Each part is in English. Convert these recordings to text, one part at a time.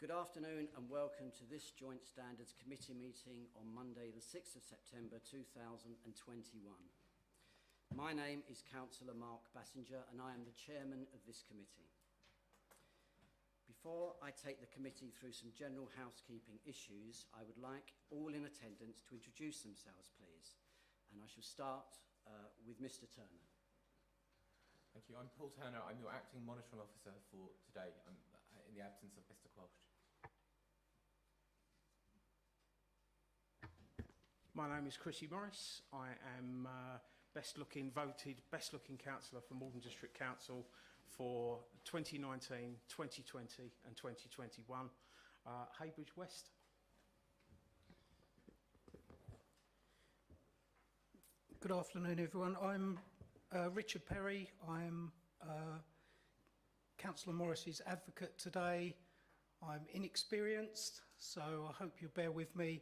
Good afternoon and welcome to this Joint Standards Committee meeting on Monday the 6th of September 2021. My name is Councillor Mark Bassinger and I am the Chairman of this committee. Before I take the committee through some general housekeeping issues, I would like all in attendance to introduce themselves, please. And I shall start with Mr. Turner. Thank you. I'm Paul Turner. I'm your Acting Monitoring Officer for today. I'm in the absence of Mr. Quelch. My name is Councillor Morris. I am voted best looking councillor for Malden District Council for 2019, 2020 and 2021. Heybridge West. Good afternoon, everyone. I'm Richard Perry. I'm Councillor Morris's advocate today. I'm inexperienced, so I hope you'll bear with me.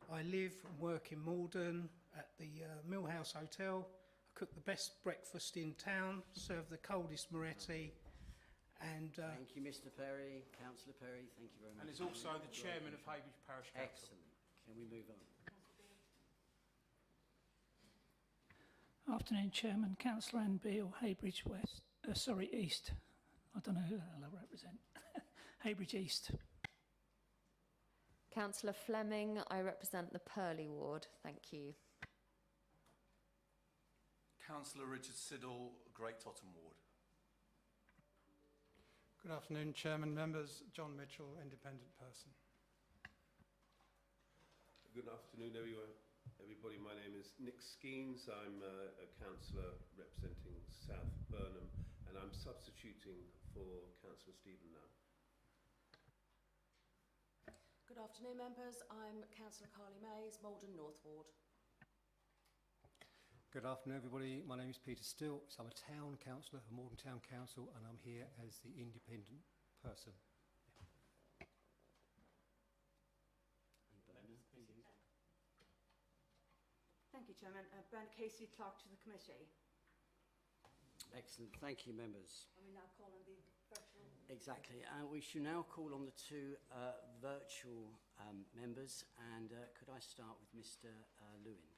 I live and work in Malden at the Millhouse Hotel. I cook the best breakfast in town, serve the coldest Moretti, and... Thank you, Mr. Perry. Councillor Perry, thank you very much. And is also the Chairman of Heybridge Parish Council. Excellent. Can we move on? Afternoon, Chairman. Councillor Anne Beale, Heybridge West. East. I don't know who I'll represent. Heybridge East. Councillor Fleming, I represent the Purley ward. Thank you. Councillor Richard Siddle, Great Totten ward. Good afternoon, Chairman, members. John Mitchell, independent person. Good afternoon, everybody. My name is Nick Skeens. I'm a councillor representing South Burnham, and I'm substituting for Councillor Stephen now. Good afternoon, members. I'm Councillor Carly Mays, Malden North Ward. Good afternoon, everybody. My name is Peter Stilts. I'm a town councillor for Malden Town Council, and I'm here as the independent person. Thank you, Chairman. Bernard Casey, Clerk to the Committee. Excellent. Thank you, members. And we now call on the virtual... Exactly. We shall now call on the two virtual members. And could I start with Mr. Lewin,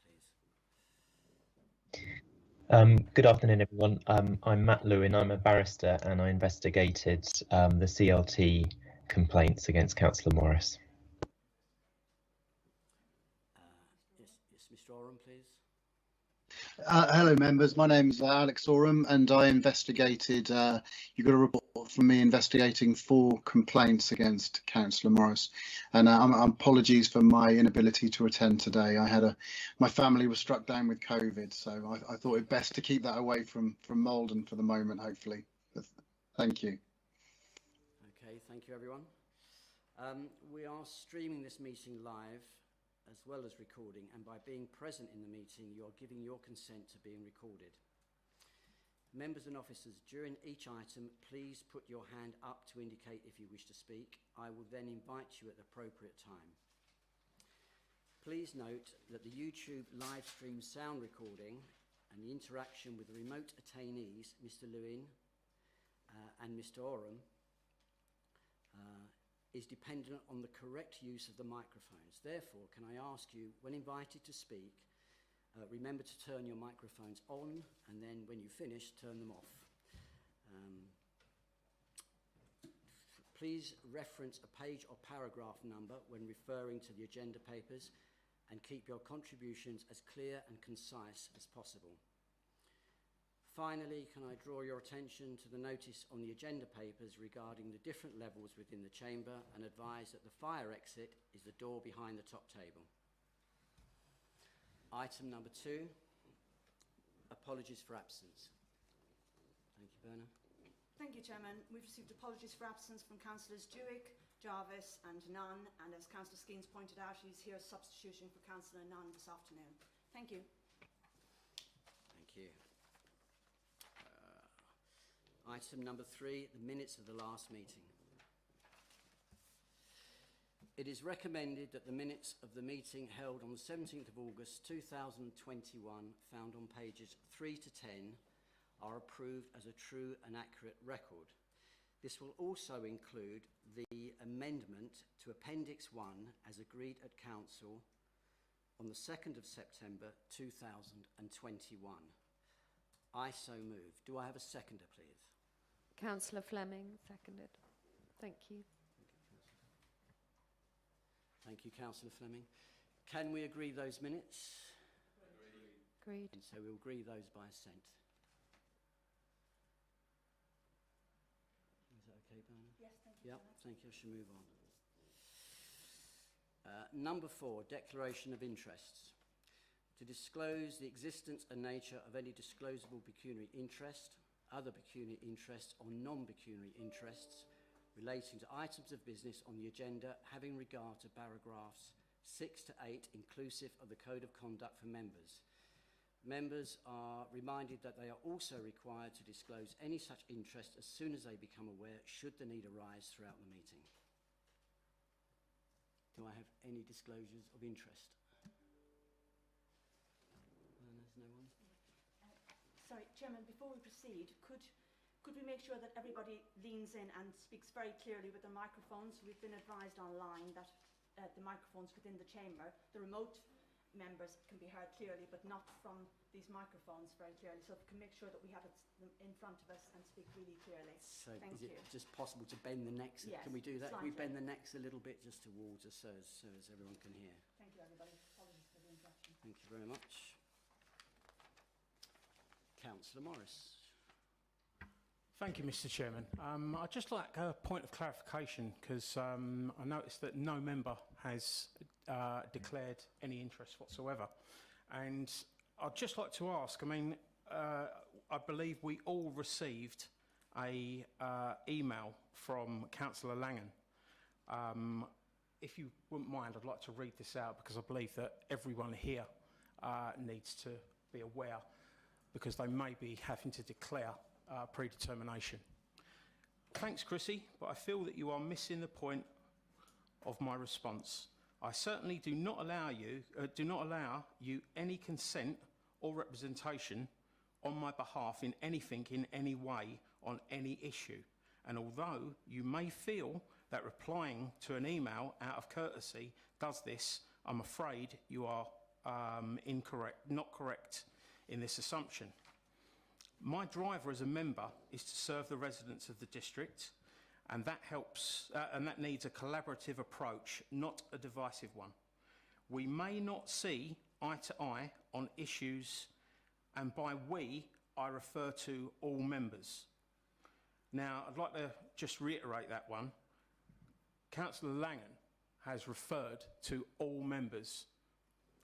please? Good afternoon, everyone. I'm Matt Lewin. I'm a barrister and I investigated the CLT complaints against Councillor Morris. Yes, Mr. Oram, please. Hello, members. My name's Alex Oram, and I investigated. You got a report from me investigating 4 complaints against Councillor Morris, and apologies for my inability to attend today. My family was struck down with COVID, so I thought it best to keep that away from Malden for the moment. Hopefully, thank you. Okay, thank you, everyone. We are streaming this meeting live, as well as recording, and by being present in the meeting, you are giving your consent to being recorded. Members and officers, during each item, please put your hand up to indicate if you wish to speak. I will then invite you at the appropriate time. Please note that the YouTube live stream sound recording and the interaction with the remote attainees, Mr. Lewin and Mr. Oram, is dependent on the correct use of the microphones. Therefore, can I ask you, when invited to speak, remember to turn your microphones on, and then when you finish, turn them off. Please reference a page or paragraph number when referring to the agenda papers, and keep your contributions as clear and concise as possible. Finally, can I draw your attention to the notice on the agenda papers regarding the different levels within the chamber, and advise that the fire exit is the door behind the top table. Item number 2, apologies for absence. Thank you, Berna. Thank you, Chairman. We've received apologies for absence from Councillors Dewick, Jarvis and Nunn, and as Councillor Skeens pointed out, he's here substituting for Councillor Nunn this afternoon. Thank you. Thank you. Item number 3, the minutes of the last meeting. It is recommended that the minutes of the meeting held on the 17th of August 2021, found on pages 3 to 10, are approved as a true and accurate record. This will also include the amendment to Appendix 1 as agreed at Council on the 2nd of September 2021. I so move. Do I have a seconder, please? Councillor Fleming, seconded. Thank you. Thank you, Councillor Fleming. Can we agree those minutes? Agreed. And so we'll agree those by assent. Is that okay, Bernard? Yes, thank you. Yep, thank you. I shall move on. Number 4, declaration of interests. To disclose the existence and nature of any disclosable pecuniary interest, other pecuniary interests or non-pecuniary interests relating to items of business on the agenda having regard to paragraphs 6 to 8 inclusive of the Code of Conduct for members. Members are reminded that they are also required to disclose any such interest as soon as they become aware, should the need arise throughout the meeting. Do I have any disclosures of interest? There's no one? Sorry, Chairman, before we proceed, could we make sure that everybody leans in and speaks very clearly with the microphones? We've been advised online that the microphones within the chamber, the remote members can be heard clearly, but not from these microphones very clearly. So if we can make sure that we have it in front of us and speak really clearly. So Thank is it you. just possible to bend the necks? Yes, can we do that? Can we slightly. bend the necks a little bit just towards us so as everyone can hear? Thank you, everybody. Apologies for the interruption. Thank you very much. Councillor Morris. Thank you, Mr. Chairman. I'd just like a point of clarification because I noticed that no member has declared any interest whatsoever. And I'd just like to ask, I believe we all received a email from Councillor Langan. If you wouldn't mind, I'd like to read this out because I believe that everyone here needs to be aware, because they may be having to declare predetermination. Thanks, Chrissy, but I feel that you are missing the point of my response. I certainly do not allow you any consent or representation on my behalf in anything in any way on any issue. And although you may feel that replying to an email out of courtesy does this, I'm afraid you are not correct in this assumption. My driver as a member is to serve the residents of the district, and that helps, and that needs a collaborative approach, not a divisive one. We may not see eye to eye on issues, and by we, I refer to all members. Now, I'd like to just reiterate that one. Councillor Langan has referred to all members,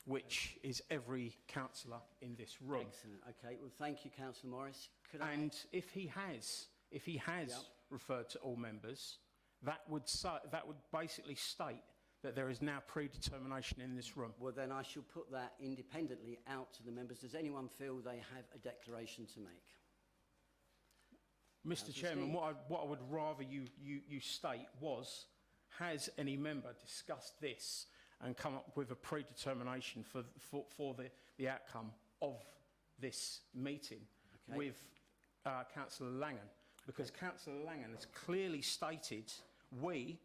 which is every councillor in this room. Excellent. Okay. Well, thank you, Councillor Morris. And if he has referred to all members, that would basically state that there is now predetermination in this room. Well, then I shall put that independently out to the members. Does anyone feel they have a declaration to make? Mr. Chairman, what I would rather you state was, has any member discussed this and come up with a predetermination for the outcome of this meeting with Councillor Langan? Because Councillor Langan has clearly stated we,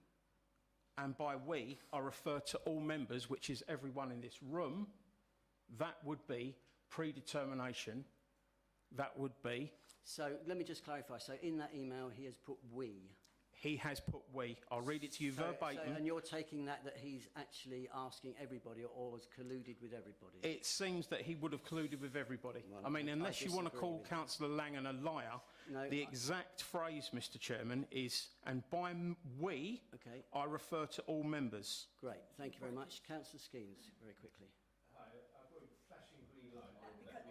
and by we I refer to all members, which is everyone in this room. That would be predetermination. That would be. So let me just clarify. So in that email he has put we. He has put we. I'll read it to you verbatim. And you're taking that he's actually asking everybody or has colluded with everybody? It seems that he would have colluded with everybody. Well, I mean, unless you want to call with Councillor Langan a liar, the exact phrase, Mr. Chairman, is, and by we, I refer to all members. Great. Thank you very much. Councillor Skeens, very quickly. Hi, I've got a flashing green light.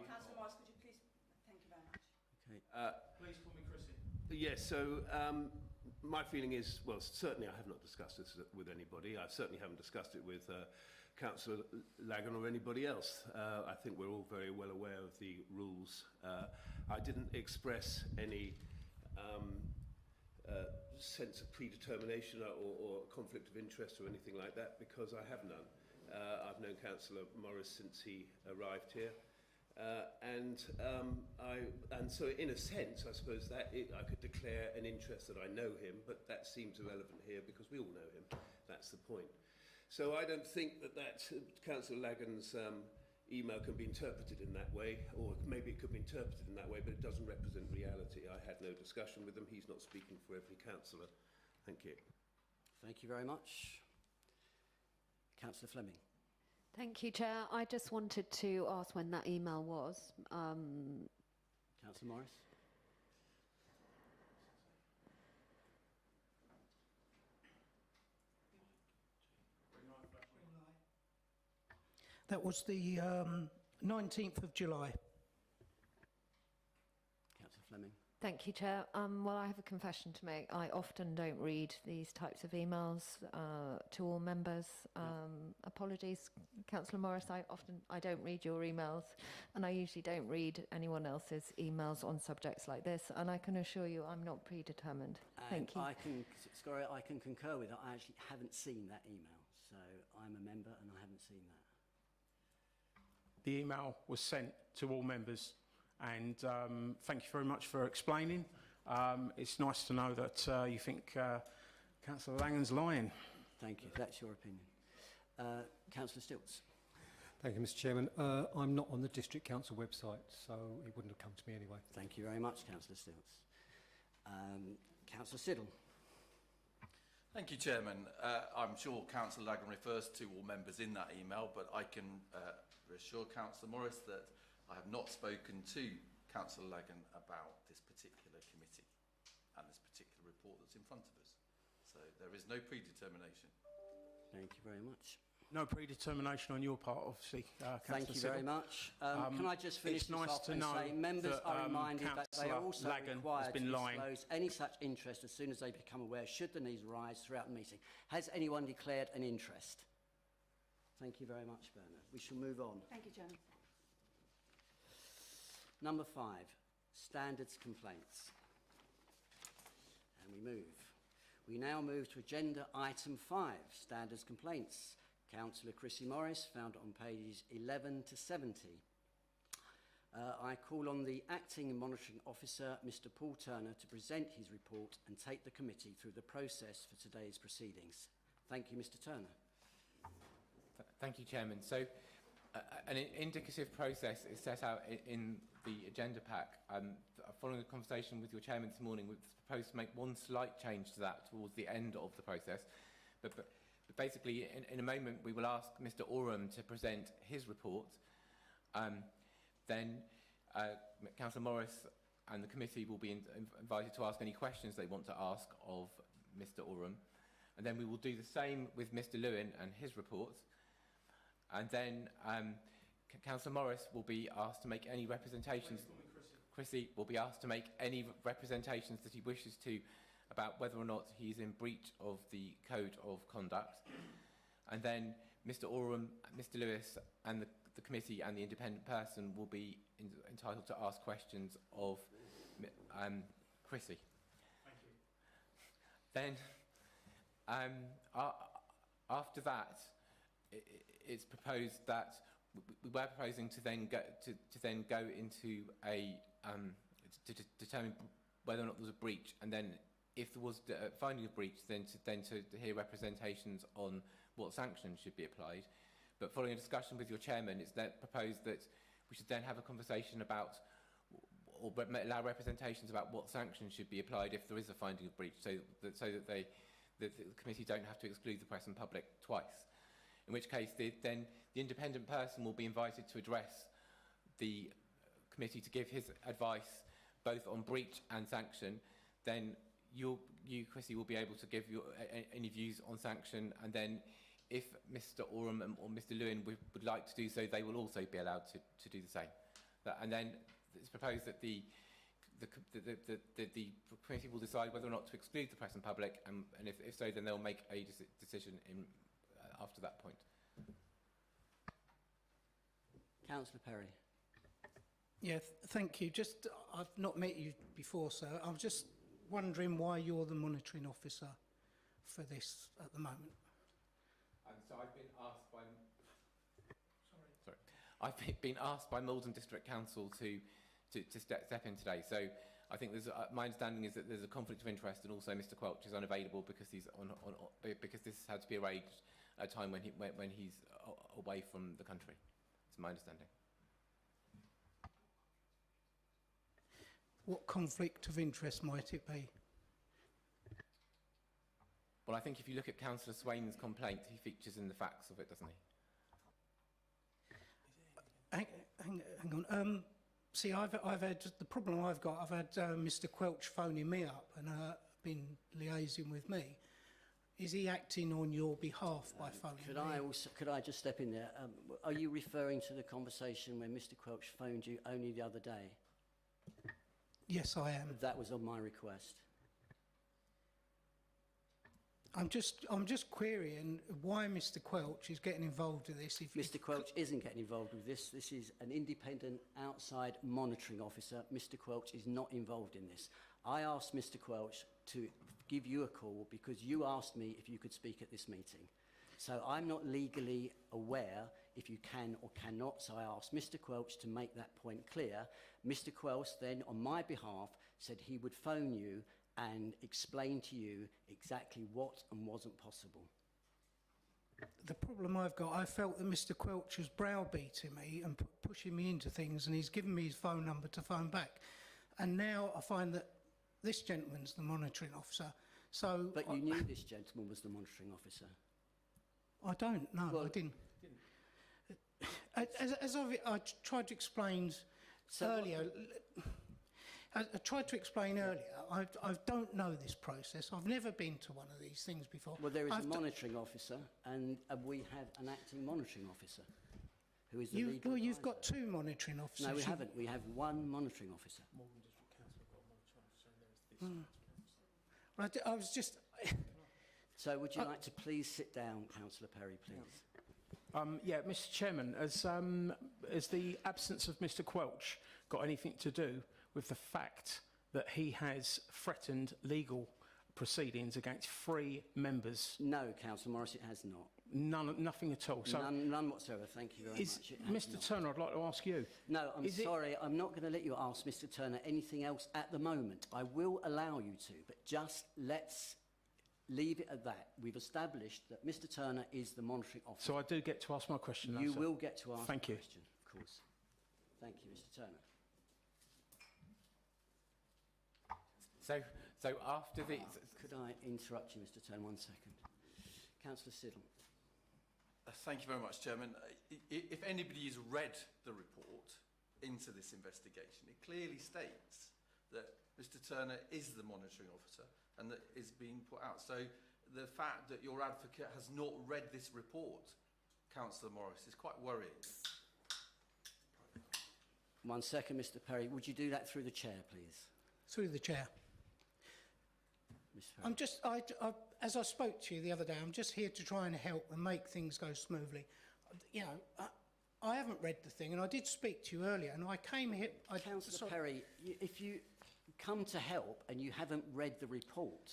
Councillor Morris, could you please? Thank you very much. Okay. Please call me Chrissy. Yes, so my feeling is, well, certainly I have not discussed this with anybody. I certainly haven't discussed it with Councillor Langan or anybody else. I think we're all very well aware of the rules. I didn't express any sense of predetermination or conflict of interest or anything like that because I have none. I've known Councillor Morris since he arrived here. And so in a sense, I suppose that I could declare an interest that I know him, but that seems irrelevant here because we all know him. That's the point. So I don't think that Councillor Lagan's email can be interpreted in that way, or maybe it could be interpreted in that way, but it doesn't represent reality. I had no discussion with him. He's not speaking for every councillor. Thank you. Thank you very much. Councillor Fleming. Thank you, Chair. I just wanted to ask when that email was. Councillor Morris. That was the 19th of July. Councillor Fleming. Thank you, Chair. Well, I have a confession to make. I often don't read these types of emails to all members. Apologies, Councillor Morris. I don't read your emails, and I usually don't read anyone else's emails on subjects like this. And I can assure you, I'm not predetermined. Thank you. I can concur with that. I actually haven't seen that email, so I'm a member and I haven't seen that. The email was sent to all members, and thank you very much for explaining. It's nice to know that you think Councillor Langan's lying. Thank you. That's your opinion. Councillor Stilts. Thank you, Mr. Chairman. I'm not on the District Council website, so it wouldn't have come to me anyway. Thank you very much, Councillor Stilts. Councillor Siddle. Thank you, Chairman. I'm sure Councillor Lagan refers to all members in that email, but I can reassure Councillor Morris that I have not spoken to Councillor Lagan about this particular committee and this particular report that's in front of us. So there is no predetermination. Thank you very much. No predetermination on your part, obviously, Councillor Thank you very much. Can I just finish it's nice to know say members that, are reminded that they are also Lagan required has been to lying. disclose any such interest as soon as they become aware, should the needs arise throughout the meeting. Has anyone declared an interest? Thank you very much, Bernard. We shall move on. Thank you, Chairman. Number 5, standards complaints. And we now move to agenda item 5, standards complaints. Councillor Chrissy Morris, found on pages 11 to 70. I call on the Acting Monitoring Officer, Mr. Paul Turner, to present his report and take the committee through the process for today's proceedings. Thank you, Mr. Turner. Thank you, Chairman. So, an indicative process is set out in the agenda pack. Following a conversation with your Chairman this morning, we've proposed to make one slight change to that towards the end of the process. But basically, in a moment, we will ask Mr. Oram to present his report. Then Councillor Morris and the committee will be invited to ask any questions they want to ask of Mr. Oram. And then we will do the same with Mr. Lewin and his report. And then Councillor Morris will be asked to make any representations. Chrissy will be asked to make any representations that he wishes to about whether or not he's in breach of the Code of Conduct. And then Mr. Oram, Mr. Lewis and the committee and the independent person will be entitled to ask questions of Chrissy. Thank you. Then, after that, it's proposed that we were proposing to then go into a to determine whether or not there was a breach, and then if there was finding a breach, then to hear representations on what sanctions should be applied. But following a discussion with your chairman, it's then proposed that we should then have a conversation about, or allow representations about what sanctions should be applied if there is a finding of breach, so that the committee don't have to exclude the press and public twice. In which case, then the independent person will be invited to address the committee to give his advice both on breach and sanction. Then you, Chrissy, will be able to give your any views on sanction, and then if Mr. Oram or Mr. Lewin would like to do so, they will also be allowed to do the same. And then it's proposed that the committee will decide whether or not to exclude the press and public, and if so, then they'll make a decision after that point. Councillor Perry. Yeah, thank you. Just, I've not met you before, sir. I'm just wondering why you're the monitoring officer for this at the moment. So I've been asked by. I've been asked by Malden District Council to step in today. So I think there's my understanding is that there's a conflict of interest, and also Mr. Quelch is unavailable because he's because this had to be arranged at a time when he's away from the country. It's my understanding. What conflict of interest might it be? Well, I think if you look at Councillor Swain's complaint, he features in the facts of it, doesn't he? Hang on. See, I've had the problem I've got. I've had Mr. Quelch phoning me up and been liaising with me. Is he acting on your behalf by phoning me? Could I just step in there? Are you referring to the conversation when Mr. Quelch phoned you only the other day? Yes, I am. That was on my request. I'm just querying why Mr. Quelch is getting involved with this. Mr. Quelch isn't getting involved with this. This is an independent outside monitoring officer. Mr. Quelch is not involved in this. I asked Mr. Quelch to give you a call because you asked me if you could speak at this meeting. So I'm not legally aware if you can or cannot, so I asked Mr. Quelch to make that point clear. Mr. Quelch then, on my behalf, said he would phone you and explain to you exactly what and wasn't possible. The problem I've got, I felt that Mr. Quelch was browbeating me and pushing me into things, and he's given me his phone number to phone back. And now I find that this gentleman's the monitoring officer. So, but you knew this gentleman was the monitoring officer? I don't, no, well, I didn't. As I tried to explain earlier, I tried to explain earlier, I don't know this process. I've never been to one of these things before. Well, there is a monitoring officer, and we have an acting monitoring officer, who is the legal advisor. You've got two monitoring officers. No, we haven't. We have one monitoring officer. Right, I was just... So would you like to please sit down, Councillor Perry, please? Yeah, Mr. Chairman, has the absence of Mr. Quelch got anything to do with the fact that he has threatened legal proceedings against 3 members? No, Councillor Morris, it has not. Nothing at all. So none whatsoever. Thank you very much. Mr. Turner, I'd like to ask you. No, I'm sorry. I'm not going to let you ask Mr. Turner anything else at the moment. I will allow you to, but just let's leave it at that. We've established that Mr. Turner is the monitoring officer. So I do get to ask my question. You will get to ask Thank the you. question, of course. Thank you, Mr. Turner. So after the... Could I interrupt you, Mr. Turner, 1 second? Councillor Siddle. Thank you very much, Chairman. If anybody has read the report into this investigation, it clearly states that Mr. Turner is the monitoring officer and that is being put out. So the fact that your advocate has not read this report, Councillor Morris, is quite worrying. 1 second, Mr. Perry. Would you do that through the chair, please? Through the chair. I'm just, as I spoke to you the other day, I'm just here to try and help and make things go smoothly. You know, I haven't read the thing, and I did speak to you earlier, and I came here... Councillor Perry, if you come to help and you haven't read the report...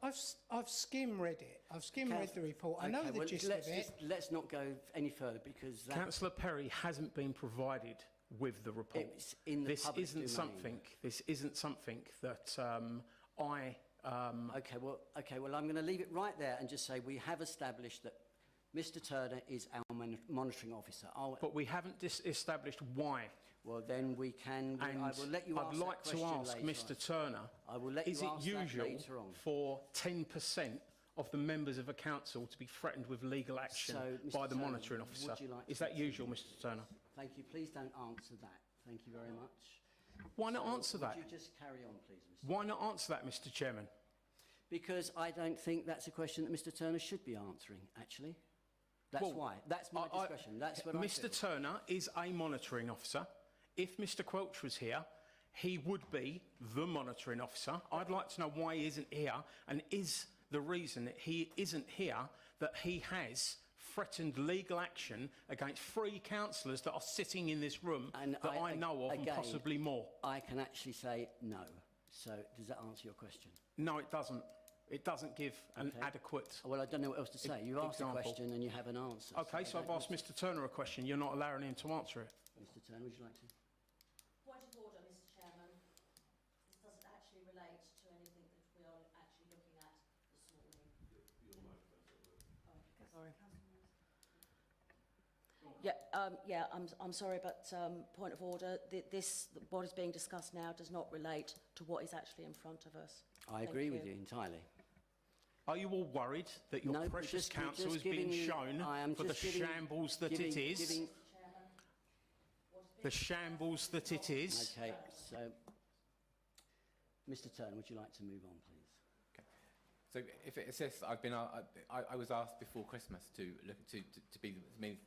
I've skim-read it. I've skim-read the report. I know the gist of it. Let's not go any further, because... Councillor Perry hasn't been provided with the report. It's in the public domain. This isn't something that I... Okay, well, I'm going to leave it right there and just say we have established that Mr. Turner is our monitoring officer. But we haven't established why. Well, then we can... I will let you ask I'd like to ask Mr. Turner, I will let you is it ask that usual later on. for 10% of the members of a council to be threatened with legal action by the monitoring officer? Is that usual, Mr. Turner? Thank you. Please don't answer that. Thank you very much. Why not answer that? Would you just carry on, please, Mr. Why not answer that, Mr. Chairman? Because I don't think that's a question that Mr. Turner should be answering, actually. That's why. That's my discretion. That's what Mr. Turner is a monitoring officer. If Mr. Quelch was here, he would be the monitoring officer. I'd like to know why he isn't here, and is the reason that he isn't here that he has threatened legal action against 3 councillors that are sitting in this room and that I know of, and possibly more. I can actually say no. So does that answer your question? No, it doesn't. It doesn't give an Okay. adequate... Well, I don't know what else to say. You've asked a example. question and you have an answer. Okay, so I I've don't asked know. Mr Turner a question. You're not allowing him to answer it. Mr Turner, would you like to? Point of order, Mr Chairman. This doesn't actually relate to anything that we are actually looking at this morning. Sorry. Yeah, I'm sorry, but point of order. What is being discussed now does not relate to what is actually in front of us. I agree with you entirely. Are you all worried that your No, precious just council is giving being you- shown I am for the just giving- shambles that giving- it is? giving- The shambles that it is? Okay, so Mr Turner, would you like to move on, please? So if it assists, I was asked before Christmas to look to be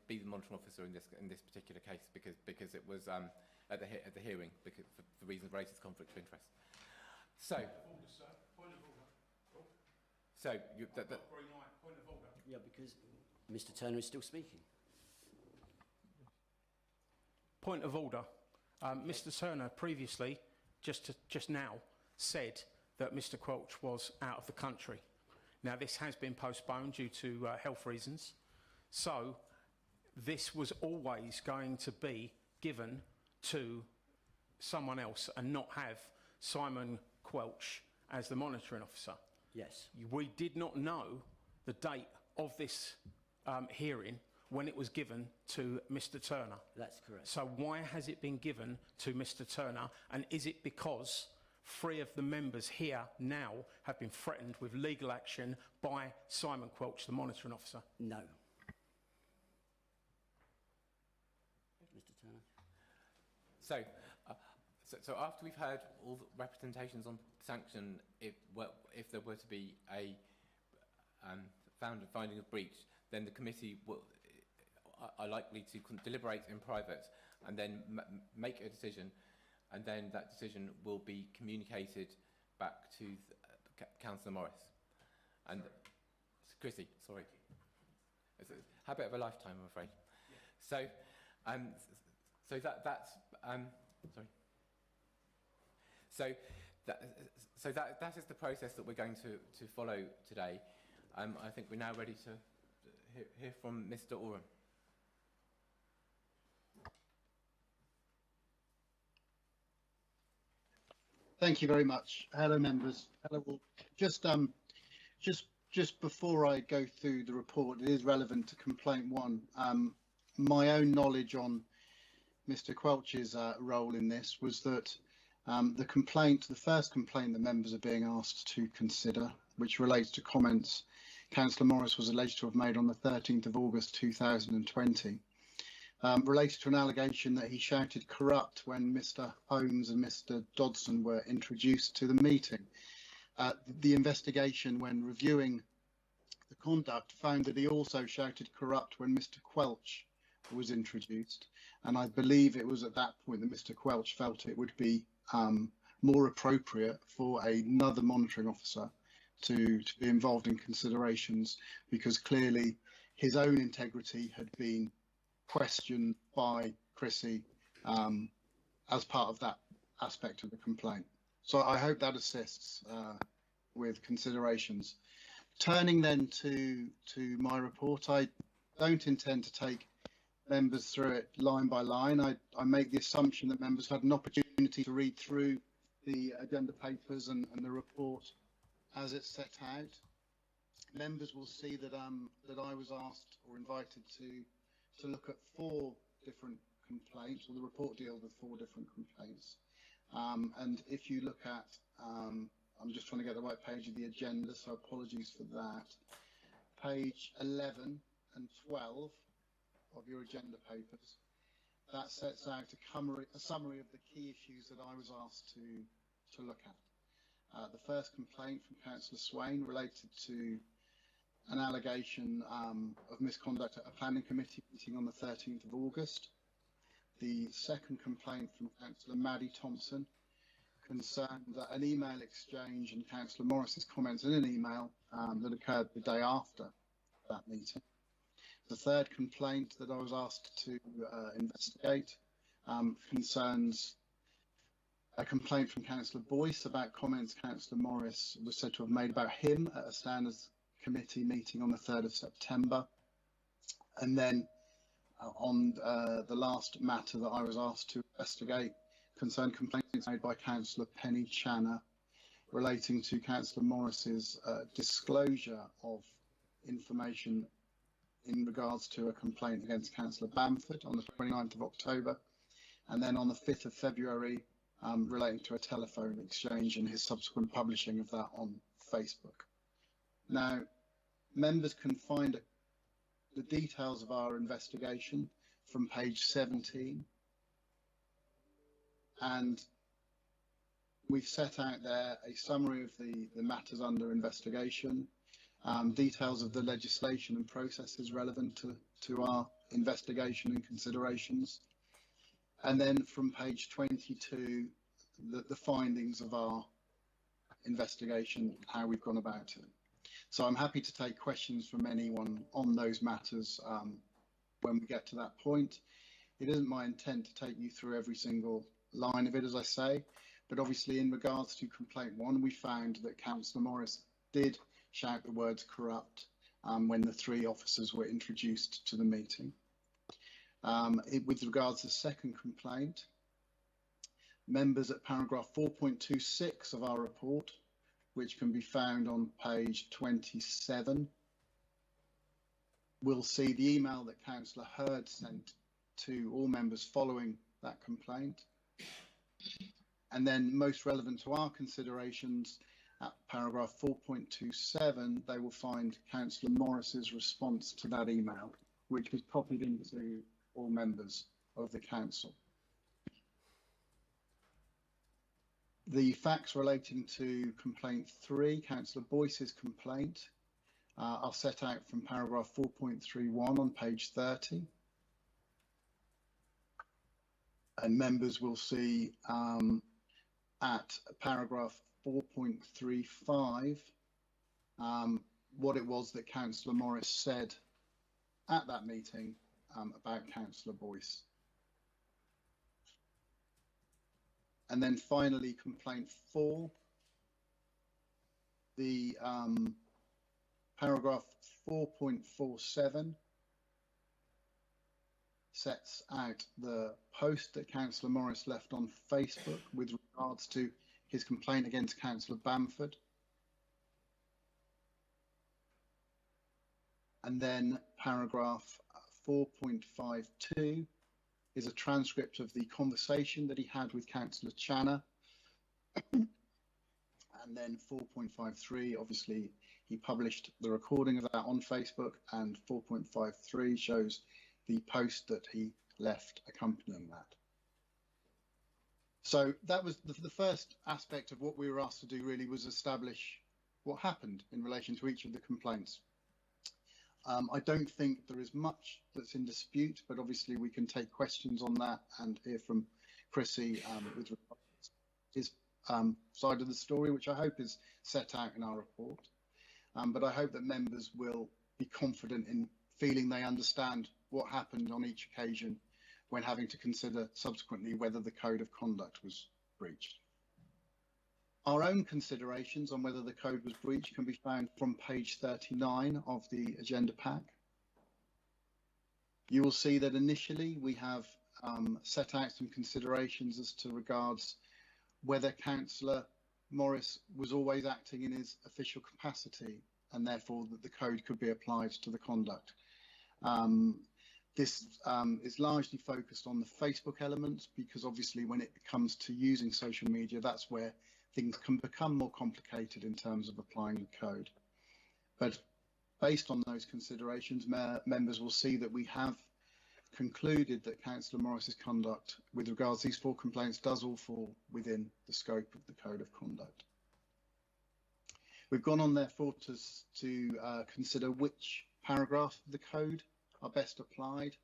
the monitoring officer in this particular case because it was at the hearing because for reasons related to conflict of interest. So. So you, Yeah, because Mr Turner is still speaking. Point of order. Mr Turner previously, just now, said that Mr Quelch was out of the country. Now, this has been postponed due to health reasons. So, this was always going to be given to someone else and not have Simon Quelch as the monitoring officer. Yes. We did not know the date of this hearing when it was given to Mr Turner. That's correct. So why has it been given to Mr Turner, and is it because 3 of the members here now have been threatened with legal action by Simon Quelch, the monitoring officer? No. Mr Turner. So after we've heard all the representations on sanction, if there were to be a finding of breach, then the committee are likely to deliberate in private and then make a decision, and then that decision will be communicated back to Councillor Morris. And Chrissy, sorry. It's a habit of a lifetime, I'm afraid. So, that's sorry. So that is the process that we're going to follow today. I think we're now ready to hear from Mr. Oram. Thank you very much. Hello, members. Hello, all. Just before I go through the report, it is relevant to complaint 1. My own knowledge on Mr. Quelch's role in this was that the first complaint that members are being asked to consider, which relates to comments Councillor Morris was alleged to have made on the 13th of August 2020, related to an allegation that he shouted corrupt when Mr. Holmes and Mr. Dodson were introduced to the meeting. The investigation, when reviewing the conduct, found that he also shouted corrupt when Mr. Quelch was introduced, and I believe it was at that point that Mr. Quelch felt it would be more appropriate for another monitoring officer to be involved in considerations, because clearly his own integrity had been questioned by Chrissy as part of that aspect of the complaint. So I hope that assists with considerations. Turning then to my report, I don't intend to take members through it line by line. I make the assumption that members had an opportunity to read through the agenda papers and the report as it's set out. Members will see that that I was asked or invited to look at 4 different complaints, or the report deals with 4 different complaints. And if you look at, I'm just trying to get the right page of the agenda, so apologies for that. Page 11 and 12 of your agenda papers, that sets out a summary of the key issues that I was asked to look at. The first complaint from Councillor Swain related to an allegation of misconduct at a planning committee meeting on the 13th of August. The second complaint from Councillor Maddie Thompson concerned an email exchange and Councillor Morris's comments in an email that occurred the day after that meeting. The third complaint that I was asked to investigate concerns A complaint from Councillor Boyce about comments Councillor Morris was said to have made about him at a Standards Committee meeting on the 3rd of September. And then on the last matter that I was asked to investigate concerned complaints made by Councillor Penny Channer relating to Councillor Morris's disclosure of information in regards to a complaint against Councillor Bamford on the 29th of October, and then on the 5th of February relating to a telephone exchange and his subsequent publishing of that on Facebook. Now, members can find the details of our investigation from page 17, and we've set out there a summary of the matters under investigation, details of the legislation and processes relevant to our investigation and considerations, and then from page 22 the findings of our investigation, how we've gone about it. So I'm happy to take questions from anyone on those matters when we get to that point. It isn't my intent to take you through every single line of it, as I say, but obviously in regards to complaint 1, we found that Councillor Morris did shout the words corrupt when the 3 officers were introduced to the meeting. With regards to the second complaint, members at paragraph 4.26 of our report, which can be found on page 27, will see the email that Councillor Hurd sent to all members following that complaint. And then most relevant to our considerations, at paragraph 4.27, they will find Councillor Morris's response to that email, which was copied into all members of the council. The facts relating to complaint 3, Councillor Boyce's complaint, are set out from paragraph 4.31 on page 30. And members will see at paragraph 4.35 what it was that Councillor Morris said at that meeting about Councillor Boyce. And then finally, complaint 4, the paragraph 4.47 sets out the post that Councillor Morris left on Facebook with regards to his complaint against Councillor Bamford. And then paragraph 4.52 is a transcript of the conversation that he had with Councillor Channer. And then 4.53, obviously, he published the recording of that on Facebook, and 4.53 shows the post that he left accompanying that. So that was the first aspect of what we were asked to do, really, was establish what happened in relation to each of the complaints. I don't think there is much that's in dispute, but obviously we can take questions on that and hear from Chrissy with his side of the story, which I hope is set out in our report. But I hope that members will be confident in feeling they understand what happened on each occasion when having to consider subsequently whether the code of conduct was breached. Our own considerations on whether the code was breached can be found from page 39 of the agenda pack. You will see that initially we have set out some considerations as to regards whether Councillor Morris was always acting in his official capacity and therefore that the code could be applied to the conduct. This is largely focused on the Facebook elements because obviously when it comes to using social media, that's where things can become more complicated in terms of applying the code. But based on those considerations, members will see that we have concluded that Councillor Morris's conduct with regards to these 4 complaints does all fall within the scope of the code of conduct. We've gone on therefore to consider which paragraph of the code are best applied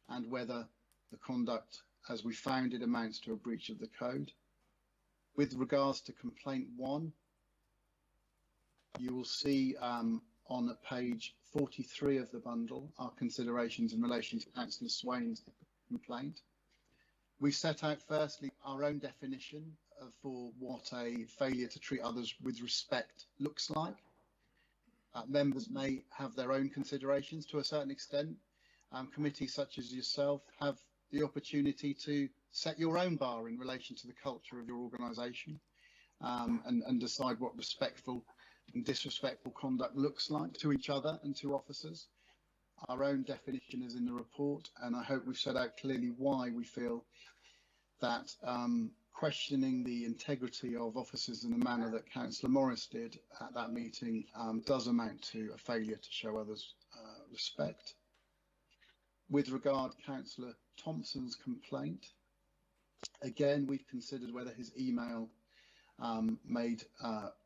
and whether the conduct as we found it amounts to a breach of the code. With regards to complaint 1, you will see on page 43 of the bundle our considerations in relation to Councillor Swain's complaint. We set out firstly our own definition for what a failure to treat others with respect looks like. Members may have their own considerations to a certain extent. Committees such as yourself have the opportunity to set your own bar in relation to the culture of your organisation, and decide what respectful and disrespectful conduct looks like to each other and to officers. Our own definition is in the report, and I hope we've set out clearly why we feel that questioning the integrity of officers in the manner that Councillor Morris did at that meeting does amount to a failure to show others respect. With regard to Councillor Thompson's complaint, again, we've considered whether his email made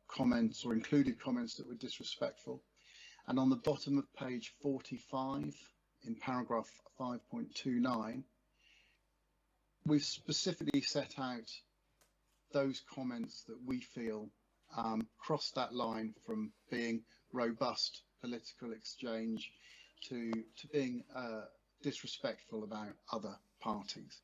comments or included comments that were disrespectful. And on the bottom of page 45, in paragraph 5.29, we've specifically set out those comments that we feel cross that line from being robust political exchange to being disrespectful about other parties.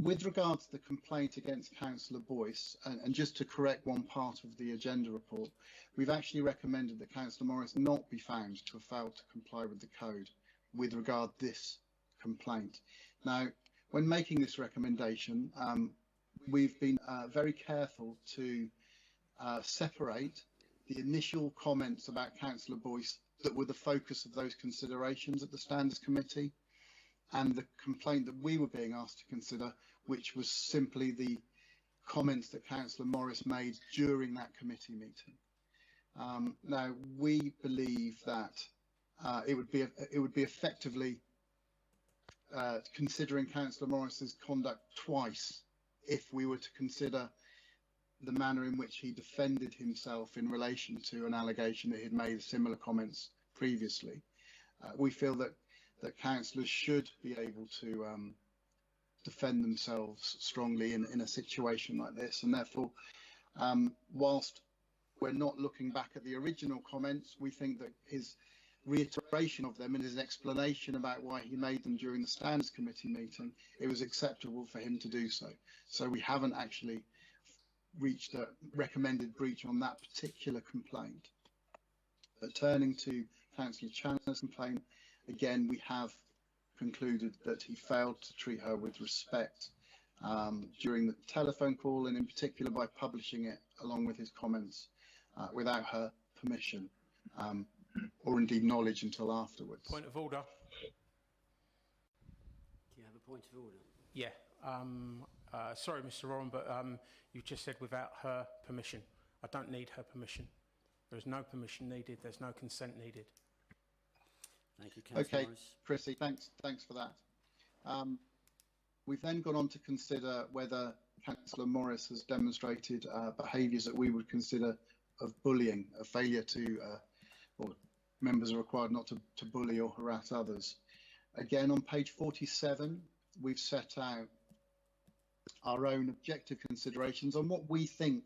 With regard to the complaint against Councillor Boyce, and just to correct one part of the agenda report, we've actually recommended that Councillor Morris not be found to have failed to comply with the code with regard to this complaint. Now, when making this recommendation, we've been very careful to separate the initial comments about Councillor Boyce that were the focus of those considerations at the Standards Committee, and the complaint that we were being asked to consider, which was simply the comments that Councillor Morris made during that committee meeting. Now, we believe that it would be effectively considering Councillor Morris's conduct twice if we were to consider the manner in which he defended himself in relation to an allegation that he'd made similar comments previously. We feel that councillors should be able to defend themselves strongly in a situation like this, and therefore, whilst we're not looking back at the original comments, we think that his reiteration of them and his explanation about why he made them during the Standards Committee meeting, it was acceptable for him to do so. So we haven't actually reached a recommended breach on that particular complaint. But turning to Councillor Chandler's complaint, again, we have concluded that he failed to treat her with respect during the telephone call, and in particular by publishing it along with his comments without her permission, or indeed knowledge until afterwards. Point of order. Do you have a point of order? Yeah. Sorry, Mr. Oram, but you just said without her permission. I don't need her permission. There is no permission needed. There's no consent needed. Thank you, Councillor Okay, Morris. Chrissy, thanks for that. We've then gone on to consider whether Councillor Morris has demonstrated behaviours that we would consider of bullying, a failure to, or members are required not to bully or harass others. Again, on page 47, we've set out our own objective considerations on what we think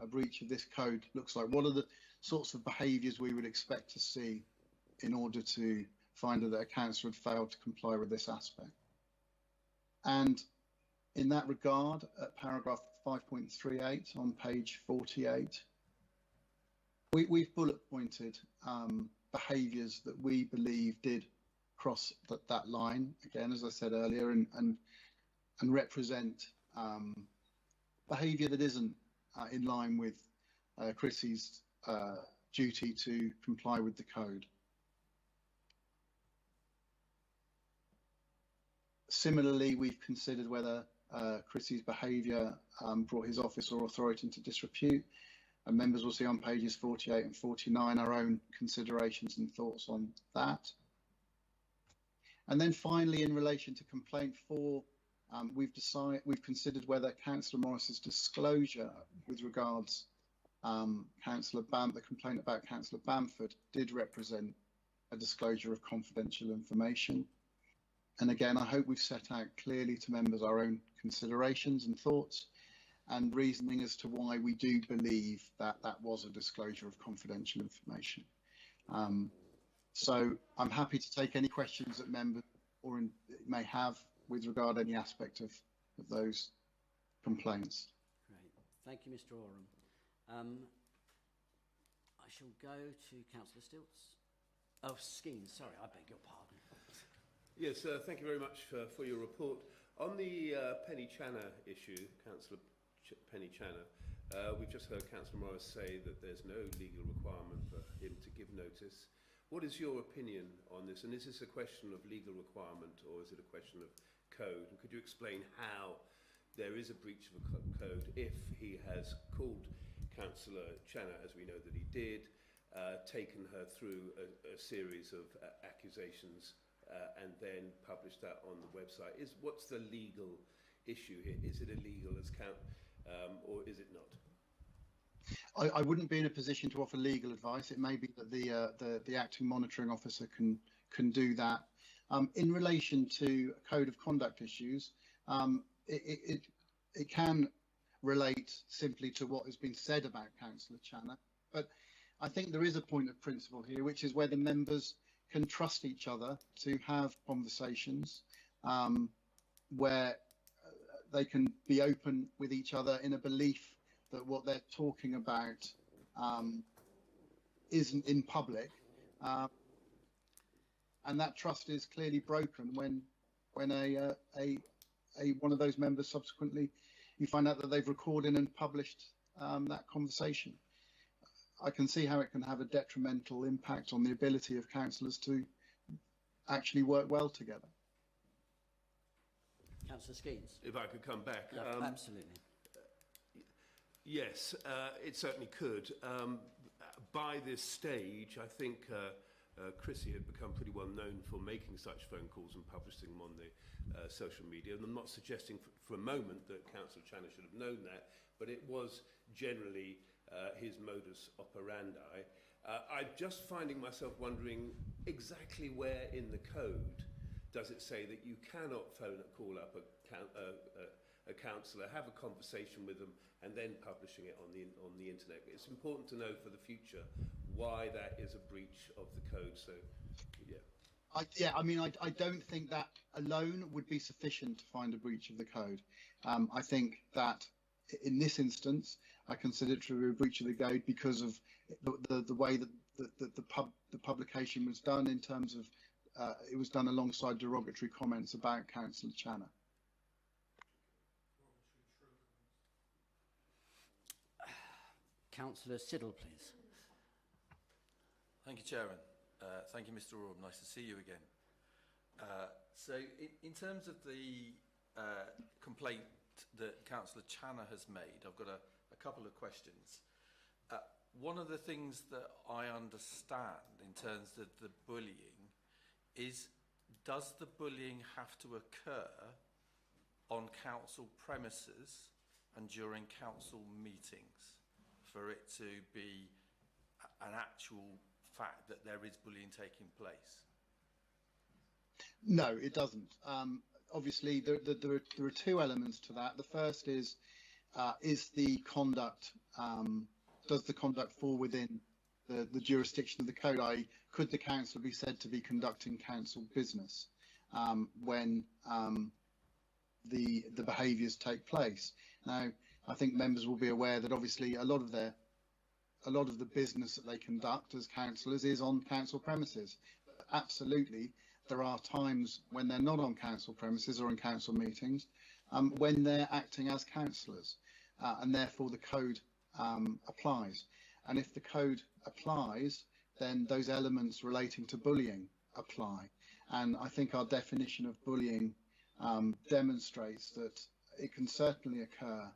a breach of this code looks like. What are the sorts of behaviours we would expect to see in order to find that a councillor had failed to comply with this aspect. And in that regard, at paragraph 5.38 on page 48, we've bullet pointed behaviours that we believe did cross that line, again, as I said earlier, and represent behaviour that isn't in line with Chrissy's duty to comply with the code. Similarly, we've considered whether Chrissy's behaviour brought his office or authority into disrepute, and members will see on pages 48 and 49 our own considerations and thoughts on that. And then finally, in relation to complaint 4, we've considered whether Councillor Morris's disclosure with regards the complaint about Councillor Bamford did represent a disclosure of confidential information. And again, I hope we've set out clearly to members our own considerations and thoughts and reasoning as to why we do believe that that was a disclosure of confidential information. So I'm happy to take any questions that members may have with regard to any aspect of of those complaints. Great. Thank you, Mr. Oram. I shall go to Councillor Stilts. Oh, Skeens, sorry, I beg your pardon. Yes, thank you very much for your report. On the Penny Channer issue, Councillor Penny Channer, we've just heard Councillor Morris say that there's no legal requirement for him to give notice. What is your opinion on this? And is this a question of legal requirement or is it a question of code? And could you explain how there is a breach of a code if he has called Councillor Channer, as we know that he did, taken her through a series of accusations and then published that on the website? What's the legal issue here? Is it illegal as or is it not? I wouldn't be in a position to offer legal advice. It may be that the acting monitoring officer can do that. In relation to code of conduct issues, it can relate simply to what has been said about Councillor Channer, but I think there is a point of principle here, which is where the members can trust each other to have conversations where they can be open with each other in a belief that what they're talking about isn't in public, and that trust is clearly broken when one of those members subsequently, you find out that they've recorded and published that conversation. I can see how it can have a detrimental impact on the ability of councillors to actually work well together. Councillor Skeens. If I could come back. No, absolutely. Yes, it certainly could. By this stage, I think Chrissy had become pretty well known for making such phone calls and publishing them on the social media. And I'm not suggesting for a moment that Councillor Channer should have known that, but it was generally his modus operandi. I'm just finding myself wondering exactly where in the code does it say that you cannot call up a councillor, have a conversation with them, and then publishing it on the internet. It's important to know for the future why that is a breach of the code. So, yeah. I don't think that alone would be sufficient to find a breach of the code. I think that in this instance, I consider it to be a breach of the code because of the way that the publication was done, in terms of it was done alongside derogatory comments about Councillor Channer. Councillor Siddle, please. Thank you, Chairman. Thank you, Mr. Oram. Nice to see you again. So in terms of the complaint that Councillor Channer has made, I've got a couple of questions. One of the things that I understand in terms of the bullying is, does the bullying have to occur on council premises and during council meetings for it to be an actual fact that there is bullying taking place? No, it doesn't. Obviously, there are two elements to that. The first is the conduct, does the conduct fall within the jurisdiction of the code, i.e. could the council be said to be conducting council business when the behaviours take place? Now, I think members will be aware that obviously a lot of the business that they conduct as councillors is on council premises. Absolutely, there are times when they're not on council premises or in council meetings when they're acting as councillors, and therefore the code applies. And if the code applies, then those elements relating to bullying apply. And I think our definition of bullying demonstrates that it can certainly occur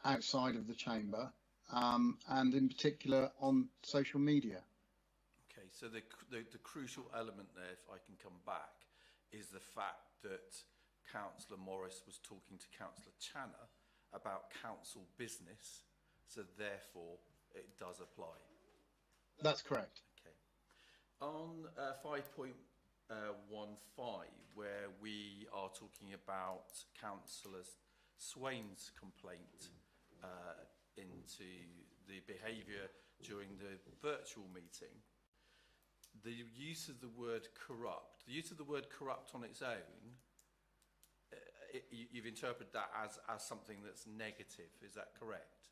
outside of the chamber, and in particular on social media. Okay, so the crucial element there, if I can come back, is the fact that Councillor Morris was talking to Councillor Channer about council business, so therefore it does apply. That's correct. Okay. On 5.15, where we are talking about Councillor Swain's complaint into the behaviour during the virtual meeting, the use of the word corrupt on its own you've interpreted that as something that's negative. Is that correct?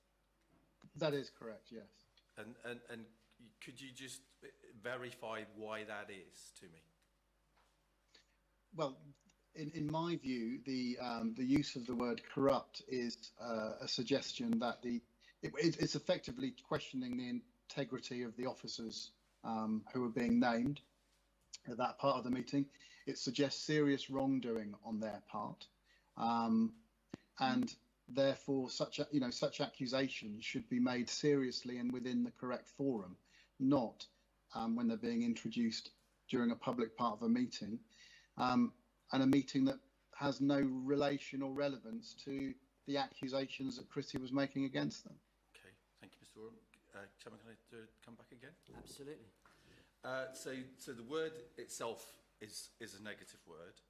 That is correct, yes. And could you just verify why that is to me? Well, in my view, the use of the word corrupt is a suggestion that it's effectively questioning the integrity of the officers who are being named at that part of the meeting. It suggests serious wrongdoing on their part, and therefore such accusations should be made seriously and within the correct forum, not when they're being introduced during a public part of a meeting, and a meeting that has no relation or relevance to the accusations that Chrissy was making against them. Okay, thank you, Mr. Oram. Chairman, can I come back again? Absolutely. So the word itself is a negative word,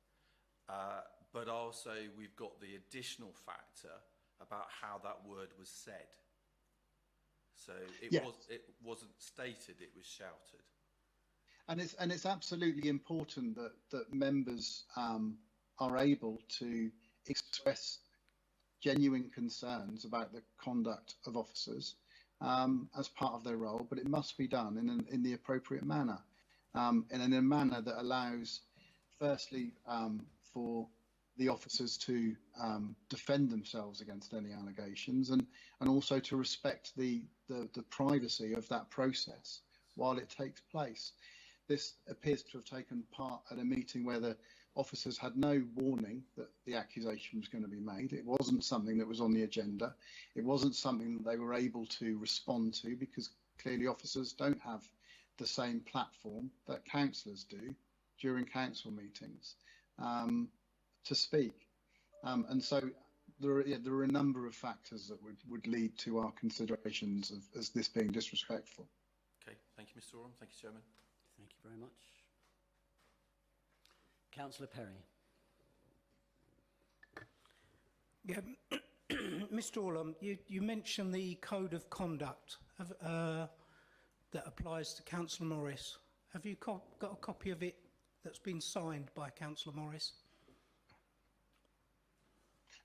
but also we've got the additional factor about how that word was said. So it wasn't stated, it was shouted. And it's absolutely important that members are able to express genuine concerns about the conduct of officers as part of their role, but it must be done in the appropriate manner, and in a manner that allows, firstly, for the officers to defend themselves against any allegations, and also to respect the privacy of that process while it takes place. This appears to have taken part at a meeting where the officers had no warning that the accusation was going to be made. It wasn't something that was on the agenda. It wasn't something that they were able to respond to, because clearly officers don't have the same platform that councillors do during council meetings to speak. And so there are a number of factors that would lead to our considerations of as this being disrespectful. Okay, thank you, Mr. Oram. Thank you, Chairman. Thank you very much. Councillor Perry. Yeah, Mr. Oram, you mentioned the code of conduct that applies to Councillor Morris. Have you got a copy of it that's been signed by Councillor Morris?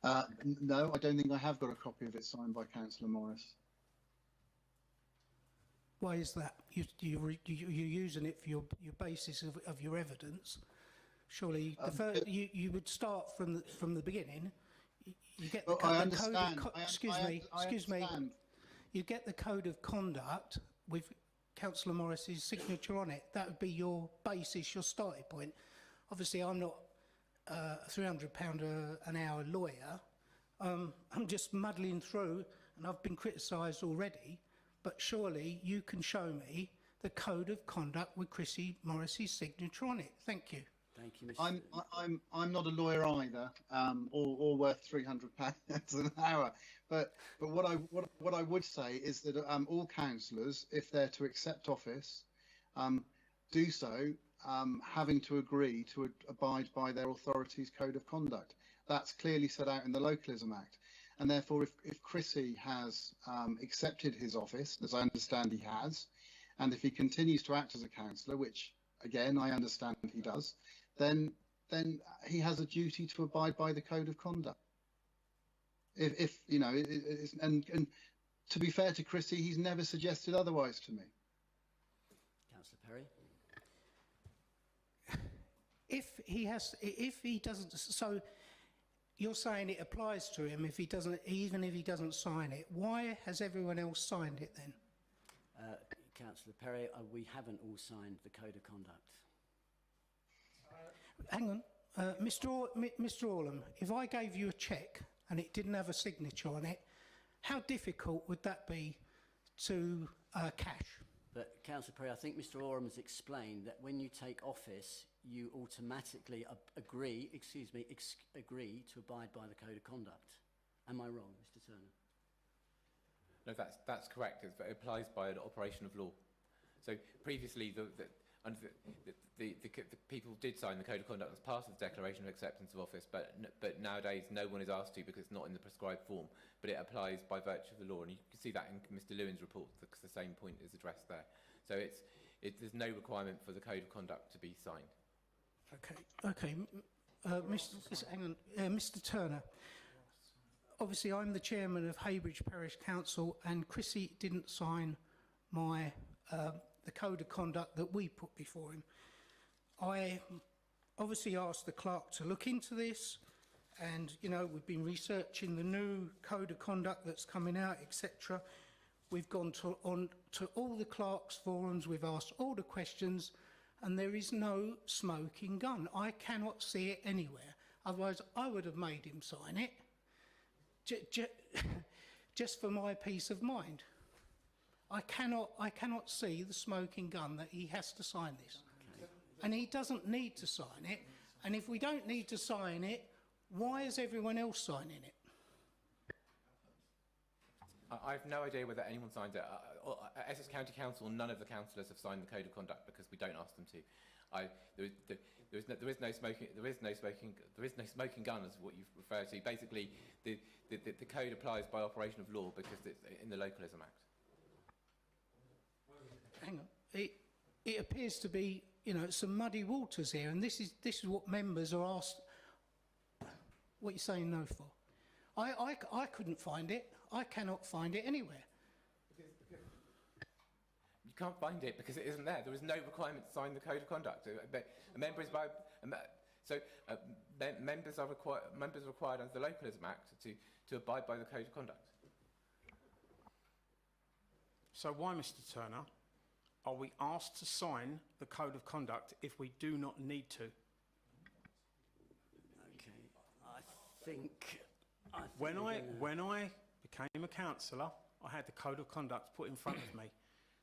No, I don't think I have got a copy of it signed by Councillor Morris. Why is that? You're using it for your basis of your evidence. Surely you would start from the beginning. You get the code of excuse me. You get the code of conduct with Councillor Morris's signature on it. That would be your basis, your starting point. Obviously, I'm not a £300 an hour lawyer. I'm just muddling through, and I've been criticised already. But surely you can show me the code of conduct with Chrissy Morris's signature on it. Thank you. Thank you, Mr. I'm not a lawyer either, or worth £300 an hour. But what I would say is that all councillors, if they're to accept office, do so having to agree to abide by their authority's code of conduct. That's clearly set out in the Localism Act. And therefore, if Chrissy has accepted his office, as I understand he has, and if he continues to act as a councillor, which again I understand he does, then he has a duty to abide by the code of conduct. If you know, and to be fair to Chrissy, he's never suggested otherwise to me. Councillor Perry. If he doesn't, so. You're saying it applies to him if he doesn't, even if he doesn't sign it. Why has everyone else signed it then? Councillor Perry, we haven't all signed the code of conduct. Hang on, Mr. Orlam, if I gave you a cheque and it didn't have a signature on it, how difficult would that be to cash? But Councillor Perry, I think Mr. Oram has explained that when you take office, you automatically agree to abide by the code of conduct. Am I wrong, Mr. Turner? No, that's correct. It applies by an operation of law. So previously, the people did sign the code of conduct as part of the declaration of acceptance of office, but nowadays no one is asked to because it's not in the prescribed form. But it applies by virtue of the law, and you can see that in Mr. Lewin's report because the same point is addressed there. So there's no requirement for the code of conduct to be signed. Okay. Mr. Turner. Obviously, I'm the chairman of Haybridge Parish Council, and Chrissy didn't sign my the code of conduct that we put before him. I obviously asked the clerk to look into this, and you know we've been researching the new code of conduct that's coming out, etc. We've gone on to all the clerks' forums. We've asked all the questions, and there is no smoking gun. I cannot see it anywhere. Otherwise, I would have made him sign it, just for my peace of mind. I cannot see the smoking gun that he has to sign this. Okay. And he doesn't need to sign it. And if we don't need to sign it, why is everyone else signing it? I have no idea whether anyone signed it. Essex County Council, none of the councillors have signed the code of conduct because we don't ask them to. There is no smoking gun, as what you've referred to. Basically, the code applies by operation of law because it's in the Localism Act. Hang on. It appears to be, you know, some muddy waters here, and this is what members are asked. What are you saying no for? I couldn't find it. I cannot find it anywhere. You can't find it because it isn't there. There is no requirement to sign the code of conduct. Members are required under the Localism Act to abide by the code of conduct. So why, Mr. Turner, are we asked to sign the code of conduct if we do not need to? Okay, I think when I became a councillor, I had the code of conduct put in front of me.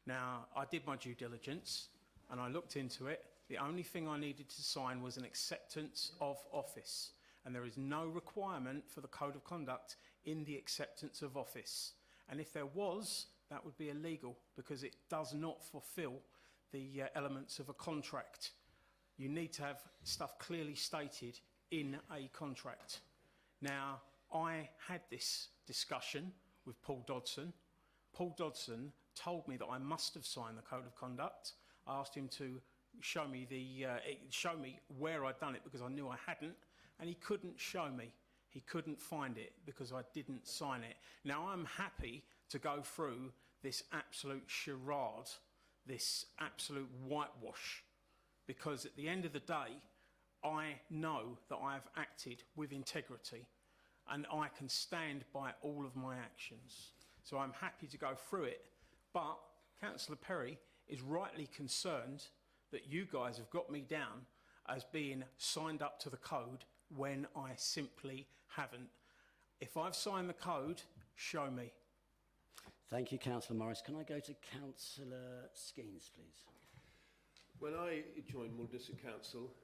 Now, I did my due diligence and I looked into it. The only thing I needed to sign was an acceptance of office, and there is no requirement for the code of conduct in the acceptance of office. And if there was, that would be illegal because it does not fulfil the elements of a contract. You need to have stuff clearly stated in a contract. Now, I had this discussion with Paul Dodson. Paul Dodson told me that I must have signed the code of conduct. I asked him to show me where I'd done it because I knew I hadn't, and he couldn't show me. He couldn't find it because I didn't sign it. Now, I'm happy to go through this absolute charade, this absolute whitewash, because at the end of the day, I know that I have acted with integrity and I can stand by all of my actions. So I'm happy to go through it, but Councillor Perry is rightly concerned that you guys have got me down as being signed up to the code when I simply haven't. If I've signed the code, show me. Thank you, Councillor Morris. Can I go to Councillor Skeens, please? When I joined Moore District Council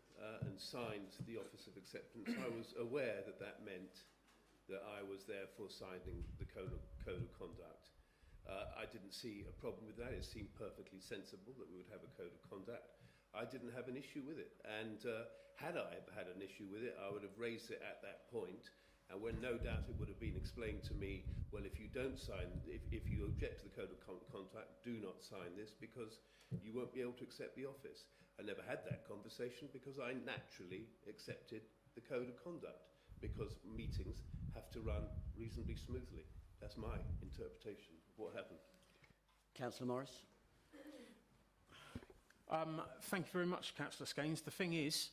and signed the Office of Acceptance, I was aware that that meant that I was therefore signing the code of conduct. I didn't see a problem with that. It seemed perfectly sensible that we would have a code of conduct. I didn't have an issue with it. And had I had an issue with it, I would have raised it at that point. And when no doubt it would have been explained to me, well, if you don't sign, if you object to the code of conduct, do not sign this because you won't be able to accept the office. I never had that conversation because I naturally accepted the code of conduct because meetings have to run reasonably smoothly. That's my interpretation of what happened. Councillor Morris? Thank you very much, Councillor Skeens. The thing is,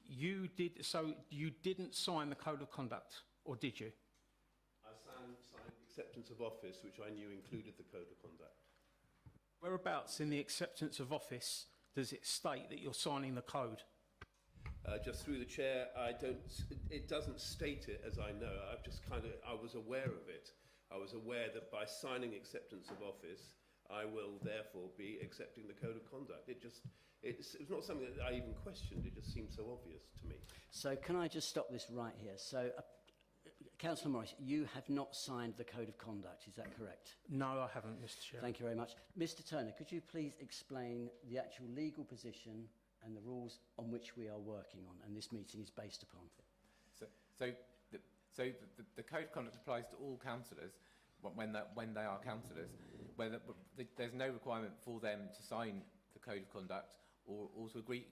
you didn't sign the code of conduct, or did you? I signed acceptance of office, which I knew included the code of conduct. Whereabouts in the acceptance of office does it state that you're signing the code? Just through the chair, it doesn't state it as I know. I was aware of it. I was aware that by signing acceptance of office, I will therefore be accepting the code of conduct. It's not something that I even questioned. It just seemed so obvious to me. So can I just stop this right here? So, Councillor Morris, you have not signed the code of conduct, is that correct? No, I haven't, Mr. Chair. Thank you very much. Mr. Turner, could you please explain the actual legal position and the rules on which we are working on and this meeting is based upon? So the code of conduct applies to all councillors when they are councillors. There's no requirement for them to sign the code of conduct or to agree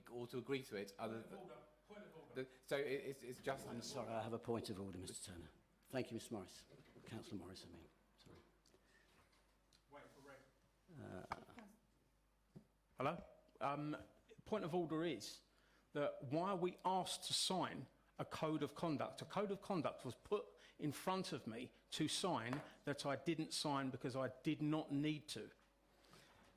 to it other than... It's just... I'm sorry, I have a point of order, Mr Turner. Thank you, Mr Morris. Councillor Morris, I mean. Sorry. Hello? Point of order is that why are we asked to sign a code of conduct? A code of conduct was put in front of me to sign that I didn't sign because I did not need to.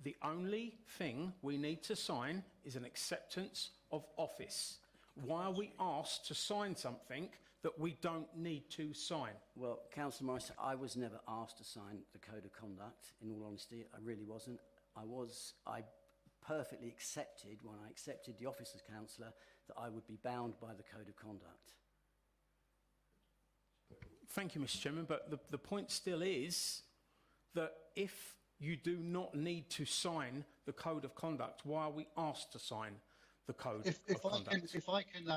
The only thing we need to sign is an acceptance of office. Why are we asked to sign something that we don't need to sign? Well, Councillor Morris, I was never asked to sign the code of conduct, in all honesty. I really wasn't. I perfectly accepted, when I accepted the office as councillor, that I would be bound by the code of conduct. Thank you, Mr Chairman, but the point still is that if you do not need to sign the code of conduct, why are we asked to sign the code of conduct? If I can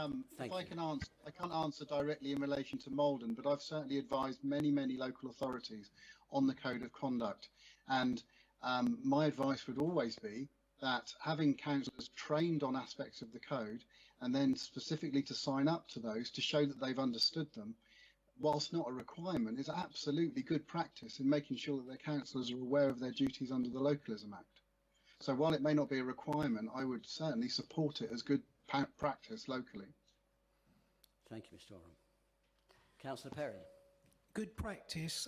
answer, I can't answer directly in relation to Malden, but I've certainly advised many local authorities on the code of conduct, and my advice would always be that having councillors trained on aspects of the code and then specifically to sign up to those to show that they've understood them, whilst not a requirement, is absolutely good practice in making sure that their councillors are aware of their duties under the Localism Act. So while it may not be a requirement, I would certainly support it as good practice locally. Thank you, Mr Oram. Councillor Perry. Good practice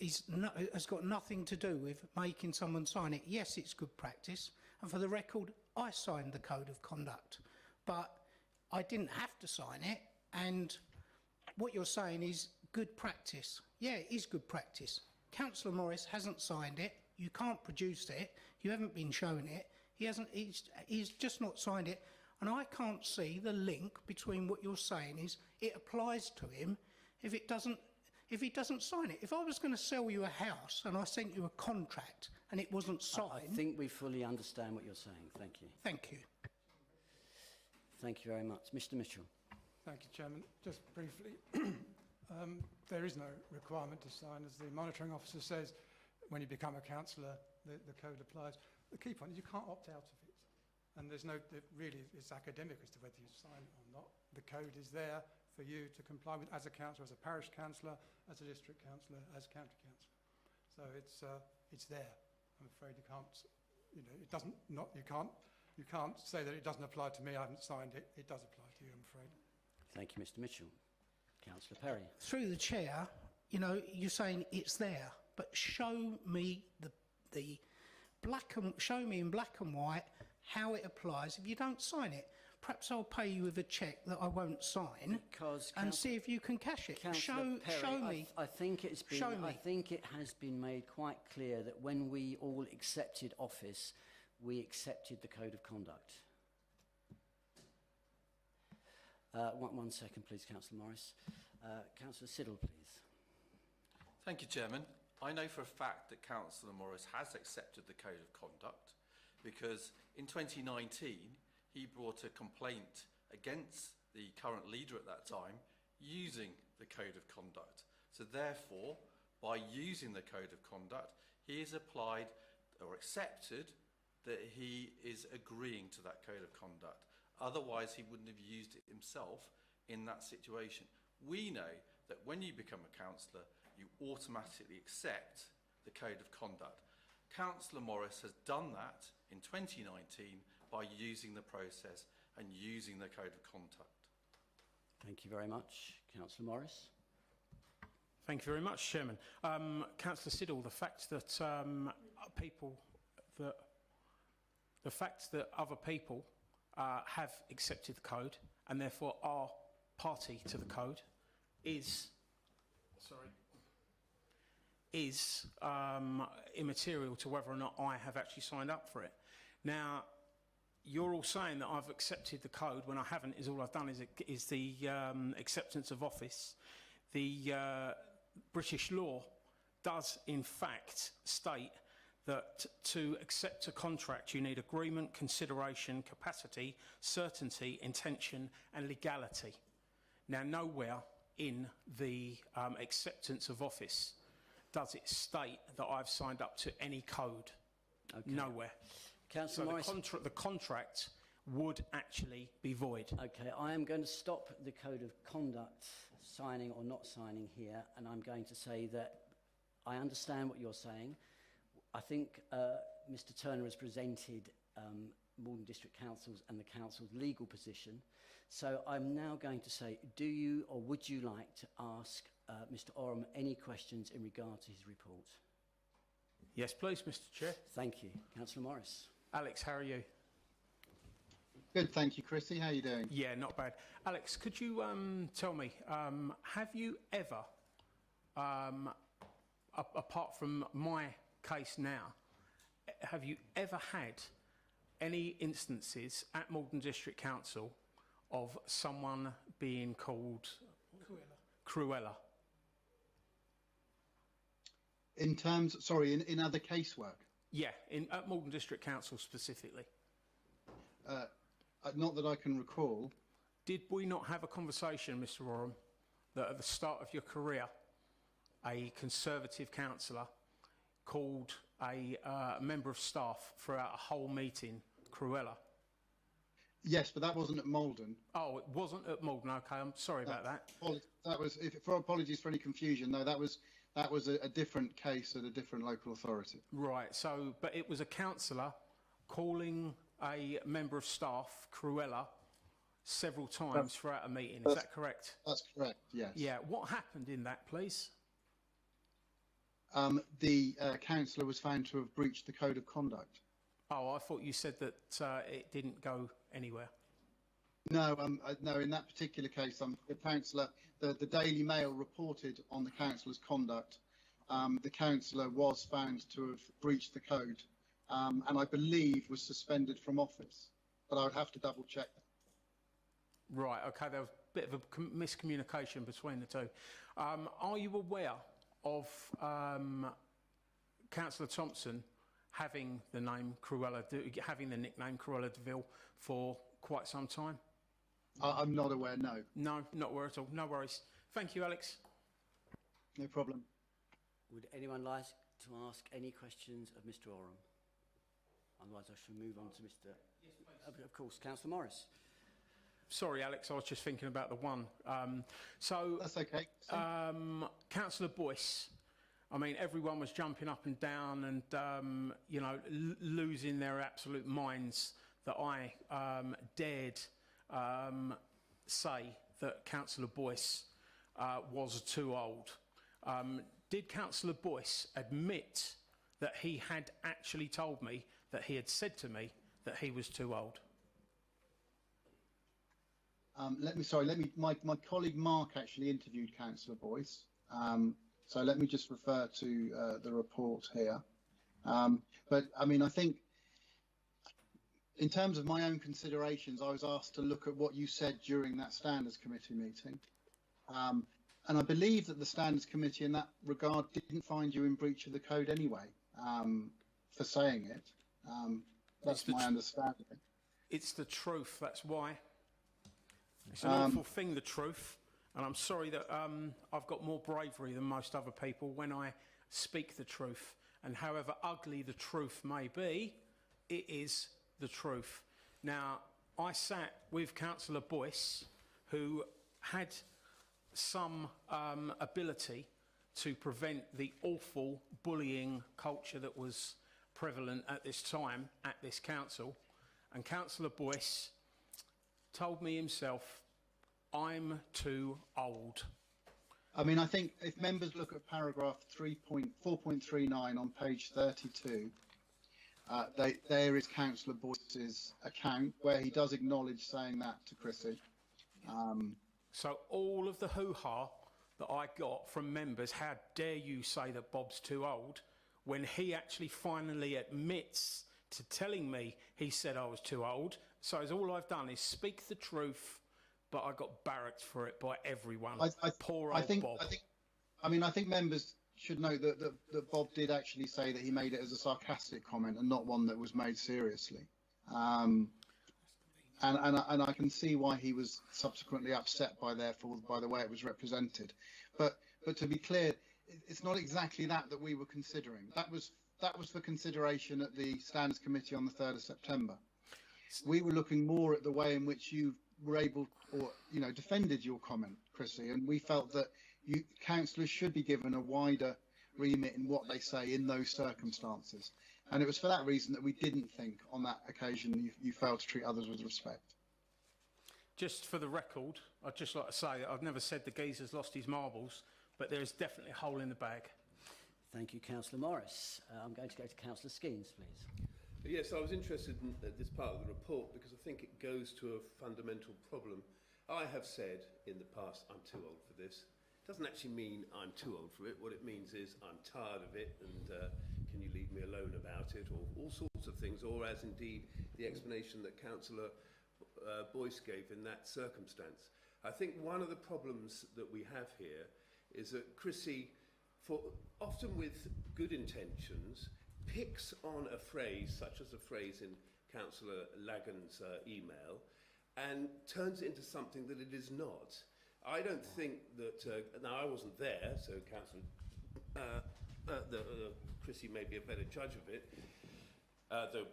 has got nothing to do with making someone sign it. Yes, it's good practice, and for the record, I signed the code of conduct, but I didn't have to sign it, and what you're saying is good practice. Yeah, it is good practice. Councillor Morris hasn't signed it. You can't produce it. You haven't been shown it. He's just not signed it, and I can't see the link between what you're saying is it applies to him if he doesn't sign it. If I was going to sell you a house and I sent you a contract and it wasn't signed... I think we fully understand what you're saying. Thank you. Thank you. Thank you very much. Mr Mitchell. Thank you, Chairman. Just briefly, there is no requirement to sign. As the monitoring officer says, when you become a councillor, the code applies. The key point is you can't opt out of it. And there's no, really, it's academic as to whether you sign it or not. The code is there for you to comply with as a councillor, as a parish councillor, as a district councillor, as county councillor. So it's there. I'm afraid you can't, it doesn't, you can't say that it doesn't apply to me, I haven't signed it. It does apply to you, I'm afraid. Thank you, Mr Mitchell. Councillor Perry. Through the chair, you're saying it's there, but show me show me in black and white how it applies. If you don't sign it, perhaps I'll pay you with a cheque that I won't sign and see if you can cash it. Councillor Perry, show me. I think it has been made quite clear that when we all accepted office, we accepted the code of conduct. One second, please, Councillor Morris. Councillor Siddle, please. Thank you, Chairman. I know for a fact that Councillor Morris has accepted the code of conduct because in 2019 he brought a complaint against the current leader at that time using the code of conduct. So therefore, by using the code of conduct, he has applied or accepted that he is agreeing to that code of conduct. Otherwise, he wouldn't have used it himself in that situation. We know that when you become a councillor, you automatically accept the code of conduct. Councillor Morris has done that in 2019 by using the process and using the code of conduct. Thank you very much. Councillor Morris. Thank you very much, Chairman. Councillor Siddle, the fact that other people have accepted the code and therefore are party to the code is immaterial to whether or not I have actually signed up for it. Now, you're all saying that I've accepted the code when I haven't. Is all I've done is the acceptance of office. The British law does in fact state that to accept a contract you need agreement, consideration, capacity, certainty, intention and legality. Now, nowhere in the acceptance of office does it state that I've signed up to any code. Okay. Nowhere. Councillor Morris. The contract would actually be void. Okay, I am going to stop the code of conduct signing or not signing here, and I'm going to say that I understand what you're saying. I think Mr. Turner has presented Malden District Council's and the Council's legal position. So I'm now going to say, do you or would you like to ask Mr. Oram any questions in regard to his report? Yes, please, Mr. Chair. Thank you. Councillor Morris. Alex, how are you? Good, thank you, Chrissy. How are you doing? Yeah, not bad. Alex, could you tell me, have you ever, apart from my case now, have you ever had any instances at Malden District Council of someone being called Cruella? In terms, sorry, in other casework? Yeah, at Malden District Council specifically. Not that I can recall. Did we not have a conversation, Mr. Oram, that at the start of your career, a Conservative councillor called a member of staff throughout a whole meeting Cruella? Yes, but that wasn't at Malden. Oh, it wasn't at Malden. Okay, I'm sorry about that. That was. For apologies for any confusion. No, that was a different case at a different local authority. Right. So, but it was a councillor calling a member of staff Cruella several times throughout a meeting. Is that correct? That's correct. Yes. Yeah. What happened in that, please? The councillor was found to have breached the code of conduct. Oh, I thought you said that it didn't go anywhere. No, no. In that particular case, the councillor, the Daily Mail reported on the councillor's conduct. The councillor was found to have breached the code, and I believe was suspended from office. But I would have to double check that. Right. Okay. There was a bit of a miscommunication between the two. Are you aware of Councillor Thompson having the name Cruella, having the nickname Cruella de Vil for quite some time? I'm not aware, no. No, not aware at all. No worries. Thank you, Alex. No problem. Would anyone like to ask any questions of Mr. Oram? Otherwise, I shall move on to Mr. Yes, please. Of course, Councillor Morris. Sorry, Alex, I was just thinking about the one. That's okay. Councillor Boyce, I mean, everyone was jumping up and down and, you know, losing their absolute minds that I dared say that Councillor Boyce was too old. Did Councillor Boyce admit that he had actually told me, that he had said to me that he was too old? My colleague Mark actually interviewed Councillor Boyce. So let me just refer to the report here. But I mean, I think in terms of my own considerations, I was asked to look at what you said during that Standards Committee meeting. And I believe that the Standards Committee in that regard didn't find you in breach of the code anyway, for saying it. That's my understanding. It's the truth, that's why. It's an awful thing, the truth. And I'm sorry that I've got more bravery than most other people when I speak the truth. And however ugly the truth may be, it is the truth. Now, I sat with Councillor Boyce, who had some ability to prevent the awful bullying culture that was prevalent at this time at this council. And Councillor Boyce told me himself, I'm too old. I mean, I think if members look at paragraph 4.39 on page 32, there is Councillor Boyce's account where he does acknowledge saying that to Chrissy. So all of the hoo-ha that I got from members, how dare you say that Bob's too old, when he actually finally admits to telling me he said I was too old. So all I've done is speak the truth, but I got barracked for it by everyone. Poor old Bob. I think members should note that Bob did actually say that he made it as a sarcastic comment and not one that was made seriously. And I can see why he was subsequently upset by the way it was represented. But to be clear, it's not exactly that we were considering. That was for consideration at the Standards Committee on the 3rd of September. We were looking more at the way in which you were able, or defended your comment, Chrissy, and we felt that councillors should be given a wider remit in what they say in those circumstances. And it was for that reason that we didn't think on that occasion you failed to treat others with respect. Just for the record, I'd just like to say that I've never said the geezer's lost his marbles, but there is definitely a hole in the bag. Thank you, Councillor Morris. I'm going to go to Councillor Skeens, please. Yes, I was interested in this part of the report because I think it goes to a fundamental problem. I have said in the past, I'm too old for this. It doesn't actually mean I'm too old for it. What it means is I'm tired of it and can you leave me alone about it, or all sorts of things, or as indeed the explanation that Councillor Boyce gave in that circumstance. I think one of the problems that we have here is that Chrissy, often with good intentions, picks on a phrase, such as a phrase in Councillor Lagan's email, and turns it into something that it is not. I don't think that, now I wasn't there, so Chrissy may be a better judge of it, though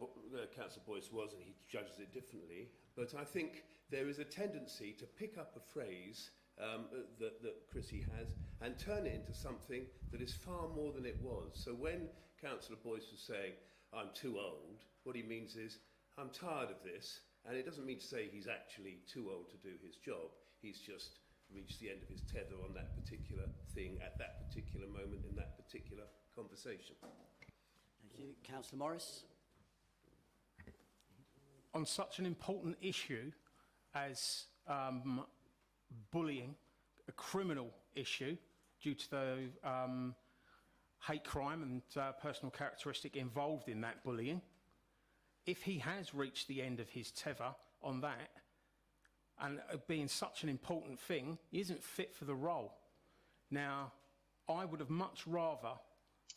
Councillor Boyce was, and he judges it differently. But I think there is a tendency to pick up a phrase that Chrissy has and turn it into something that is far more than it was. So when Councillor Boyce was saying, I'm too old, what he means is, I'm tired of this, and it doesn't mean to say he's actually too old to do his job. He's just reached the end of his tether on that particular thing at that particular moment in that particular conversation. Thank you. Councillor Morris. On such an important issue as bullying, a criminal issue due to the hate crime and personal characteristic involved in that bullying, if he has reached the end of his tether on that, and being such an important thing, he isn't fit for the role. Now, I would have much rather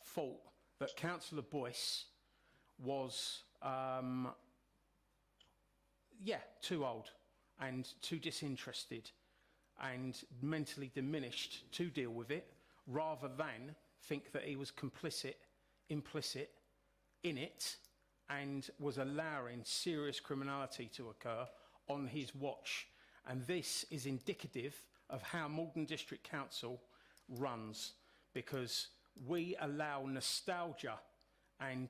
thought that Councillor Boyce was, too old and too disinterested and mentally diminished to deal with it, rather than think that he was implicit in it and was allowing serious criminality to occur on his watch. And this is indicative of how Malden District Council runs, because we allow nostalgia and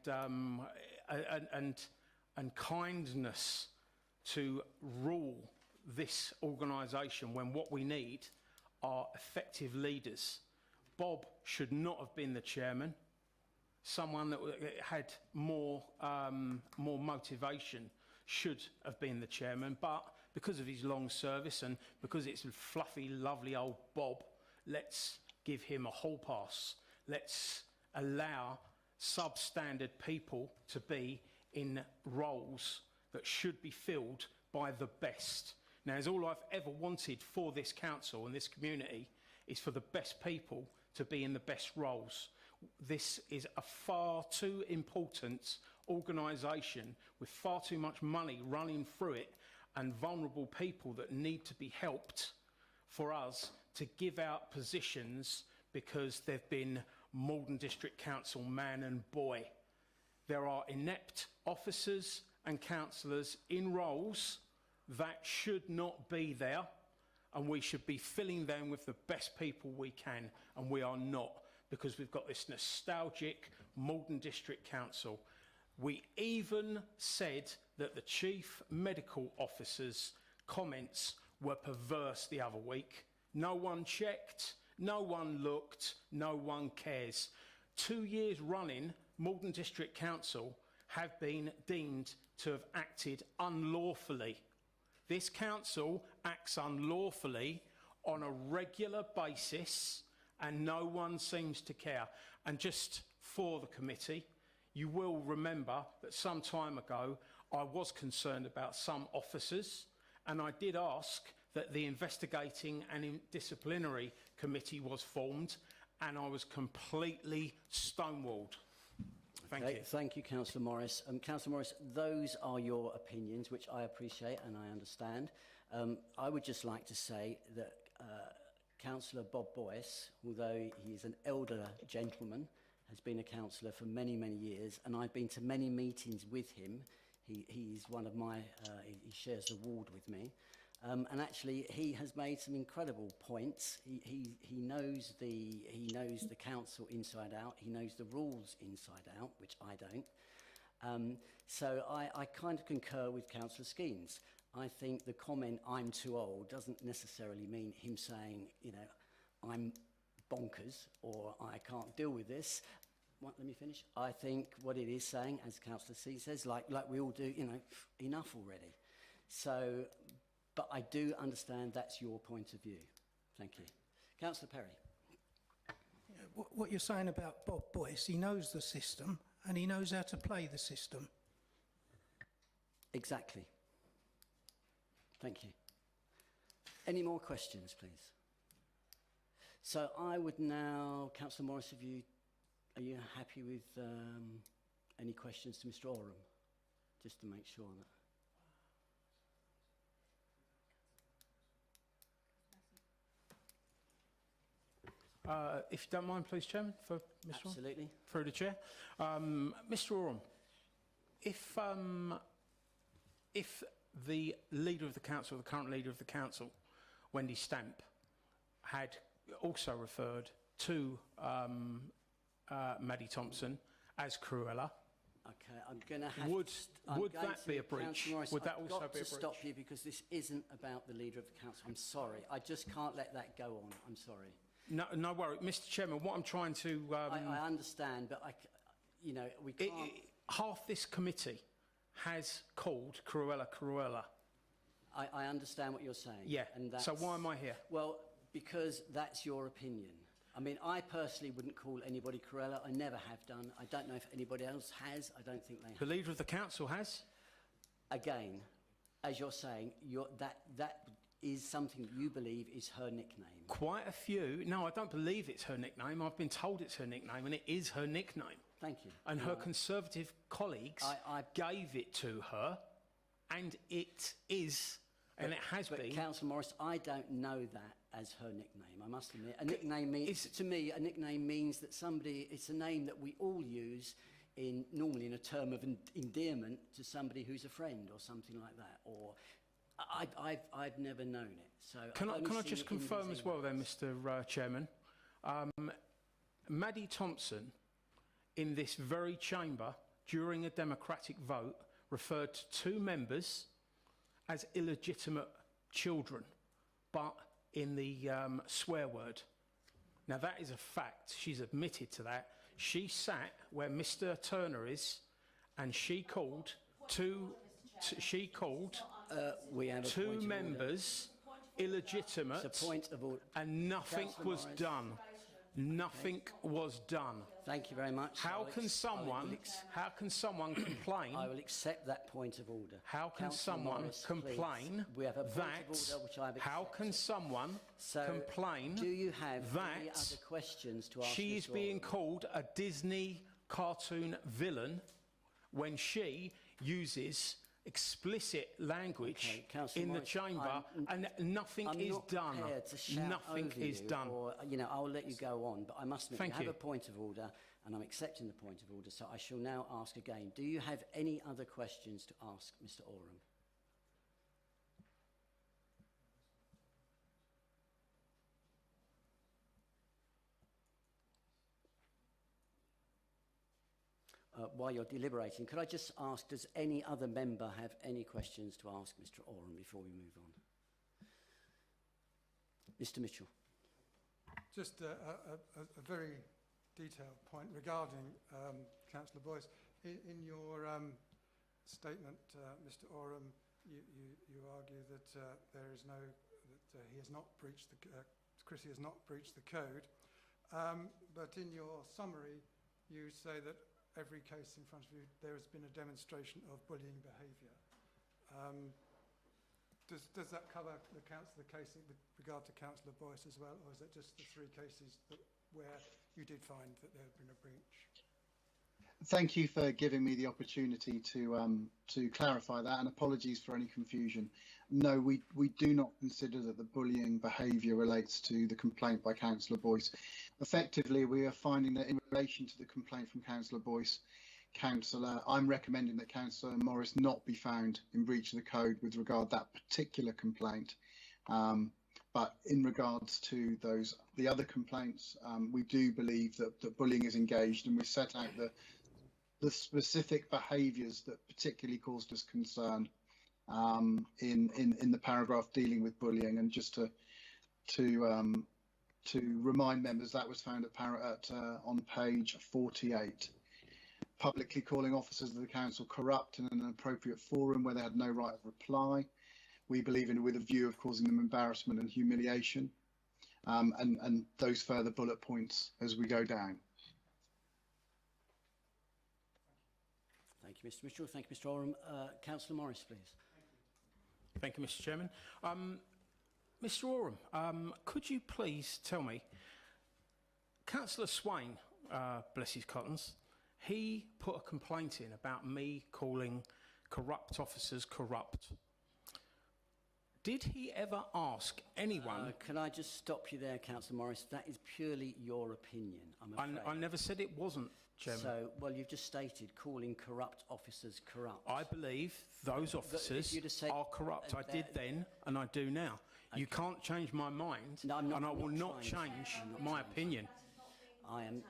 kindness to rule this organisation when what we need are effective leaders. Bob should not have been the chairman. Someone that had more motivation should have been the chairman, but because of his long service and because it's fluffy, lovely old Bob, let's give him a hall pass. Let's allow substandard people to be in roles that should be filled by the best. Now, it's all I've ever wanted for this council and this community is for the best people to be in the best roles. This is a far too important organisation with far too much money running through it and vulnerable people that need to be helped for us to give out positions because they've been Malden District Council man and boy. There are inept officers and councillors in roles that should not be there, and we should be filling them with the best people we can, and we are not, because we've got this nostalgic Malden District Council. We even said that the Chief Medical Officer's comments were perverse the other week. No one checked, no one looked, no one cares. 2 years running, Malden District Council have been deemed to have acted unlawfully. This council acts unlawfully on a regular basis and no one seems to care. And just for the committee, you will remember that some time ago I was concerned about some officers, and I did ask that the investigating and disciplinary committee was formed, and I was completely stonewalled. Thank you. Thank you, Councillor Morris. Councillor Morris, those are your opinions, which I appreciate and I understand. I would just like to say that Councillor Bob Boyce, although he is an elder gentleman, has been a councillor for many, many years, and I've been to many meetings with him He's one of my, he shares the ward with me. And actually, he has made some incredible points. He knows the council inside out. He knows the rules inside out, which I don't. So I kind of concur with Councillor Skeens. I think the comment "I'm too old" doesn't necessarily mean him saying, you know, I'm bonkers or I can't deal with this. Let me finish. I think what it is saying, as Councillor C says, like we all do, you know, enough already. So, but I do understand that's your point of view. Thank you. Councillor Perry. What you're saying about Bob Boyce, he knows the system and he knows how to play the system. Exactly. Thank you. Any more questions, please? So I would now, Councillor Morris, are you happy with any questions to Mr. Oram? Just to make sure that. If you don't mind, please, Chairman, for Mr. Absolutely. Through the chair. Mr. Oram, if the leader of the council, the current leader of the council, Wendy Stamp, had also referred to Maddie Thompson as Cruella. Okay, I'm going to have Would to... that be a breach? Would that also be a breach? I've got to stop you because this isn't about the leader of the council. I'm sorry. I just can't let that go on. I'm sorry. No worry. Mr. Chairman, what I'm trying to... I understand, but you know, we can't... half this committee has called Cruella. I understand what you're saying. Yeah, and that's, so why am I here? Well, because that's your opinion. I mean, I personally wouldn't call anybody Cruella. I never have done. I don't know if anybody else has. I don't think they have. The leader of the council has? Again, as you're saying, that is something you believe is her nickname. Quite a few. No, I don't believe it's her nickname. I've been told it's her nickname, and it is her nickname. Thank you. And her Conservative colleagues gave it to her, and it is, and it has been. But Councillor Morris, I don't know that as her nickname, I must admit. A nickname means, to me, a nickname means that somebody, it's a name that we all use normally in a term of endearment to somebody who's a friend or something like that. Or I've never known it. So can I just confirm as well then, Mr. Chairman? Maddie Thompson, in this very chamber, during a democratic vote, referred to 2 members as illegitimate children, but in the swear word. Now that is a fact. She's admitted to that. She sat where Mr. Turner is, and she called two members illegitimate, and nothing was done. Nothing was done. Thank you very much. How can someone complain? I will accept that point of order. How can someone complain that? How can someone complain do you have that any other questions to ask? She is being called a Disney cartoon villain when she uses explicit language in the chamber, and nothing is done. Nothing is done. Or, you know, I'll let you go on, but I must admit, you have a point of order, and I'm accepting the point of order, so I shall now ask again. Do you have any other questions to ask Mr. Oram? While you're deliberating, could I just ask, does any other member have any questions to ask Mr. Oram before we move on? Mr. Mitchell. Just a very detailed point regarding Councillor Boyce. In your statement, Mr. Oram, you argue that he has not breached Chrissy has not breached the code, but in your summary, you say that every case in front of you, there has been a demonstration of bullying behaviour. Does that cover the case with regard to Councillor Boyce as well, or is it just the 3 cases where you did find that there had been a breach? Thank you for giving me the opportunity to clarify that, and apologies for any confusion. No, we do not consider that the bullying behaviour relates to the complaint by Councillor Boyce. Effectively, we are finding that in relation to the complaint from Councillor Boyce, I'm recommending that Councillor Morris not be found in breach of the code with regard to that particular complaint. But in regards to the other complaints, we do believe that bullying is engaged, and we set out the specific behaviours that particularly caused us concern in the paragraph dealing with bullying. And just to remind members, that was found on page 48. Publicly calling officers of the council corrupt in an inappropriate forum where they had no right of reply. We believe in with a view of causing them embarrassment and humiliation, and those further bullet points as we go down. Thank you, Mr. Mitchell. Thank you, Mr. Oram. Councillor Morris, please. Thank you, Mr. Chairman. Mr. Oram, could you please tell me, Councillor Swain, bless his cottons, he put a complaint in about me calling corrupt officers corrupt. Did he ever ask anyone... Can I just stop you there, Councillor Morris? That is purely your opinion, I'm afraid. I never said it wasn't, Chairman. So, well, you've just stated calling corrupt officers corrupt. I believe those officers are corrupt. I did then, and I do now. Okay. You can't change my mind, no, I'm not, and I will not change my opinion. I am...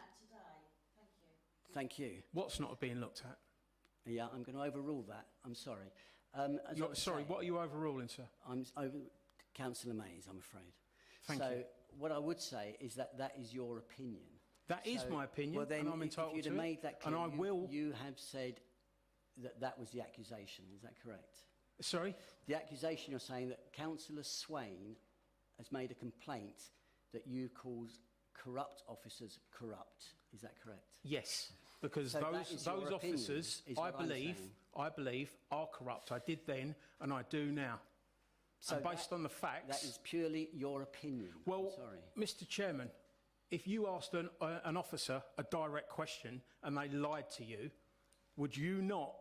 Thank you. What's not being looked at? Yeah, I'm going to overrule that. I'm sorry. Sorry, what are you overruling, sir? I'm over Councillor Mays, I'm afraid. Thank you. So what I would say is that is your opinion. That is my opinion, well, then and I'm entitled if you'd to have it. made that clear, and I will. You have said that was the accusation. Is that correct? Sorry? The accusation, you're saying that Councillor Swain has made a complaint that you called corrupt officers corrupt. Is that correct? Yes, because so those officers, I believe, are corrupt. I did then, and I do now. So and based on the facts... That is purely your opinion. Well, I'm sorry. Mr. Chairman, if you asked an officer a direct question and they lied to you, would you not...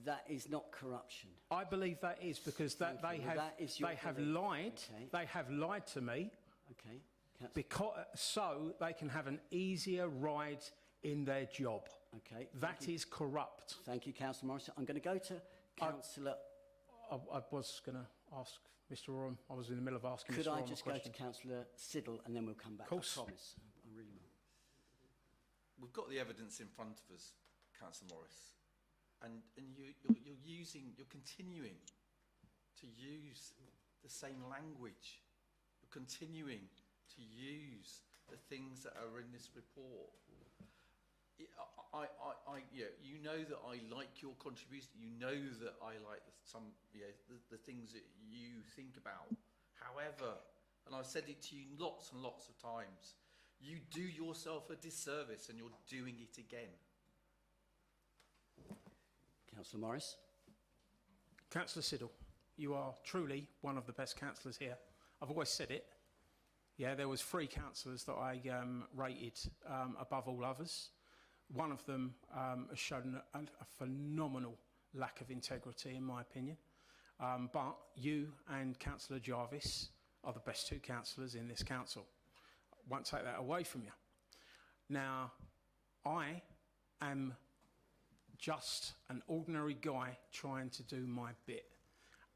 That is not corruption. I believe that is, because they have lied. Okay. They have lied to me. Okay. Because so they can have an easier ride in their job. Okay. That is corrupt. Thank you, Councillor Morris. I'm going to go to Councillor... I was going to ask Mr. Oram. I was in the middle of asking Mr. Oram a question. Could I just go to Councillor Siddle and then we'll come back? Of course. I promise. I really will. We've got the evidence in front of us, Councillor Morris, and you're continuing to use the same language. You're continuing to use the things that are in this report. You know that I like your contribution. You know that I like the things that you think about. However, and I've said it to you lots and lots of times, you do yourself a disservice and you're doing it again. Councillor Morris. Councillor Siddle, you are truly one of the best councillors here. I've always said it. Yeah, there was 3 councillors that I rated above all others. One of them has shown a phenomenal lack of integrity, in my opinion. But you and Councillor Jarvis are the best 2 councillors in this council. I won't take that away from you. Now, I am just an ordinary guy trying to do my bit.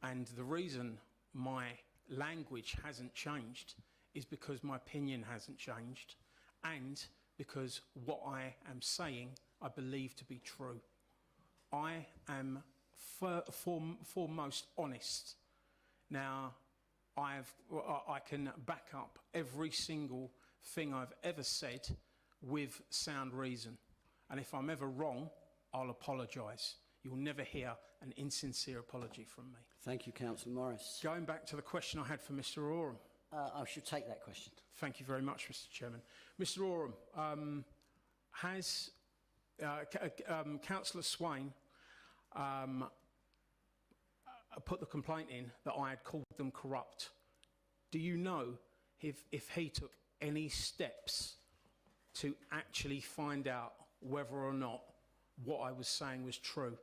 And the reason my language hasn't changed is because my opinion hasn't changed, and because what I am saying I believe to be true. I am foremost honest. Now, I can back up every single thing I've ever said with sound reason. And if I'm ever wrong, I'll apologise. You'll never hear an insincere apology from me. Thank you, Councillor Morris. Going back to the question I had for Mr. Oram. I should take that question. Thank you very much, Mr. Chairman. Mr. Oram, has Councillor Swain put the complaint in that I had called them corrupt? Do you know if he took any steps to actually find out whether or not what I was saying was true?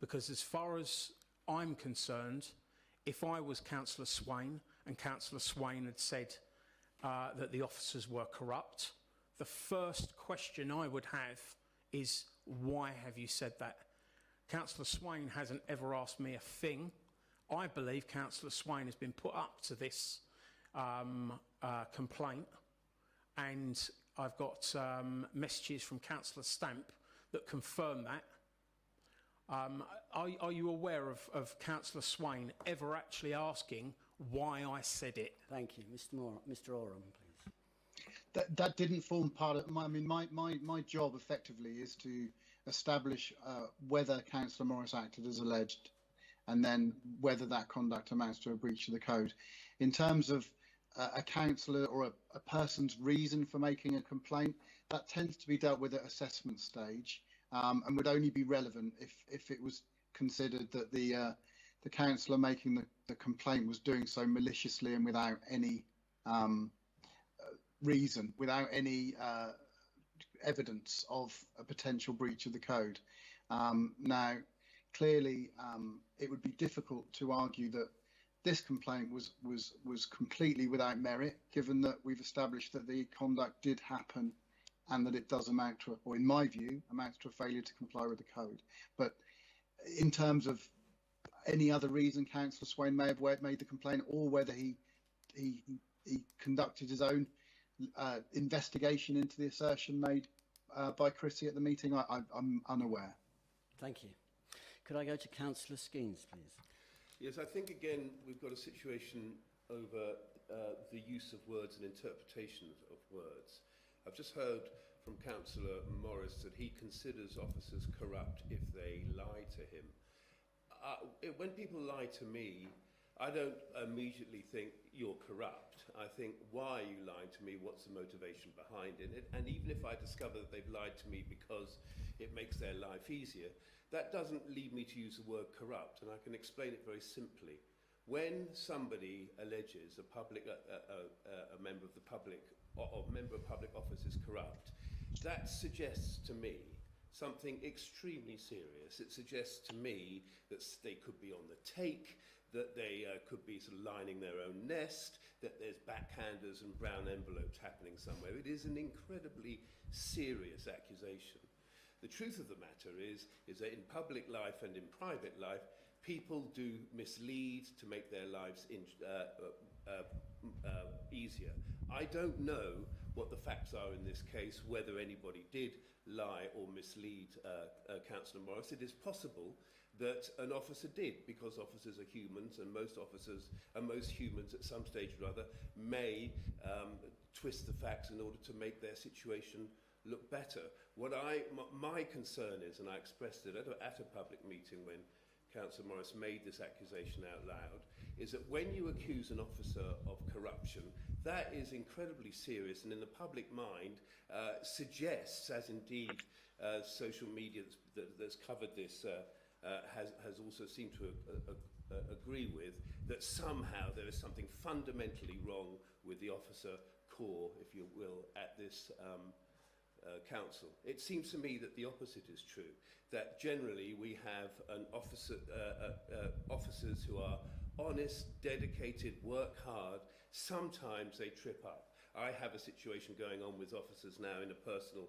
Because as far as I'm concerned, if I was Councillor Swain and Councillor Swain had said that the officers were corrupt, the first question I would have is, why have you said that? Councillor Swain hasn't ever asked me a thing. I believe Councillor Swain has been put up to this complaint, and I've got messages from Councillor Stamp that confirm that. Are you aware of Councillor Swain ever actually asking why I said it? Thank you. Mr. Oram, please. That didn't form part of my job effectively is to establish whether Councillor Morris acted as alleged, and then whether that conduct amounts to a breach of the code. In terms of a councillor or a person's reason for making a complaint, that tends to be dealt with at assessment stage, and would only be relevant if it was considered that the councillor making the complaint was doing so maliciously and without any reason, without any evidence of a potential breach of the code. Now, clearly, it would be difficult to argue that this complaint was completely without merit, given that we've established that the conduct did happen and that it does amount to, or in my view, amounts to a failure to comply with the code. But in terms of any other reason Councillor Swain may have made the complaint, or whether he conducted his own investigation into the assertion made by Chrissy at the meeting, I'm unaware. Thank you. Could I go to Councillor Skeens, please? Yes, I think again we've got a situation over the use of words and interpretation of words. I've just heard from Councillor Morris that he considers officers corrupt if they lie to him. When people lie to me, I don't immediately think you're corrupt. I think, why are you lying to me? What's the motivation behind it? And even if I discover that they've lied to me because it makes their life easier, that doesn't lead me to use the word corrupt, and I can explain it very simply. When somebody alleges a member of the public or member of public office is corrupt, that suggests to me something extremely serious. It suggests to me that they could be on the take, that they could be sort of lining their own nest, that there's backhanders and brown envelopes happening somewhere. It is an incredibly serious accusation. The truth of the matter is that in public life and in private life, people do mislead to make their lives easier. I don't know what the facts are in this case, whether anybody did lie or mislead Councillor Morris. It is possible that an officer did, because officers are humans, and most officers and most humans at some stage or other may twist the facts in order to make their situation look better. My concern is, and I expressed it at a public meeting when Councillor Morris made this accusation out loud, is that when you accuse an officer of corruption, that is incredibly serious, and in the public mind suggests, as indeed social media that's covered this has also seemed to agree with, that somehow there is something fundamentally wrong with the officer corps, if you will, at this council. It seems to me that the opposite is true, that generally we have an officers who are honest, dedicated, work hard. Sometimes they trip up. I have a situation going on with officers now in a personal,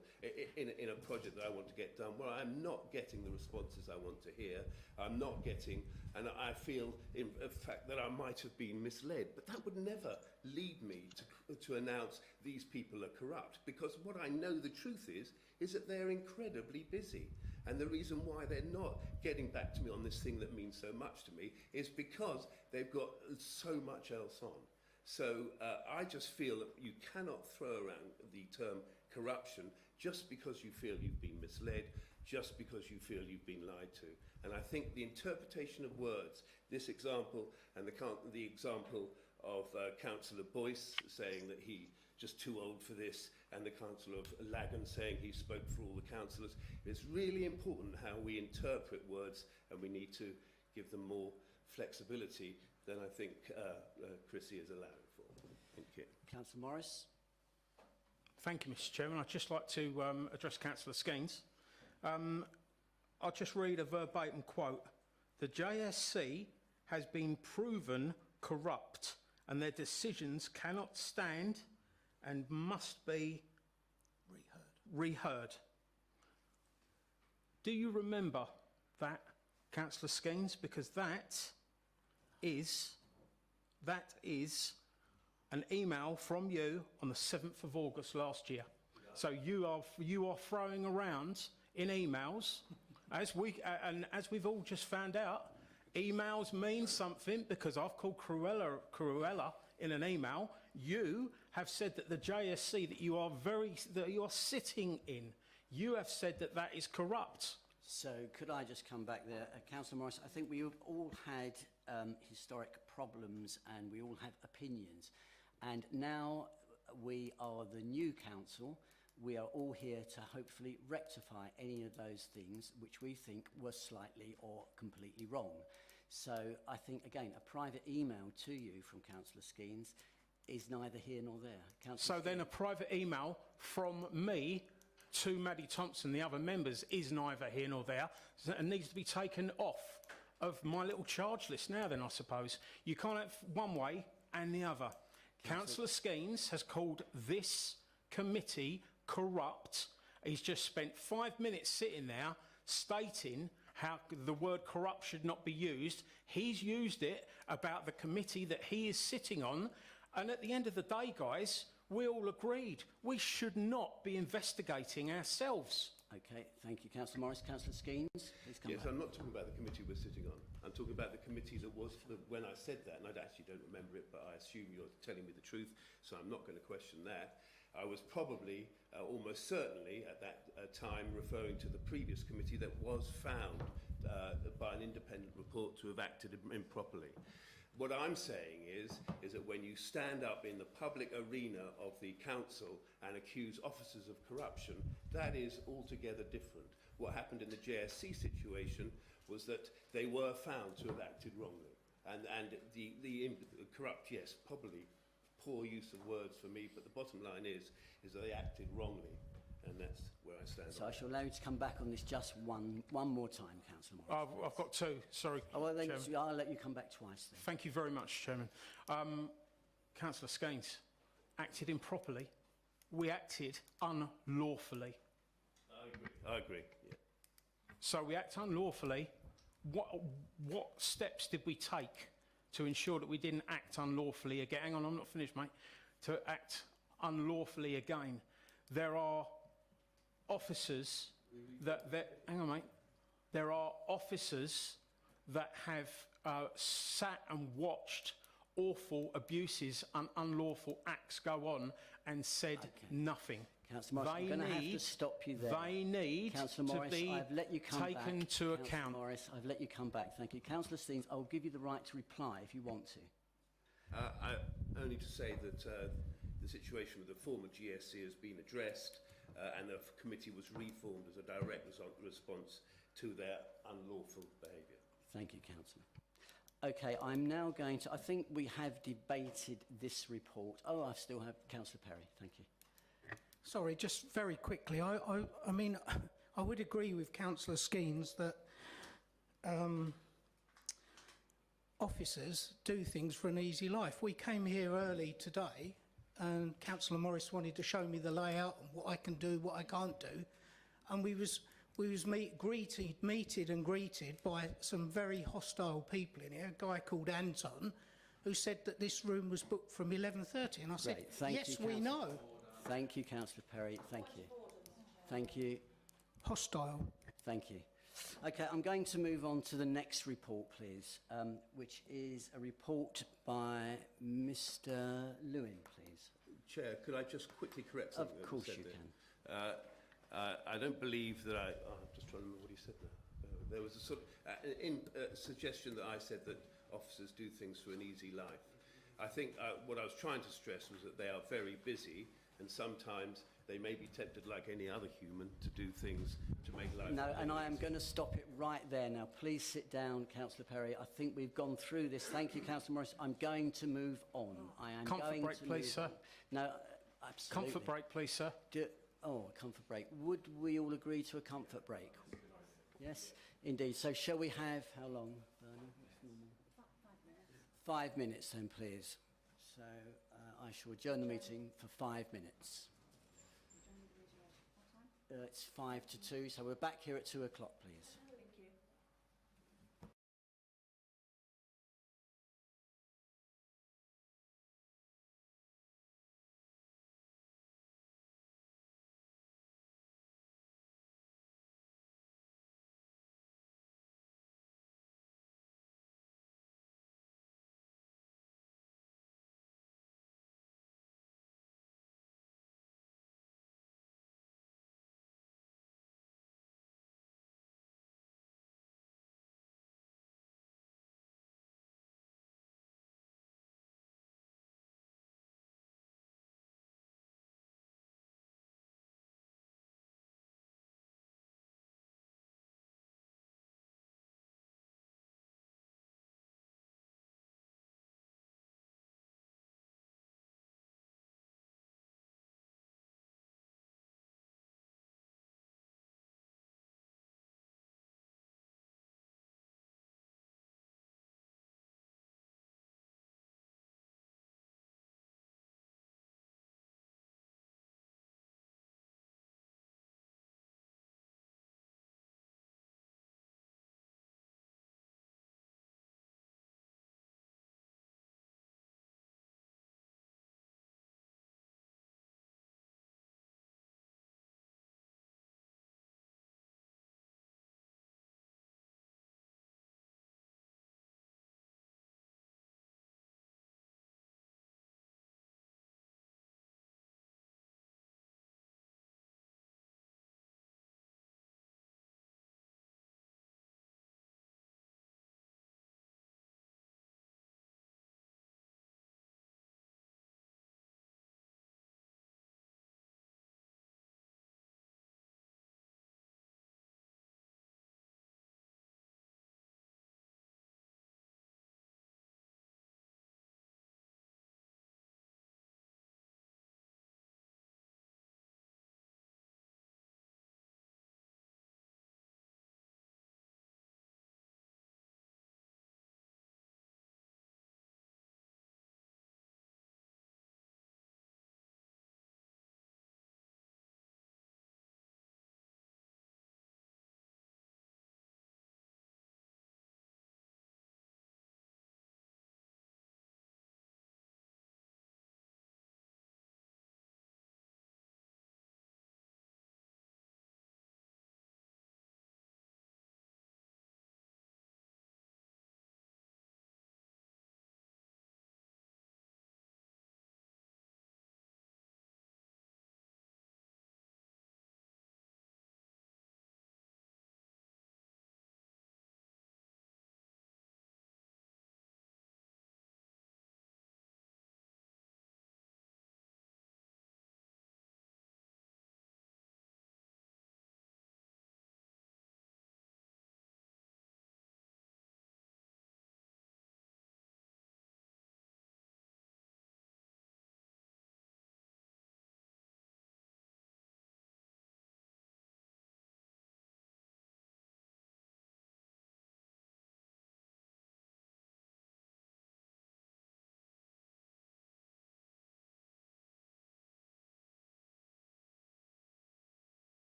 in a project that I want to get done, where I'm not getting the responses I want to hear. I'm not getting, and I feel in fact that I might have been misled, but that would never lead me to announce these people are corrupt, because what I know the truth is that they're incredibly busy. And the reason why they're not getting back to me on this thing that means so much to me is because they've got so much else on. So I just feel that you cannot throw around the term corruption just because you feel you've been misled, just because you feel you've been lied to. And I think the interpretation of words, this example and the example of Councillor Boyce saying that he's just too old for this, and the Councillor of Lagan saying he spoke for all the councillors, it's really important how we interpret words, and we need to give them more flexibility than I think Chrissy is allowing for. Thank you. Councillor Morris. Thank you, Mr. Chairman. I'd just like to address Councillor Skeens. I'll just read a verbatim quote. The JSC has been proven corrupt, and their decisions cannot stand and must be reheard. Do you remember that, Councillor Skeens? Because that is an email from you on the 7th of August last year. So you are throwing around in emails, as we've all just found out, emails mean something, because I've called Cruella in an email. You have said that the JSC that you are sitting in, you have said that that is corrupt. So could I just come back there? Councillor Morris, I think we've all had historic problems and we all have opinions. And now we are the new council. We are all here to hopefully rectify any of those things which we think were slightly or completely wrong. So I think, again, a private email to you from Councillor Skeens is neither here nor there. So then a private email from me to Maddie Thompson, the other members, is neither here nor there, and needs to be taken off of my little charge list now then, I suppose. You can't have one way and the other. Councillor Skeens has called this committee corrupt. He's just spent 5 minutes sitting there stating how the word corrupt should not be used. He's used it about the committee that he is sitting on, and at the end of the day, guys, we all agreed we should not be investigating ourselves. Okay, thank you, Councillor Morris. Councillor Skeens, please come back. I'm not talking about the committee we're sitting on. I'm talking about the committee that was, when I said that, and I actually don't remember it, but I assume you're telling me the truth, so I'm not going to question that. I was probably, almost certainly, at that time referring to the previous committee that was found by an independent report to have acted improperly. What I'm saying is that when you stand up in the public arena of the council and accuse officers of corruption, that is altogether different. What happened in the JSC situation was that they were found to have acted wrongly. And the corrupt, yes, probably poor use of words for me, but the bottom line is that they acted wrongly. And that's where I stand. So I shall allow you to come back on this just one more time, Councillor Morris. I've got two, sorry. Oh, well, then Chairman. I'll let you come back twice then. Thank you very much, Chairman. Councillor Skeens acted improperly. We acted unlawfully. I agree. Yeah. So we act unlawfully. What steps did we take to ensure that we didn't act unlawfully again? Hang on, I'm not finished, mate. To act unlawfully again. There are officers hang on, mate. There are officers that have sat and watched awful abuses and unlawful acts go on and said nothing. Councillor Morris, I'm going to have to stop you there. They need Councillor Morris, to be I've let you come taken back. to account. Councillor Morris, I've let you come back. Thank you. Councillor Skeens, I'll give you the right to reply if you want to. Only to say that the situation with the former GSC has been addressed and the committee was reformed as a direct response to their unlawful behaviour. Thank you, Councillor. Okay, I'm now going to... I think we have debated this report. Oh, I still have Councillor Perry. Thank you. Sorry, just very quickly. I mean, I would agree with Councillor Skeens that officers do things for an easy life. We came here early today and Councillor Morris wanted to show me the layout and what I can do, what I can't do. And we was meted and greeted by some very hostile people in here, a guy called Anton, who said that this room was booked from 11:30. And I said, yes, we know. Thank you, Councillor Perry. Thank you. Thank you. Hostile. Thank you. Okay, I'm going to move on to the next report, please, which is a report by Mr. Lewin, please. Chair, could I just quickly correct something? Of course you can. I don't believe that I'm just trying to remember what he said there. There was a sort of suggestion that I said that officers do things for an easy life. I think what I was trying to stress was that they are very busy and sometimes they may be tempted, like any other human, to do things to make life... No, and I am going to stop it right there now. Please sit down, Councillor Perry. I think we've gone through this. Thank you, Councillor Morris. I'm going to move on. I am Comfort going break, to please, sir. On. No, absolutely. Comfort break, please, sir. A comfort break. Would we all agree to a comfort break? Yes, indeed. So shall we have, how long, Vernon? 5 minutes then, please. So I shall adjourn the meeting for 5 minutes. It's 5 to 2, so we're back here at 2 o'clock, please.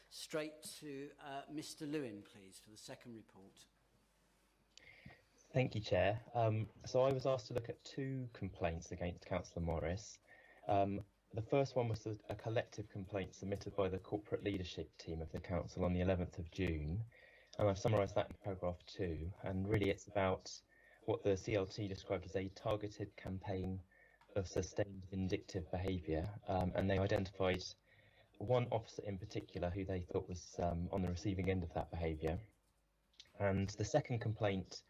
straight to Mr. Lewin, please, for the second report. Thank you, Chair. So I was asked to look at two complaints against Councillor Morris. The first one was a collective complaint submitted by the corporate leadership team of the council on the 11th of June, and I've summarised that in paragraph 2. And really, it's about what the CLT described as a targeted campaign of sustained vindictive behaviour, and they identified one officer in particular who they thought was on the receiving end of that behaviour. And the second complaint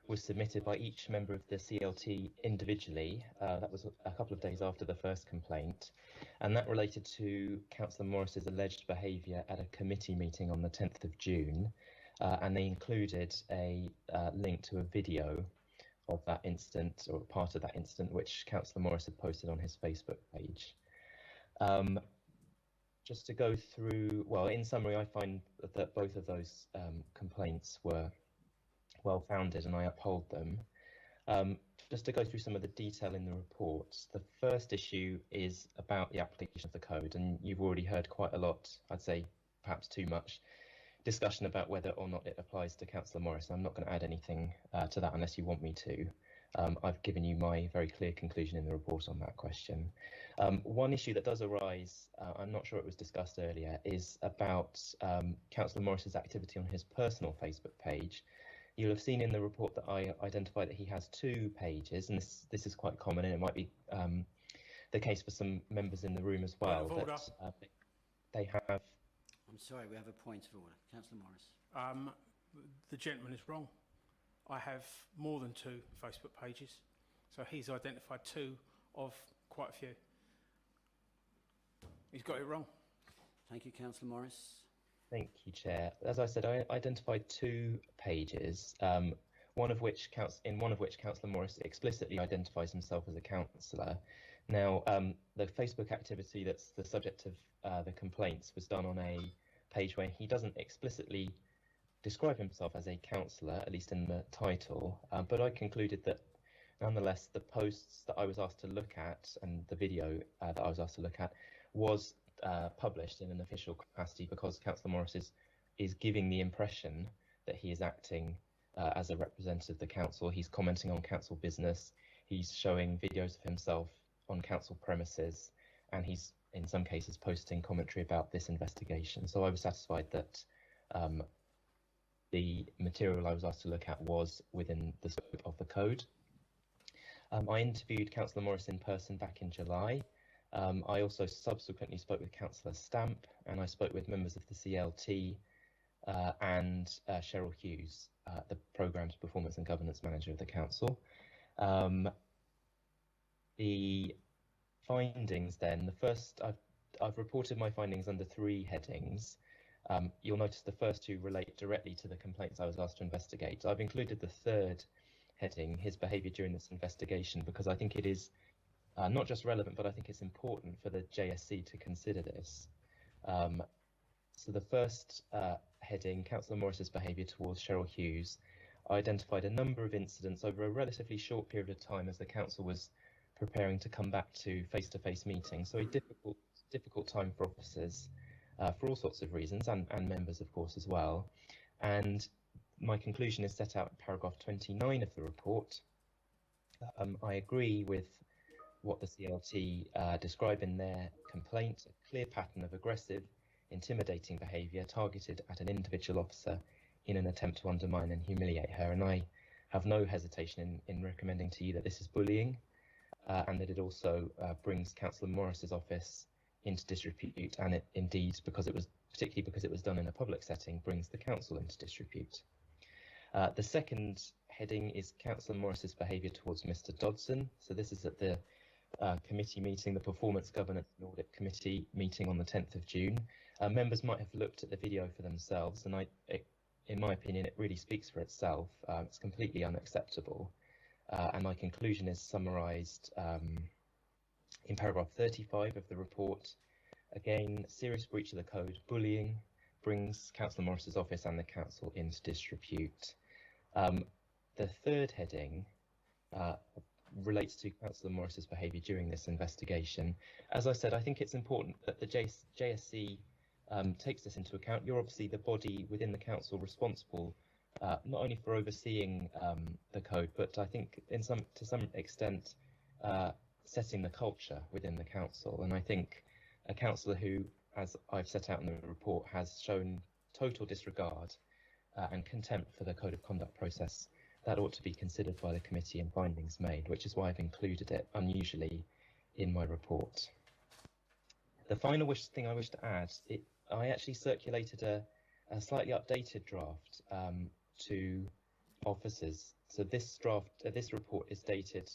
was submitted by each member of the CLT individually. That was a couple of days after the first complaint, and that related to Councillor Morris's alleged behaviour at a committee meeting on the 10th of June, and they included a link to a video of that incident, or part of that incident, which Councillor Morris had posted on his Facebook page. Just to go through, well, in summary, I find that both of those complaints were well founded and I uphold them. Just to go through some of the detail in the report, the first issue is about the application of the code, and you've already heard quite a lot, I'd say perhaps too much, discussion about whether or not it applies to Councillor Morris. I'm not going to add anything to that unless you want me to. I've given you my very clear conclusion in the report on that question. One issue that does arise, I'm not sure it was discussed earlier, is about Councillor Morris's activity on his personal Facebook page. You'll have seen in the report that I identified that he has two pages, and this is quite common, and it might be the case for some members in the room as well. That they have. I'm sorry, we have a point of order. Councillor Morris. The gentleman is wrong. I have more than two Facebook pages, so he's identified two of quite a few. He's got it wrong. Thank you, Councillor Morris. Thank you, Chair. As I said, I identified two pages, one of which Councillor Morris explicitly identifies himself as a councillor. Now, the Facebook activity that's the subject of the complaints was done on a page where he doesn't explicitly describe himself as a councillor, at least in the title, but I concluded that nonetheless the posts that I was asked to look at and the video that I was asked to look at was published in an official capacity, because Councillor Morris is giving the impression that he is acting as a representative of the council. He's commenting on council business, he's showing videos of himself on council premises, and he's in some cases posting commentary about this investigation. So I was satisfied that the material I was asked to look at was within the scope of the code. I interviewed Councillor Morris in person back in July. I also subsequently spoke with Councillor Stamp, and I spoke with members of the CLT and Cheryl Hughes, the Programmes Performance and Governance Manager of the Council. The findings then, the first, I've reported my findings under three headings. You'll notice the first two relate directly to the complaints I was asked to investigate. I've included the third heading, his behaviour during this investigation, because I think it is not just relevant, but I think it's important for the JSC to consider this. So the first heading, Councillor Morris's behaviour towards Cheryl Hughes, I identified a number of incidents over a relatively short period of time as the council was preparing to come back to face-to-face meetings. So a difficult time for officers for all sorts of reasons, and members of course as well. And my conclusion is set out in paragraph 29 of the report. I agree with what the CLT describe in their complaint, a clear pattern of aggressive, intimidating behaviour targeted at an individual officer in an attempt to undermine and humiliate her. And I have no hesitation in recommending to you that this is bullying, and that it also brings Councillor Morris's office into disrepute, and it indeed, particularly because it was done in a public setting, brings the council into disrepute. The second heading is Councillor Morris's behaviour towards Mr Dodson. So this is at the committee meeting, the Performance Governance and Audit Committee meeting on the 10th of June. Members might have looked at the video for themselves, and in my opinion, it really speaks for itself. It's completely unacceptable. And my conclusion is summarised in paragraph 35 of the report. Again, serious breach of the code, bullying, brings Councillor Morris's office and the council into disrepute. The third heading relates to Councillor Morris's behaviour during this investigation. As I said, I think it's important that the JSC takes this into account. You're obviously the body within the council responsible not only for overseeing the code, but I think to some extent setting the culture within the council. And I think a councillor who, as I've set out in the report, has shown total disregard and contempt for the code of conduct process, that ought to be considered by the committee and findings made, which is why I've included it unusually in my report. The final thing I wish to add, I actually circulated a slightly updated draft to officers. So this draft, this report is dated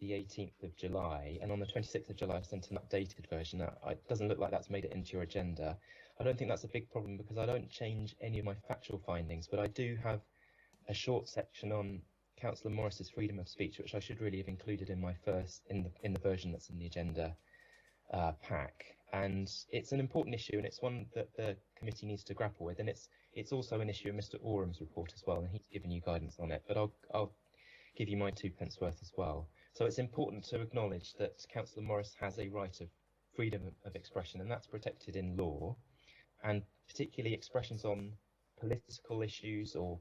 the 18th of July, and on the 26th of July I sent an updated version. It doesn't look like that's made it into your agenda. I don't think that's a big problem because I don't change any of my factual findings, but I do have a short section on Councillor Morris's freedom of speech, which I should really have included in my in the version that's in the agenda pack. And it's an important issue, and it's one that the committee needs to grapple with. And it's also an issue in Mr. Orum's report as well, and he's given you guidance on it. But I'll give you my 2 pence worth as well. So it's important to acknowledge that Councillor Morris has a right of freedom of expression, and that's protected in law, and particularly expressions on political issues or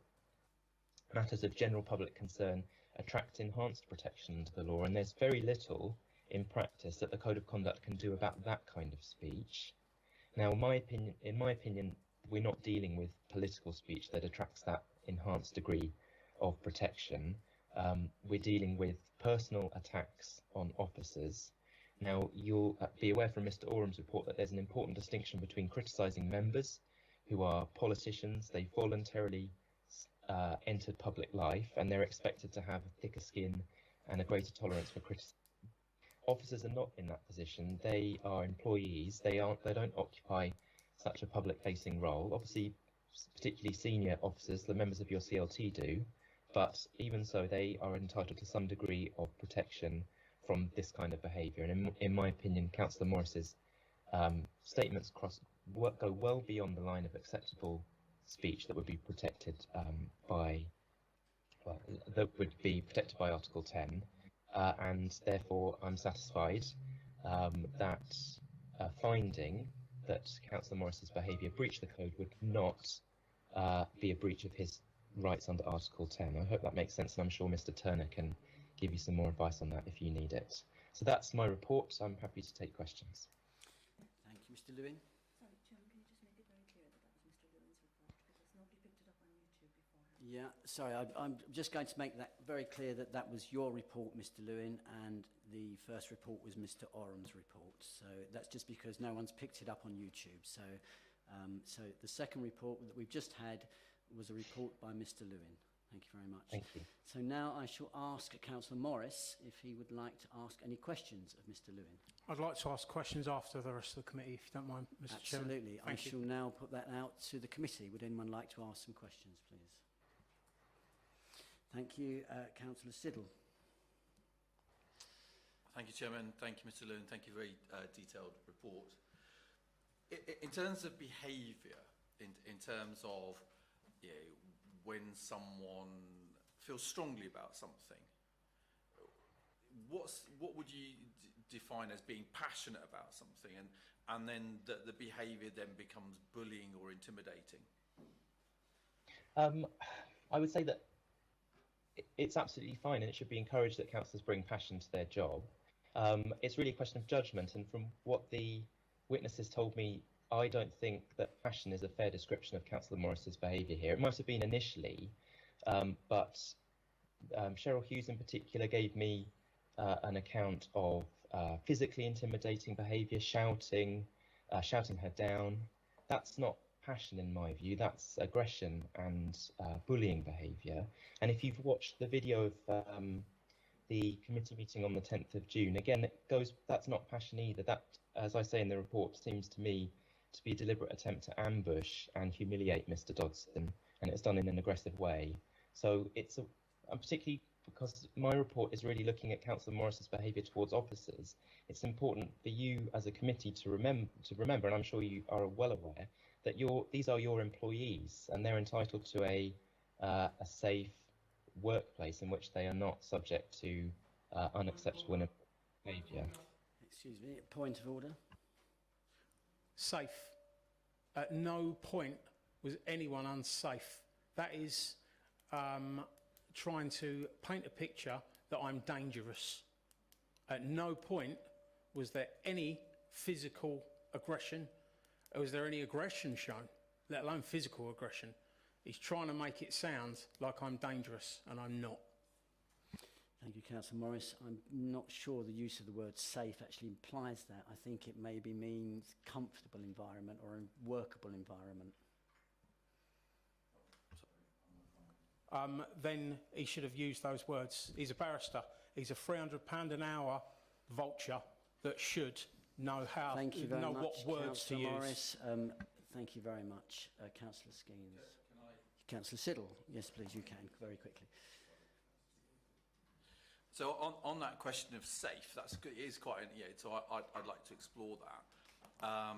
matters of general public concern attract enhanced protection under the law, and there's very little in practice that the Code of Conduct can do about that kind of speech. Now, in my opinion, we're not dealing with political speech that attracts that enhanced degree of protection. We're dealing with personal attacks on officers. Now, you'll be aware from Mr. Orum's report that there's an important distinction between criticising members who are politicians. They voluntarily entered public life, and they're expected to have a thicker skin and a greater tolerance for criticism. Officers are not in that position. They are employees. They don't occupy such a public-facing role. Obviously, particularly senior officers, the members of your CLT do, but even so, they are entitled to some degree of protection from this kind of behaviour. And in my opinion, Councillor Morris's statements go well beyond the line of acceptable speech that would be protected by Article 10. And therefore I'm satisfied that finding that Councillor Morris's behaviour breached the code would not be a breach of his rights under Article 10. I hope that makes sense, and I'm sure Mr. Turner can give you some more advice on that if you need it. So that's my report. I'm happy to take questions. Thank you, Mr. Lewin. Sorry, Chairman, can you just make it very clear that that was Mr. Lewin's report, because nobody picked it up on YouTube beforehand. Yeah, sorry, I'm just going to make that very clear that that was your report, Mr. Lewin, and the first report was Mr. Orum's report. So that's just because no one's picked it up on YouTube. So, so the second report that we've just had was a report by Mr. Lewin. Thank you very much. Thank you. So now I shall ask Councillor Morris if he would like to ask any questions of Mr. Lewin. I'd like to ask questions after the rest of the committee, if you don't mind, Mr. Chairman. Absolutely. I shall now put that out to the committee. Would anyone like to ask some questions, please? Thank you, Councillor Siddle. Thank you, Chairman. Thank you, Mr. Lewin. Thank you for a very detailed report. In terms of behaviour, in terms of when someone feels strongly about something, what would you define as being passionate about something, and then the behaviour then becomes bullying or intimidating? I would say that it's absolutely fine, and it should be encouraged that councillors bring passion to their job. It's really a question of judgment, and from what the witnesses told me, I don't think that passion is a fair description of Councillor Morris's behaviour here. It might have been initially, but Cheryl Hughes in particular gave me an account of physically intimidating behaviour, shouting her down. That's not passion in my view, that's aggression and bullying behaviour. And if you've watched the video of the committee meeting on the 10th of June, again, that's not passion either. That, as I say in the report, seems to me to be a deliberate attempt to ambush and humiliate Mr. Dodson, and it's done in an aggressive way. So and particularly because my report is really looking at Councillor Morris's behaviour towards officers, it's important for you as a committee to remember, and I'm sure you are well aware, that these are your employees, and they're entitled to a safe workplace in which they are not subject to unacceptable behaviour. Excuse me, point of order. Safe. At no point was anyone unsafe. That is trying to paint a picture that I'm dangerous. At no point was there any physical aggression, or was there any aggression shown, let alone physical aggression. He's trying to make it sound like I'm dangerous, and I'm not. Thank you, Councillor Morris. I'm not sure the use of the word safe actually implies that. I think it maybe means comfortable environment or a workable environment. Then he should have used those words. He's a barrister. He's a £300 an hour vulture that should know how, Thank you very know much, what words to Councillor use. Morris. Thank you very much, Councillor Skeens. Councillor Siddle, yes, please, you can very quickly. So on that question of safe, that's good. It is quite, so I'd like to explore that.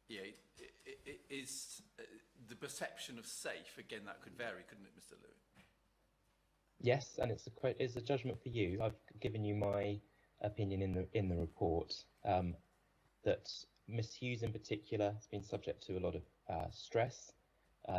It is the perception of safe, again, that could vary, couldn't it, Mr. Lewin? Yes, and it's a judgment for you. I've given you my opinion in the report that Miss Hughes in particular has been subject to a lot of stress,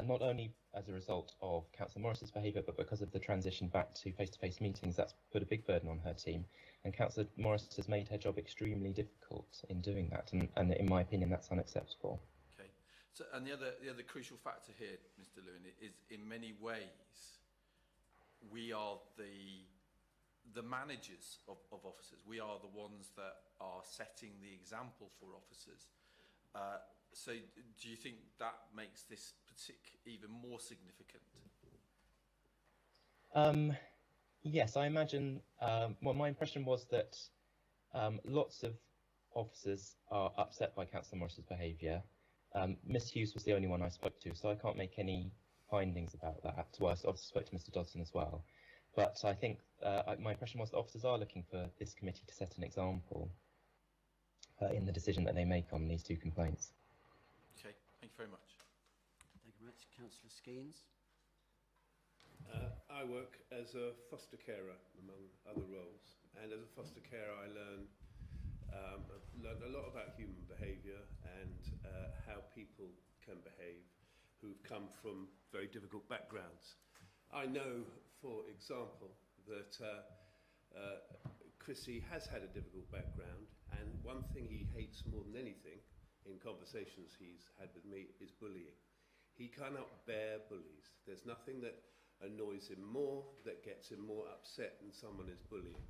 not only as a result of Councillor Morris's behaviour, but because of the transition back to face-to-face meetings. That's put a big burden on her team, and Councillor Morris has made her job extremely difficult in doing that, and in my opinion, that's unacceptable. Okay. So, and the other crucial factor here, Mr. Lewin, is in many ways we are the managers of officers. We are the ones that are setting the example for officers. So do you think that makes this even more significant? Yes, I imagine, well, my impression was that lots of officers are upset by Councillor Morris's behaviour. Miss Hughes was the only one I spoke to, so I can't make any findings about that. Well, I obviously spoke to Mr Dodson as well. But I think my impression was that officers are looking for this committee to set an example in the decision that they make on these two complaints. Okay, thank you very much. Thank you very much. Councillor Skeens. I work as a foster carer, among other roles, and as a foster carer I learned a lot about human behaviour and how people can behave who've come from very difficult backgrounds. I know, for example, that Chrissy has had a difficult background, and one thing he hates more than anything in conversations he's had with me is bullying. He cannot bear bullies. There's nothing that annoys him more, that gets him more upset than someone is bullying.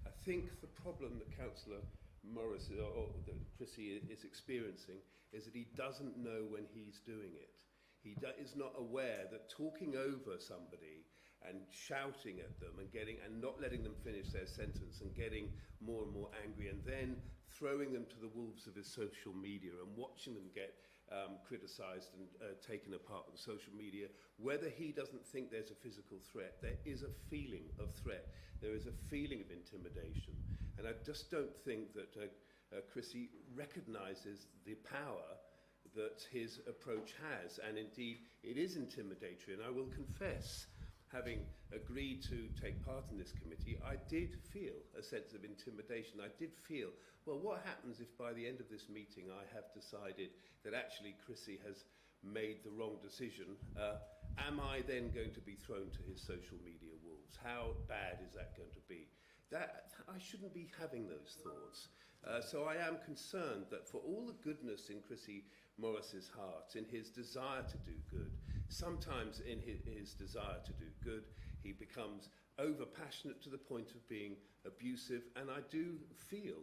I think the problem that Councillor Morris or that Chrissy is experiencing is that he doesn't know when he's doing it. He is not aware that talking over somebody and shouting at them and not letting them finish their sentence and getting more and more angry and then throwing them to the wolves of his social media and watching them get criticised and taken apart on social media, whether he doesn't think there's a physical threat, there is a feeling of threat. There is a feeling of intimidation. And I just don't think that Chrissy recognises the power that his approach has. And indeed, it is intimidatory. And I will confess, having agreed to take part in this committee, I did feel a sense of intimidation. I did feel, well, what happens if by the end of this meeting I have decided that actually Chrissy has made the wrong decision? Am I then going to be thrown to his social media wolves? How bad is that going to be? I shouldn't be having those thoughts. So I am concerned that for all the goodness in Chrissy Morris's heart, in his desire to do good, sometimes in his desire to do good, he becomes over-passionate to the point of being abusive. And I do feel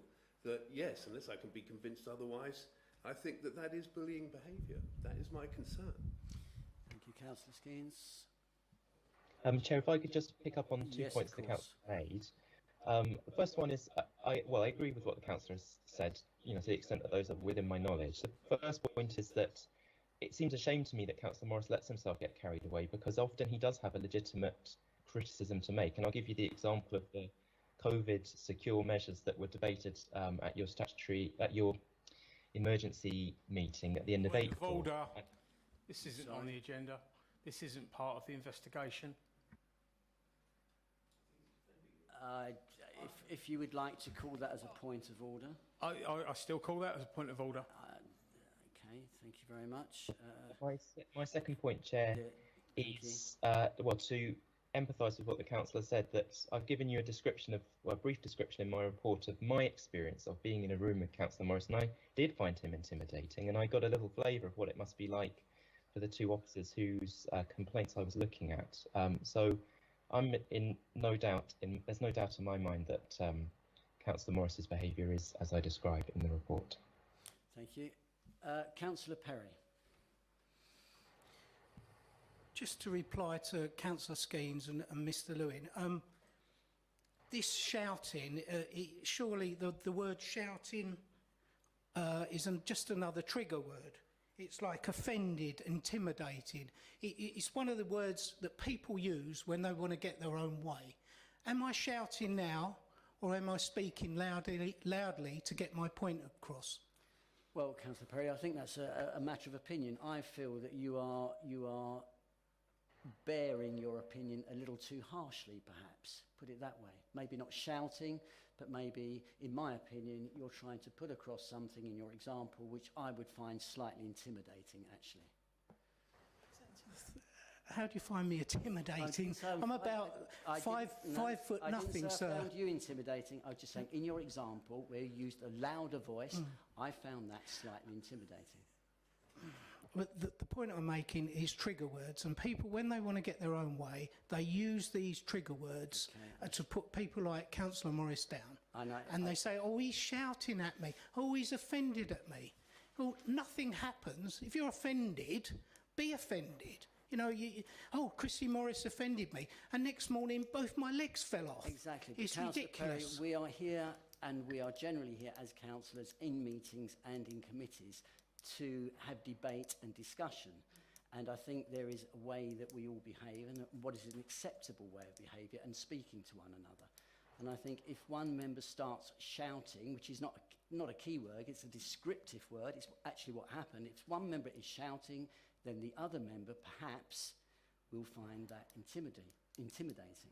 that, yes, unless I can be convinced otherwise, I think that that is bullying behaviour. That is my concern. Thank you, Councillor Skeens. Chair, if I could just pick up on two points the councillor made. The first one is, I agree with what the councillor has said, to the extent that those are within my knowledge. The first point is that it seems a shame to me that Councillor Morris lets himself get carried away, because often he does have a legitimate criticism to make. And I'll give you the example of the COVID secure measures that were debated at your emergency meeting at the end of April. Order. This isn't on the agenda. This isn't part of the investigation. If you would like to call that as a point of order. I still call that as a point of order. Okay, Thank you very much. My second point, Chair, is to empathise with what the councillor said. That I've given you a brief description in my report of my experience of being in a room with Councillor Morris, and I did find him intimidating, and I got a little flavour of what it must be like for the two officers whose complaints I was looking at. So I'm there's no doubt in my mind that Councillor Morris's behaviour is as I describe in the report. Thank you. Councillor Perry. Just to reply to Councillor Skeens and Mr Lewin, this shouting, surely the word shouting isn't just another trigger word. It's like offended, intimidated. It's one of the words that people use when they want to get their own way. Am I shouting now, or am I speaking loudly to get my point across? Well, Councillor Perry, I think that's a matter of opinion. I feel that you are bearing your opinion a little too harshly, perhaps, put it that way. Maybe not shouting, but maybe, in my opinion, you're trying to put across something in your example which I would find slightly intimidating, actually. How do you find me intimidating? I'm about 5 foot nothing, sir. I found you intimidating. I was just saying, in your example, where you used a louder voice, I found that slightly intimidating. But the point I'm making is trigger words, and people, when they want to get their own way, they use these trigger words to put people like Councillor Morris down. They say, oh, he's shouting at me. Oh, he's offended at me. Well, nothing happens. If you're offended, be offended. You know, oh, Chrissy Morris offended me, and next morning both my legs fell off. Exactly. It's ridiculous. Perry, we are here, and we are generally here as councillors in meetings and in committees to have debate and discussion. And I think there is a way that we all behave, and what is an acceptable way of behaviour, and speaking to one another. And I think if one member starts shouting, which is not a key word, it's a descriptive word, it's actually what happened. If one member is shouting, then the other member perhaps will find that intimidating.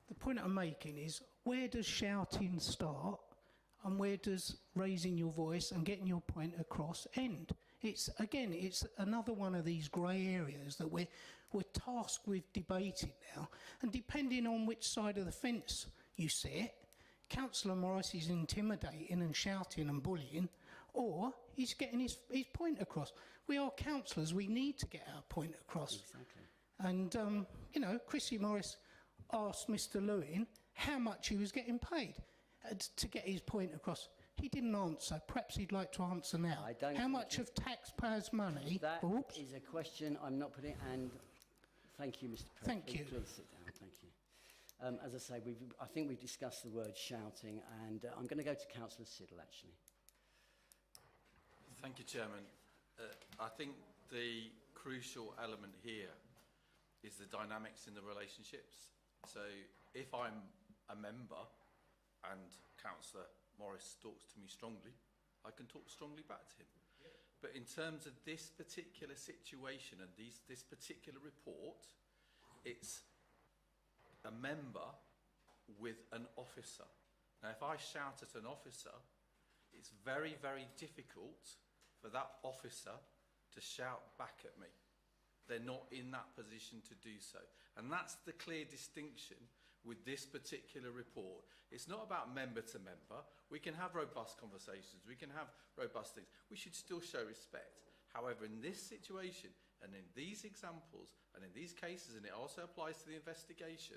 The point I'm making is, where does shouting start and where does raising your voice and getting your point across end? It's another one of these grey areas that we're tasked with debating now, and depending on which side of the fence you sit, Councillor Morris is intimidating and shouting and bullying, or he's getting his point across. We are councillors, we need to get our point across. Exactly. And, you know, Chrissy Morris asked Mr Lewin how much he was getting paid to get his point across. He didn't answer. Perhaps he'd like to answer now. How much of taxpayers' money... That is a question I'm not putting, and thank you, Mr President. Thank you. Please sit down, thank you. As I say, I think we've discussed the word shouting, and I'm going to go to Councillor Siddle, actually. Thank you, Chairman. I think the crucial element here is the dynamics in the relationships. So if I'm a member and Councillor Morris talks to me strongly, I can talk strongly back to him. Yeah. But in terms of this particular situation and this particular report, it's a member with an officer. Now, if I shout at an officer, it's very, very difficult for that officer to shout back at me. They're not in that position to do so. And that's the clear distinction with this particular report. It's not about member to member. We can have robust conversations. We can have robust things. We should still show respect. However, in this situation and in these examples and in these cases, and it also applies to the investigation,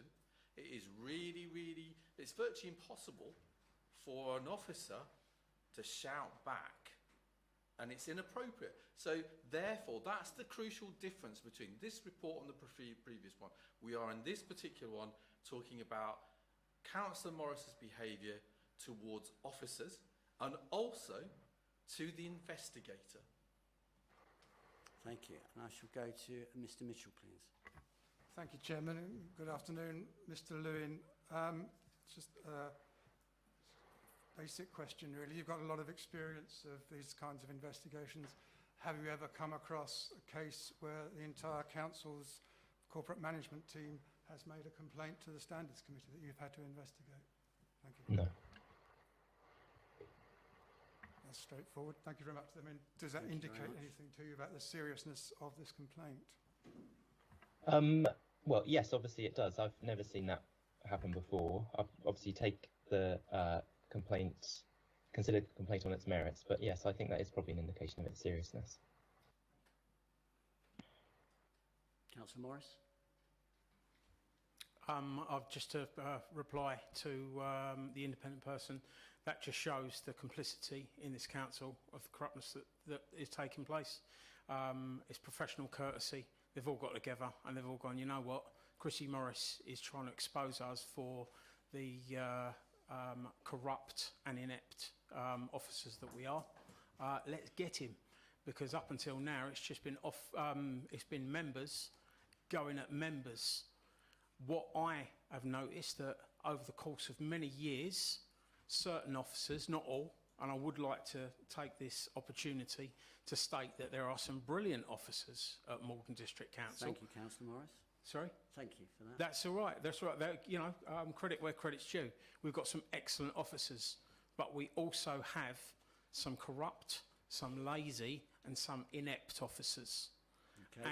it is really, really, it's virtually impossible for an officer to shout back. And it's inappropriate. So therefore, that's the crucial difference between this report and the previous one. We are in this particular one talking about Councillor Morris's behaviour towards officers and also to the investigator. Thank you. And I shall go to Mr Mitchell, please. Thank you, Chairman. Good afternoon, Mr Lewin. Just a basic question, really. You've got a lot of experience of these kinds of investigations. Have you ever come across a case where the entire council's corporate management team has made a complaint to the Standards Committee that you've had to investigate? Thank you. No. That's straightforward. Thank you very much. I mean, does that Thank you very indicate much. anything to you about the seriousness of this complaint? Well, yes, obviously it does. I've never seen that happen before. I've obviously take the considered the complaint on its merits, but yes, I think that is probably an indication of its seriousness. Councillor Morris? I've just to reply to the independent person. That just shows the complicity in this council of the corruptness that is taking place. It's professional courtesy. They've all got together and they've all gone, you know what, Chrissy Morris is trying to expose us for the corrupt and inept officers that we are. Let's get him, because up until now it's just been it's been members going at members. What I have noticed that over the course of many years, certain officers, not all, and I would like to take this opportunity to state that there are some brilliant officers at Malden District Council. Thank you, Councillor Morris. Sorry? Thank you for that. That's all right. That's right. You know, credit where credit's due. We've got some excellent officers, but we also have some corrupt, some lazy, and some inept officers. Okay.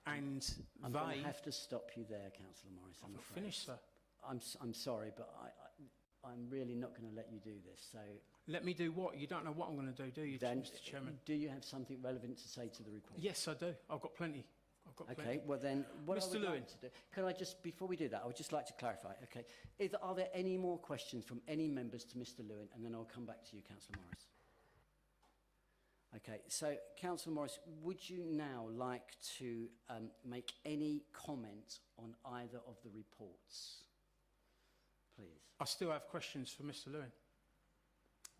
And I'm they. going to have to stop you there, Councillor Morris. I'm I've afraid. finished, sir. I'm sorry, but I'm really not going to let you do this. So Let me do what? You don't know what I'm going to do you, then, Mr. Chairman? do you have something relevant to say to the report? Yes, I do. I've got plenty. Okay, well then, what I Mr. would Lewin. like to do, can I just, before we do that, I would just like to clarify, okay, are there any more questions from any members to Mr. Lewin, and then I'll come back to you, Councillor Morris. Okay, so Councillor Morris, would you now like to make any comment on either of the reports, please? I still have questions for Mr. Lewin.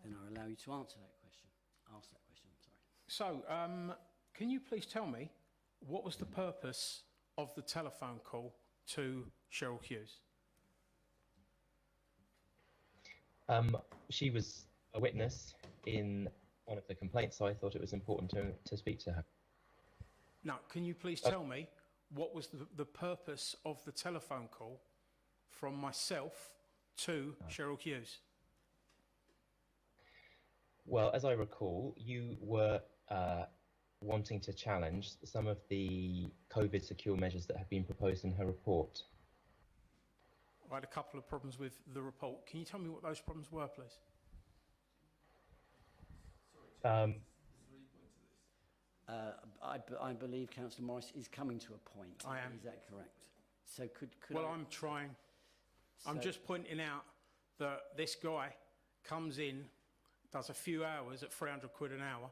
Then I'll allow you to answer that question. Ask that question, sorry. So, can you please tell me what was the purpose of the telephone call to Cheryl Hughes? She was a witness in one of the complaints, so I thought it was important to speak to her. Now, can you please tell me what was the purpose of the telephone call from myself to Cheryl Hughes? Well, as I recall, you were wanting to challenge some of the COVID secure measures that have been proposed in her report. I had a couple of problems with the report. Can you tell me what those problems were, please? I believe Councillor Morris is coming to a point. I am. Is that correct? So could Well, I... I'm trying. I'm So- just pointing out that this guy comes in, does a few hours at 300 quid an hour,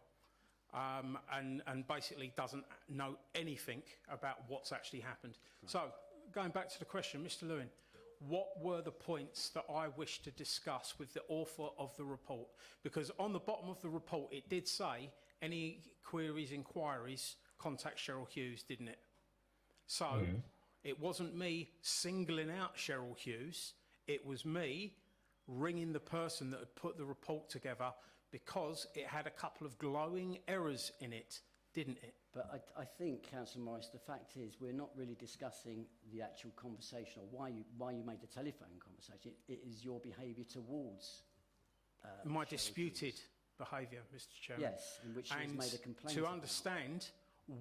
and basically doesn't know anything about what's actually happened. Right. So, going back to the question, Mr. Lewin, what were the points that I wished to discuss with the author of the report? Because on the bottom of the report, it did say, any queries, inquiries, contact Cheryl Hughes, didn't it? So, it wasn't me singling out Cheryl Hughes, it was me ringing the person that had put the report together because it had a couple of glowing errors in it, didn't it? But I think, Councillor Morris, the fact is we're not really discussing the actual conversation or why you made the telephone conversation. It is your behaviour towards My Cheryl disputed Hughes. behaviour, Mr. Chairman. Yes, in which she has made a complaint to about. understand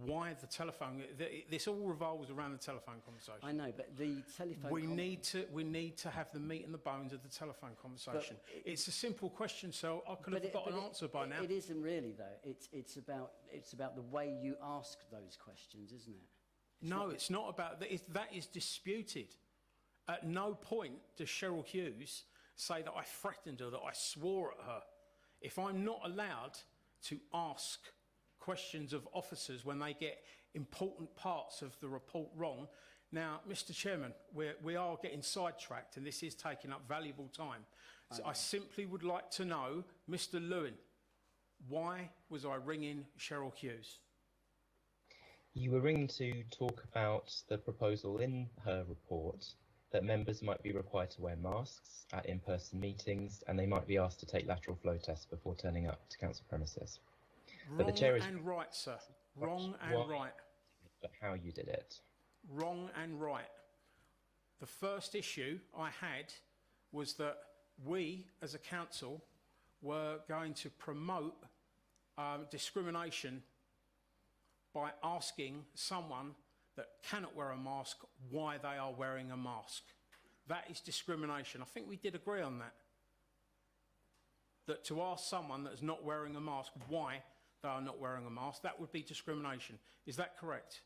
why the telephone, this all revolves around the telephone conversation. I know, but the telephone... We need to have the meat and the bones of the telephone conversation. It's a simple question, so I could have got an answer by now. It isn't really, though. It's about the way you ask those questions, isn't it? It's not about that. That is disputed. At no point does Cheryl Hughes say that I threatened her, that I swore at her. If I'm not allowed to ask questions of officers when they get important parts of the report wrong. Now, Mr. Chairman, we are getting sidetracked and this is taking up valuable time. So I simply would like to know, Mr. Lewin, why was I ringing Cheryl Hughes? You were ringing to talk about the proposal in her report that members might be required to wear masks at in-person meetings and they might be asked to take lateral flow tests before turning up to council premises. Wrong and right, sir. Wrong and right. But how you did it. Wrong and right. The first issue I had was that we, as a council, were going to promote discrimination by asking someone that cannot wear a mask why they are wearing a mask. That is discrimination. I think we did agree on that. That to ask someone that is not wearing a mask why they are not wearing a mask, that would be discrimination. Is that correct?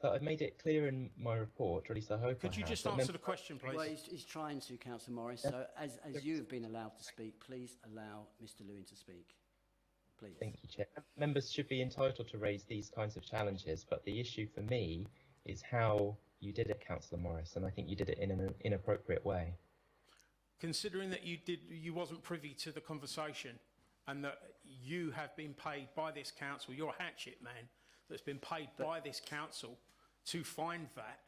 I've made it clear in my report, or at least I hope. Could you just answer the question, please? Well, he's trying to, Councillor Morris. So, as you have been allowed to speak, please allow Mr. Lewin to speak. Please. Thank you, Chair. Members should be entitled to raise these kinds of challenges, but the issue for me is how you did it, Councillor Morris, and I think you did it in an inappropriate way. Considering that you wasn't privy to the conversation, and that you have been paid by this council, you're a hatchet man that's been paid by this council to find that,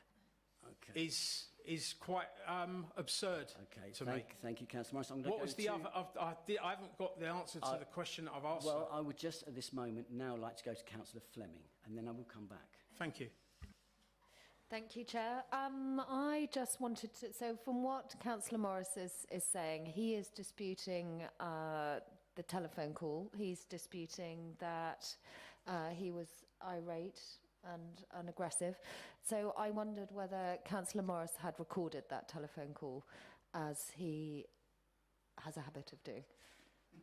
is quite absurd to me. Thank you, Councillor Morris. What was the other? I haven't got the answer to the question that I've asked. Well, I would just at this moment now like to go to Councillor Fleming, and then I will come back. Thank you. Thank you, Chair. I just wanted to, so from what Councillor Morris is saying, he is disputing the telephone call. He's disputing that he was irate and aggressive. So I wondered whether Councillor Morris had recorded that telephone call, as he has a habit of doing,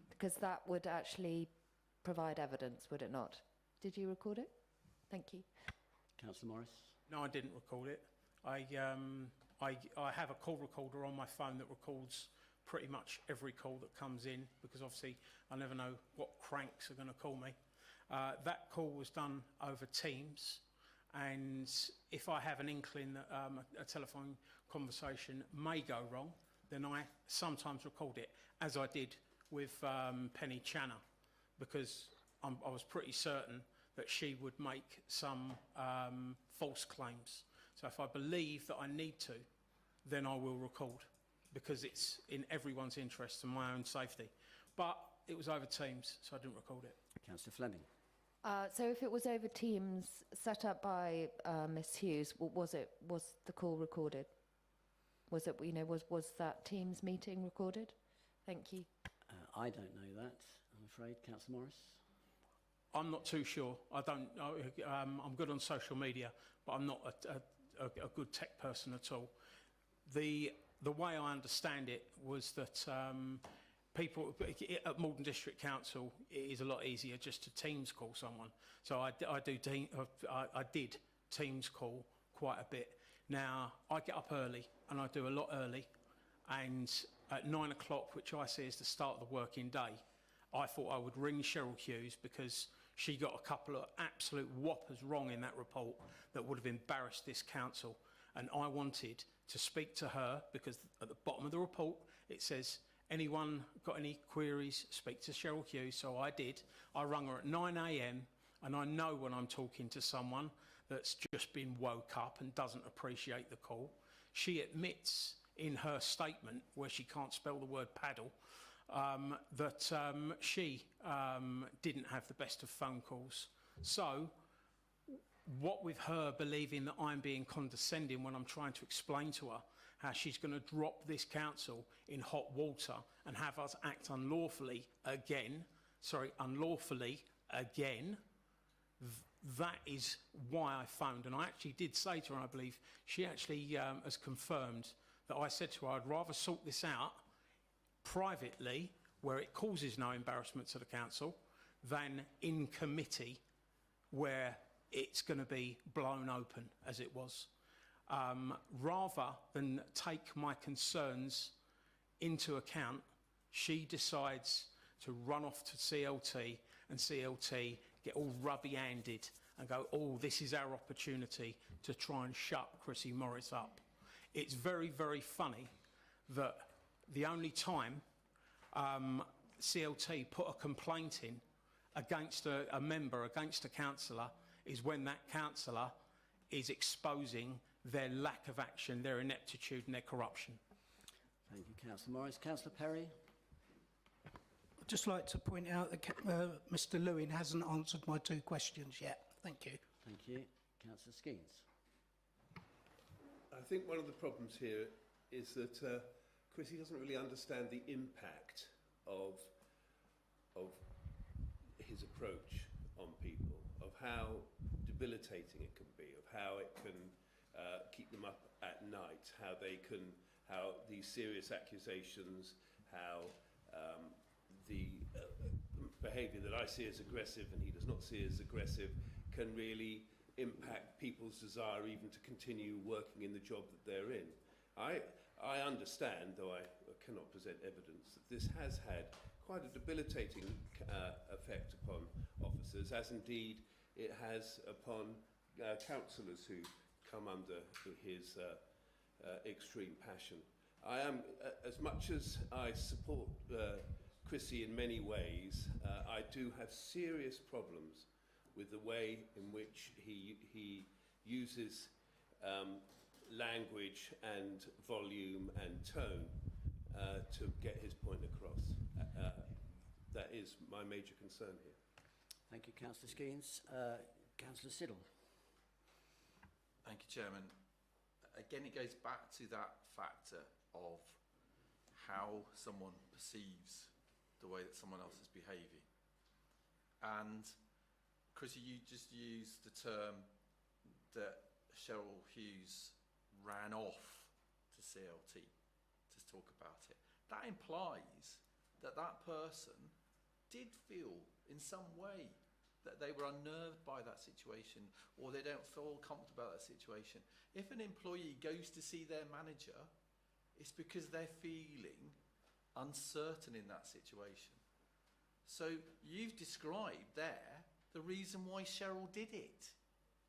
because that would actually provide evidence, would it not? Did you record it? Thank you. Councillor Morris. No, I didn't record it. I have a call recorder on my phone that records pretty much every call that comes in, because obviously I never know what cranks are going to call me. That call was done over Teams, and if I have an inkling that a telephone conversation may go wrong, then I sometimes record it, as I did with Penny Channer, because I was pretty certain that she would make some false claims. So if I believe that I need to, then I will record, because it's in everyone's interest and my own safety. But it was over Teams, so I didn't record it. Councillor Fleming. So if it was over Teams set up by Miss Hughes, was the call recorded? Was it, was that Teams meeting recorded? Thank you. I don't know that, I'm afraid. Councillor Morris. I'm not too sure. I'm good on social media, but I'm not a good tech person at all. The way I understand it was that people at Malden District Council, it is a lot easier just to Teams call someone. So I did Teams call quite a bit. Now I get up early, and I do a lot early, and at 9 o'clock, which I see as the start of the working day, I thought I would ring Cheryl Hughes, because she got a couple of absolute whoppers wrong in that report that would have embarrassed this council. And I wanted to speak to her, because at the bottom of the report, it says, anyone got any queries, speak to Cheryl Hughes. So I did. I rung her at 9 a.m, and I know when I'm talking to someone that's just been woke up and doesn't appreciate the call. She admits in her statement, where she can't spell the word paddle, that she didn't have the best of phone calls. So what with her believing that I'm being condescending when I'm trying to explain to her how she's going to drop this council in hot water and have us act unlawfully again, that is why I phoned. And I actually did say to her, I believe she actually has confirmed that I said to her, I'd rather sort this out privately, where it causes no embarrassment to the council, than in committee, where it's going to be blown open, as it was. Rather than take my concerns into account, she decides to run off to CLT, and CLT get all rubby-handed and go, oh, this is our opportunity to try and shut Chrissy Morris up. It's very, very funny that the only time CLT put a complaint in against a member, against a councillor, is when that councillor is exposing their lack of action, their ineptitude and their corruption. Thank you, Councillor Morris. Councillor Perry. I'd just like to point out that Mr. Lewin hasn't answered my 2 questions yet. Thank you. Thank you. Councillor Skeens. I think one of the problems here is that Chrissy doesn't really understand the impact of his approach on people, of how debilitating it can be, of how it can keep them up at night, how these serious accusations, how the behaviour that I see as aggressive and he does not see as aggressive can really impact people's desire even to continue working in the job that they're in. I understand, though I cannot present evidence, that this has had quite a debilitating effect upon officers, as indeed it has upon councillors who come under his extreme passion. I am, as much as I support Chrissy in many ways, I do have serious problems with the way in which he uses language and volume and tone to get his point across. That is my major concern here. Thank you, Councillor Skeens. Councillor Siddle. Thank you, Chairman. Again, it goes back to that factor of how someone perceives the way that someone else is behaving. And Chrissy, you just used the term that Cheryl Hughes ran off to CLT to talk about it. That implies that that person did feel in some way that they were unnerved by that situation, or they don't feel comfortable about that situation. If an employee goes to see their manager, it's because they're feeling uncertain in that situation. So you've described there the reason why Cheryl did it,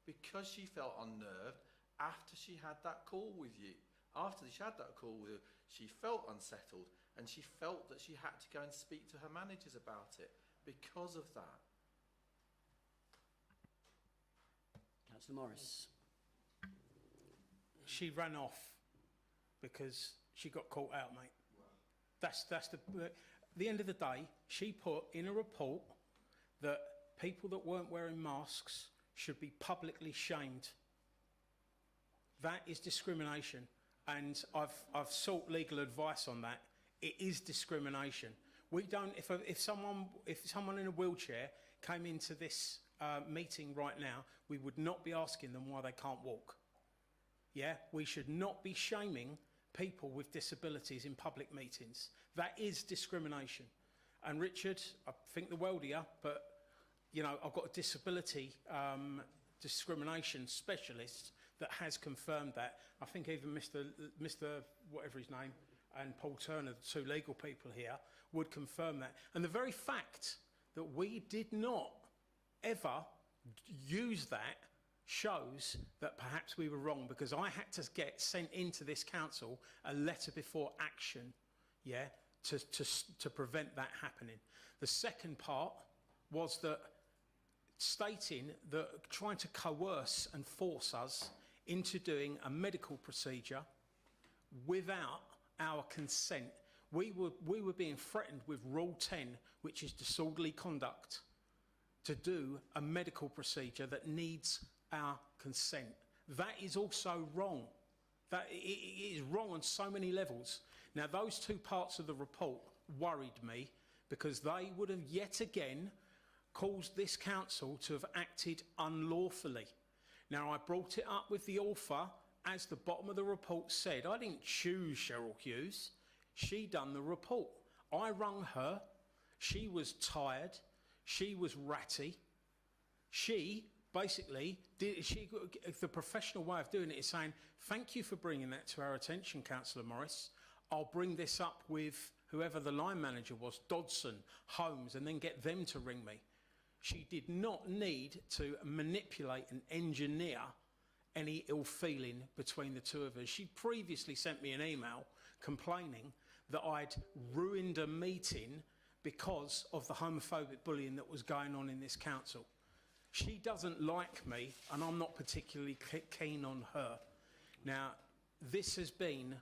because she felt unnerved after she had that call with you. After she had that call with you, she felt unsettled, and she felt that she had to go and speak to her managers about it because of that. Councillor Morris. She ran off because she got caught out, mate. That's the end of the day. She put in a report that people that weren't wearing masks should be publicly shamed. That is discrimination, and I've sought legal advice on that. It is discrimination. We don't. If someone in a wheelchair came into this meeting right now, we would not be asking them why they can't walk. Yeah, we should not be shaming people with disabilities in public meetings. That is discrimination. And Richard, I think the world of you, but you know, I've got a disability discrimination specialist that has confirmed that. I think even Mr. whatever his name and Paul Turner, the two legal people here, would confirm that. And the very fact that we did not ever use that shows that perhaps we were wrong, because I had to get sent into this council a letter before action, yeah, to prevent that happening. The second part was that stating that trying to coerce and force us into doing a medical procedure without our consent. We were being threatened with Rule 10, which is disorderly conduct, to do a medical procedure that needs our consent. That is also wrong. That it is wrong on so many levels. Now, those two parts of the report worried me, because they would have yet again caused this council to have acted unlawfully. Now, I brought it up with the author, as the bottom of the report said. I didn't choose Cheryl Hughes. She done the report. I rung her. She was tired. She was ratty. She basically did. The professional way of doing it is saying, "Thank you for bringing that to our attention, Councillor Morris. I'll bring this up with whoever the line manager was, Dodson, Holmes, and then get them to ring me." She did not need to manipulate and engineer any ill feeling between the two of us. She previously sent me an email complaining that I'd ruined a meeting because of the homophobic bullying that was going on in this council. She doesn't like me, and I'm not particularly keen on her. Now, this has been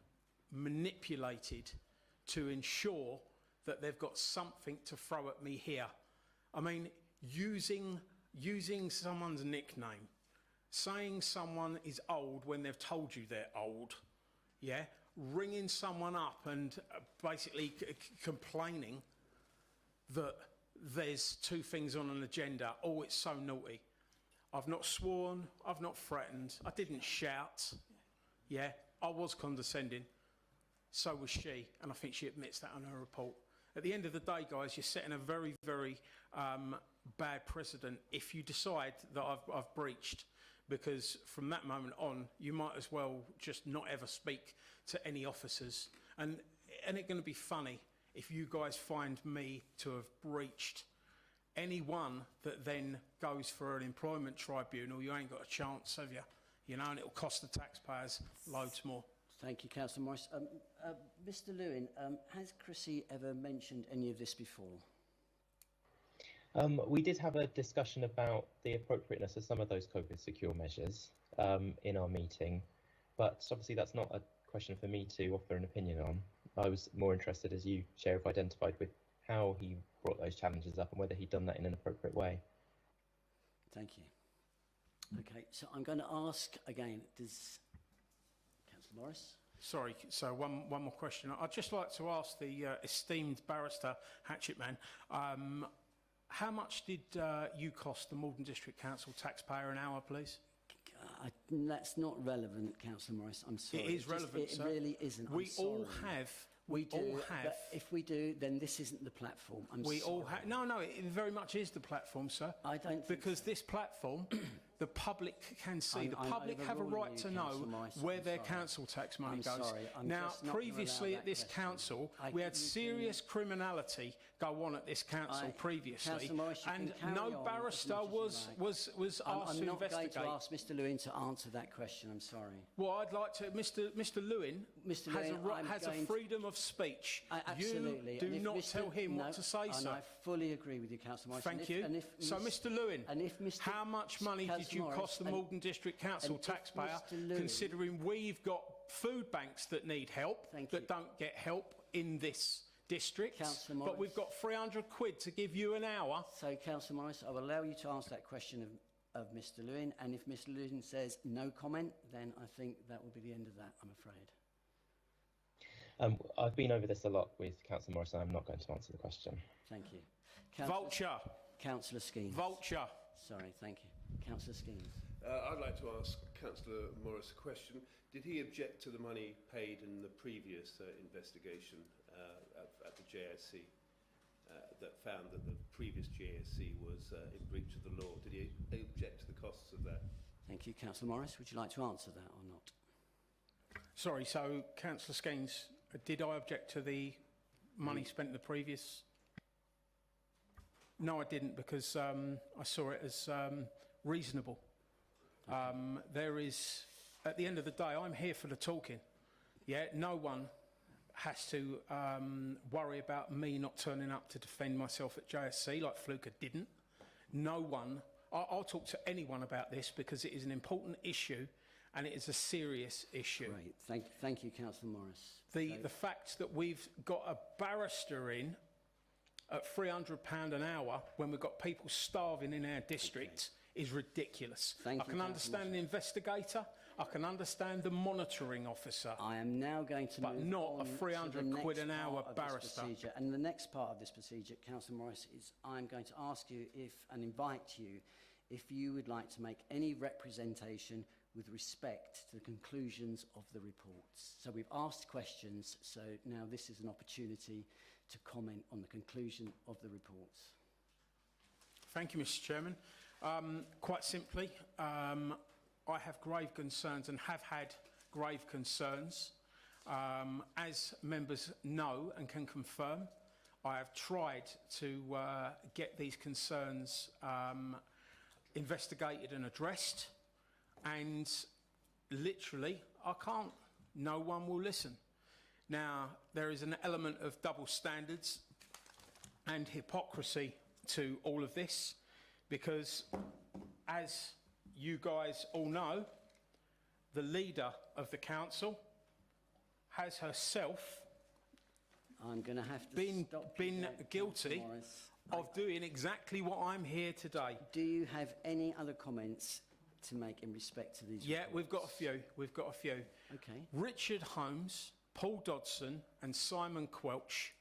manipulated to ensure that they've got something to throw at me here. I mean, using someone's nickname, saying someone is old when they've told you they're old, yeah, ringing someone up and basically complaining that there's two things on an agenda. Oh, it's so naughty. I've not sworn, I've not threatened, I didn't shout. Yeah, I was condescending. So was she, and I think she admits that on her report. At the end of the day, guys, you're setting a very, very bad precedent if you decide that I've breached, because from that moment on, you might as well just not ever speak to any officers. And isn't it going to be funny if you guys find me to have breached anyone that then goes for an employment tribunal? You ain't got a chance, have you? You know, and it'll cost the taxpayers loads more. Thank you, Councillor Morris. Mr Lewin, has Chrissy ever mentioned any of this before? We did have a discussion about the appropriateness of some of those COVID secure measures in our meeting, but obviously that's not a question for me to offer an opinion on. I was more interested, as you, Sheriff, identified, with how he brought those challenges up and whether he'd done that in an appropriate way. Thank you. Okay, so I'm going to ask again, does Councillor Morris? Sorry, so one more question. I'd just like to ask the esteemed barrister, Hatchetman, how much did you cost the Malden District Council taxpayer an hour, please? That's not relevant, Councillor Morris. I'm sorry. It is relevant, sir. It really isn't. We all have. We do. But if we do, then this isn't the platform. We all have. No, it very much is the platform, sir. I don't. Because this platform, the public can see. The public have a right to know where their council tax money goes. Now, previously at this council, we had serious criminality go on at this council previously, and no barrister was asked to investigate. I'm not going to ask Mr Lewin to answer that question. I'm sorry. Well, I'd like to. Mr Lewin has a freedom of speech. Absolutely. You do not tell him what to say, sir. I fully agree with you, Councillor Morris. Thank you. So, Mr Lewin, how much money did you cost the Malden District Council taxpayer, considering we've got food banks that need help, that don't get help in this district, but we've got 300 quid to give you an hour? So, Councillor Morris, I will allow you to answer that question of Mr Lewin, and if Mr Lewin says no comment, then I think that will be the end of that, I'm afraid. I've been over this a lot with Councillor Morris, and I'm not going to answer the question. Thank you. Vulture. Councillor Skeens. Vulture. Sorry, thank you. Councillor Skeens. I'd like to ask Councillor Morris a question. Did he object to the money paid in the previous investigation at the JSC that found that the previous JSC was in breach of the law? Did he object to the costs of that? Thank you. Councillor Morris, would you like to answer that or not? Sorry, so Councillor Skeens, did I object to the money spent in the previous? No, I didn't, because I saw it as reasonable. There is, at the end of the day, I'm here for the talking. Yeah, no one has to worry about me not turning up to defend myself at JSC like Fluker didn't. No one. I'll talk to anyone about this because it is an important issue and it is a serious issue. Great. Thank you, Councillor Morris. The fact that we've got a barrister in at £300 an hour when we've got people starving in our district is ridiculous. I can understand the investigator, I can understand the monitoring officer. I am now going to but move not on a 300 quid an hour barrister. And the next part of this procedure, Councillor Morris, is I'm going to ask you and invite you if you would like to make any representation with respect to the conclusions of the reports. So we've asked questions, so now this is an opportunity to comment on the conclusion of the reports. Thank you, Mr Chairman. Quite simply, I have grave concerns and have had grave concerns. As members know and can confirm, I have tried to get these concerns investigated and addressed, and literally I can't. No one will listen. Now, there is an element of double standards and hypocrisy to all of this, because as you guys all know, the leader of the council has herself been guilty of doing exactly what I'm here today. Do you have any other comments to make in respect to these reports? We've got a few. We've got a few. Okay. Richard Holmes, Paul Dodson and Simon Quelch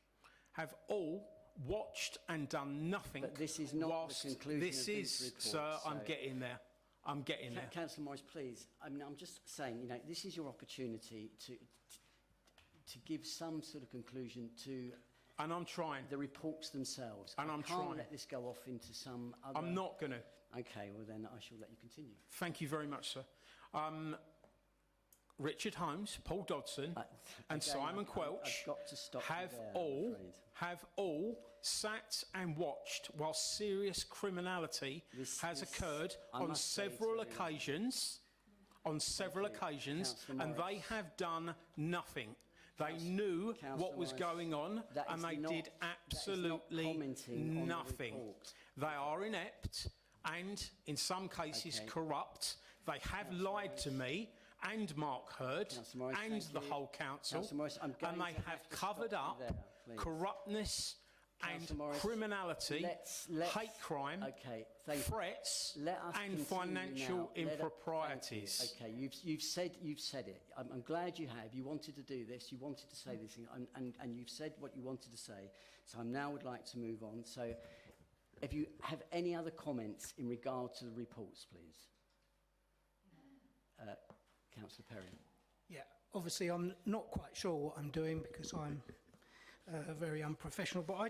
have all watched and done nothing. But this is not whilst the conclusion this of is, these reports. sir, I'm so- getting there. I'm getting there. Councillor Morris, please. I mean, I'm just saying, you know, this is your opportunity to give some sort of conclusion to And I'm trying. the reports themselves. And I I'm can't trying. let this go off into some other... I'm not going to. Okay, well then I shall let you continue. Thank you very much, sir. Richard Holmes, Paul Dodson, and Again, Simon I've Quelch got to stop you have there, I'm all afraid. sat and watched while serious criminality has occurred I on must say several to you- occasions. On several occasions, Councillor and they Morris. have done nothing. They knew Councillor what was Morris, going on, that and is they not- did that is not absolutely commenting on the nothing. report. They are inept and, in some cases, Okay. corrupt. They have Councillor lied to me and Mark Hurd Councillor Morris, and thank the you. whole council, Councillor Morris, I'm going and they to have to covered stop you up there, please. corruptness and Councillor Morris, criminality, let's- hate crime, Okay, thank you. threats, Let us and continue financial now. improprieties. Thank you. Okay, you've said it. I'm glad you have. You wanted to do this. You wanted to say this, and you've said what you wanted to say. So I now would like to move on. So, if you have any other comments in regard to the reports, please, Councillor Perry. Yeah, obviously I'm not quite sure what I'm doing because I'm very unprofessional, but I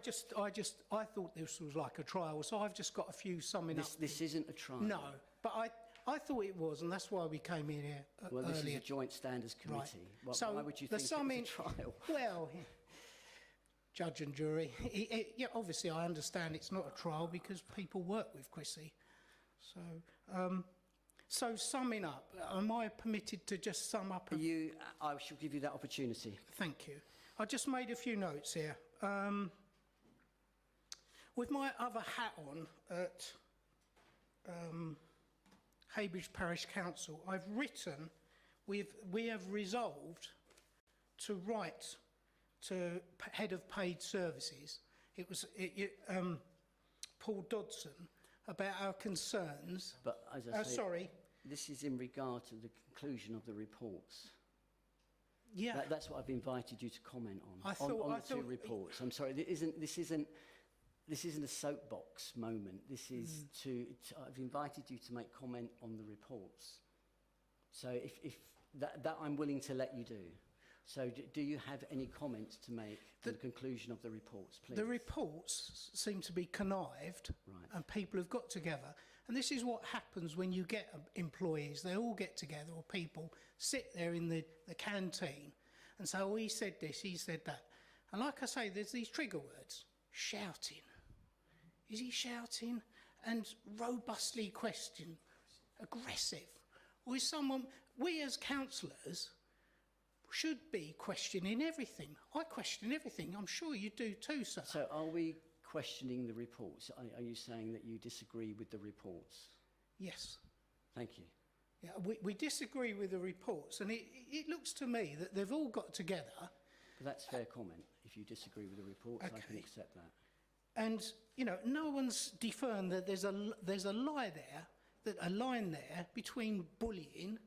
thought this was like a trial, so I've just got a few summing up. This isn't a trial. No, but I thought it was, and that's why we came in here Well, this earlier. is a joint standards committee. Right. So Why would you the think summing, it was a trial? Well, judge and jury. Yeah, obviously I understand it's not a trial because people work with Chrissy. So summing up, am I permitted to just sum up? I shall give you that opportunity. Thank you. I just made a few notes here. With my other hat on at Heybridge Parish Council, I've written, we have resolved to write to Head of Paid Services. It was Paul Dodson about our concerns. But as I say, sorry. This is in regard to the conclusion of the reports. Yeah. That's what I've invited you to comment on. I thought- on I the two thought- reports. I'm sorry. This isn't a soapbox moment. This is I've invited you to make comment on the reports. So if that I'm willing to let you do. So do you have any comments to make on the conclusion of the reports, please? The reports seem to be connived, and people have got together. And this is what happens when you get employees. They all get together, or people sit there in the canteen and say, oh, he said this, he said that. And like I say, there's these trigger words. Shouting. Is he shouting? And robustly question. Aggressive. Or is someone... We as councillors should be questioning everything. I question everything. I'm sure you do too, sir. So are we questioning the reports? Are you saying that you disagree with the reports? Yes. Thank you. Yeah, we disagree with the reports, and it looks to me that they've all got together. But that's fair comment. If you disagree with the reports, I can accept that. And, you know, no one's deferring that there's a line there between bullying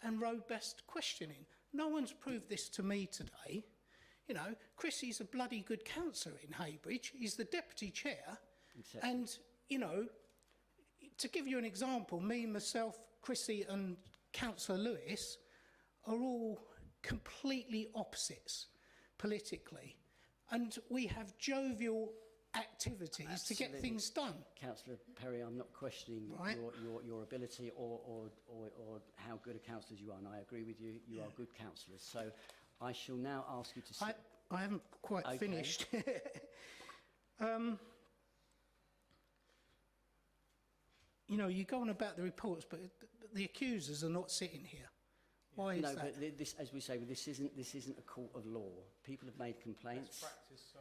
and robust questioning. No one's proved this to me today. You know, Chrissy's a bloody good councillor in Heybridge. He's the deputy chair. And, you know, to give you an example, me, myself, Chrissy and Councillor Lewis are all completely opposites politically. And we have jovial activities to get things done. Councillor Perry, I'm not questioning your ability or how good a councillor you are, and I agree with you. You are good councillors. So I shall now ask you to... I haven't quite finished. You know, you go on about the reports, but the accusers are not sitting here. Why is that? No, but this, as we say, this isn't a court of law. People have made complaints. Best practice, sir.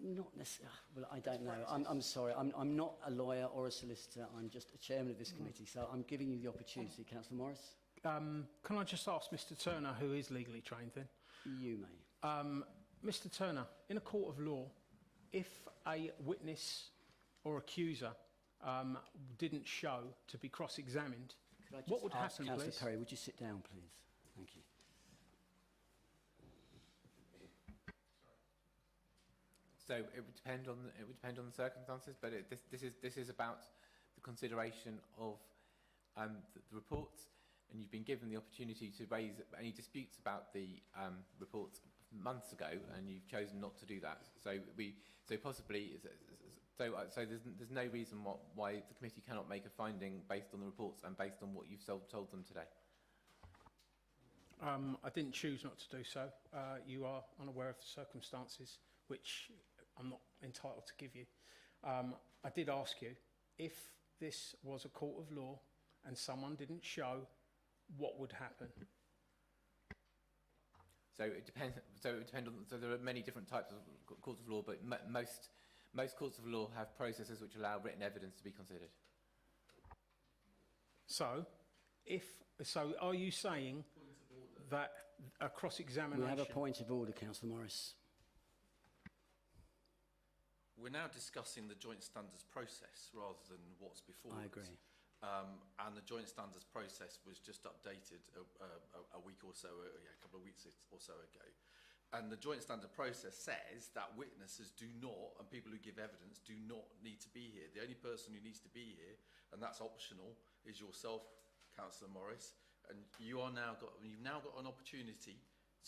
Not necessarily. Well, I don't know. I'm sorry. I'm not a lawyer or a solicitor. I'm just a chairman of this committee. So I'm giving you the opportunity, Councillor Morris. Can I just ask Mr. Turner, who is legally trained then? You may. Mr. Turner, in a court of law, if a witness or accuser didn't show to be cross-examined, what would happen, Councillor please? Perry, would you sit down, please? Thank you. So it would depend on the circumstances, but this is about the consideration of the reports, and you've been given the opportunity to raise any disputes about the reports months ago, and you've chosen not to do that. So there's no reason why the committee cannot make a finding based on the reports and based on what you've told them today. I didn't choose not to do so. You are unaware of the circumstances, which I'm not entitled to give you. I did ask you if this was a court of law and someone didn't show, what would happen? So it depends. So there are many different types of courts of law, but most courts of law have processes which allow written evidence to be considered. So, are you saying that a cross-examination... We have a point of order, Councillor Morris. We're now discussing the joint standards process rather than what's before us. I agree. And the joint standards process was just updated a week or so, a couple of weeks or so ago. And the joint standard process says that witnesses do not, and people who give evidence do not need to be here. The only person who needs to be here, and that's optional, is yourself, Councillor Morris. And you've now got an opportunity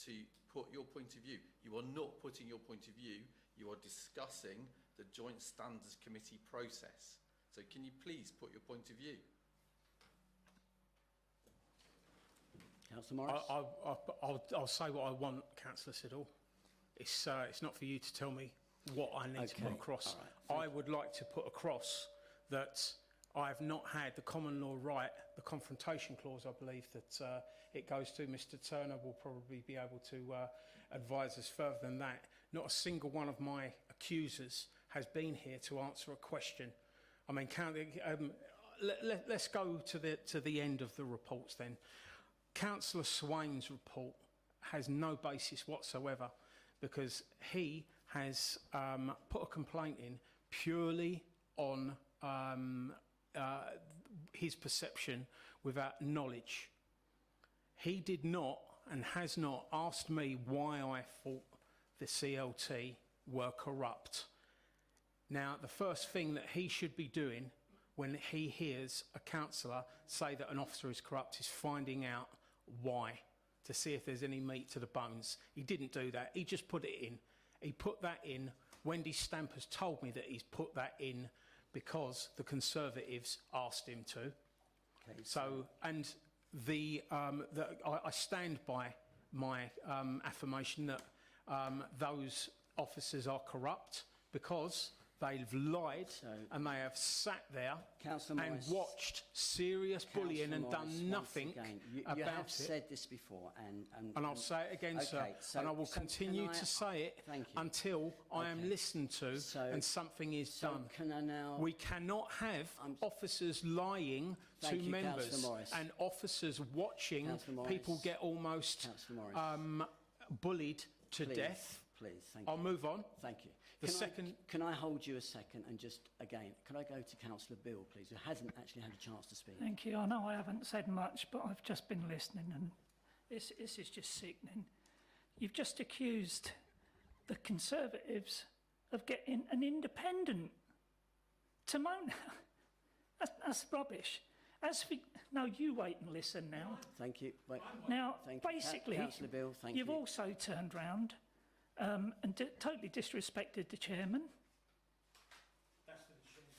to put your point of view. You are not putting your point of view. You are discussing the Joint Standards Committee process. So can you please put your point of view? Councillor Morris? I'll say what I want, Councillor Siddle. It's not for you to tell me what I need to put across. Right. I would like to put across that I have not had the common law right, the confrontation clause, I believe that it goes to. Mr Turner will probably be able to advise us further than that. Not a single one of my accusers has been here to answer a question. I mean, let's go to the end of the reports then. Councillor Swain's report has no basis whatsoever because he has put a complaint in purely on his perception without knowledge. He did not and has not asked me why I thought the CLT were corrupt. Now, the first thing that he should be doing when he hears a councillor say that an officer is corrupt is finding out why, to see if there's any meat to the bones. He didn't do that. He just put it in. He put that in. Wendy Stamp has told me that he's put that in because the Conservatives asked him to. Okay, so, and I stand by my affirmation that those officers are corrupt because they've lied and they have sat there and watched serious bullying and done nothing about it. You have said this before, and I'll say it again, sir, and I will continue to say it until I am listened to and something is done. We cannot have officers lying to members and officers watching people get almost bullied to death. Please, thank you. I'll move on. Thank you. Can I hold you a second and just, again, can I go to Councillor Bill, please, who hasn't actually had a chance to speak? Thank you. I know I haven't said much, but I've just been listening, and this is just sickening. You've just accused the Conservatives of getting an independent to moan. That's rubbish. No, you wait and listen now. Thank you. Wait. Now, thank basically, Councillor Bill, you've also turned round and totally disrespected the chairman. That's for the chairman.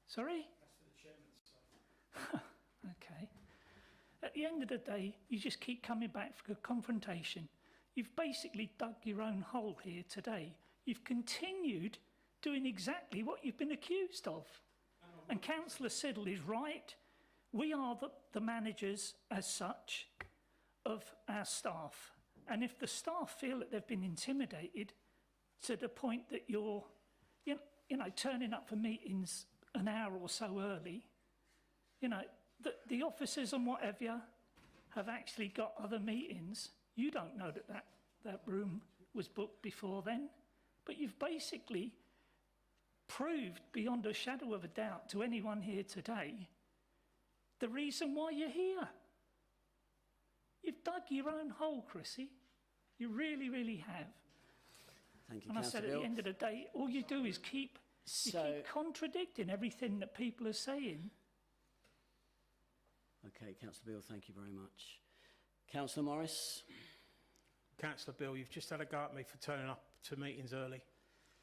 Sorry? That's for the chairman's side. Okay. At the end of the day, you just keep coming back for confrontation. You've basically dug your own hole here today. You've continued doing exactly what you've been accused of. And Councillor Siddle is right. We are the managers, as such, of our staff. And if the staff feel that they've been intimidated to the point that you're, turning up for meetings an hour or so early, the officers and whatever have actually got other meetings. You don't know that room was booked before then, but you've basically proved beyond a shadow of a doubt to anyone here today the reason why you're here. You've dug your own hole, Chrissy. You really, really have. Thank you, And I said Councillor at the Bill. end of the day, all you do is you So, keep contradicting everything that people are saying. okay, Councillor Bill, thank you very much. Councillor Morris? Councillor Bill, you've just had a go at me for turning up to meetings early.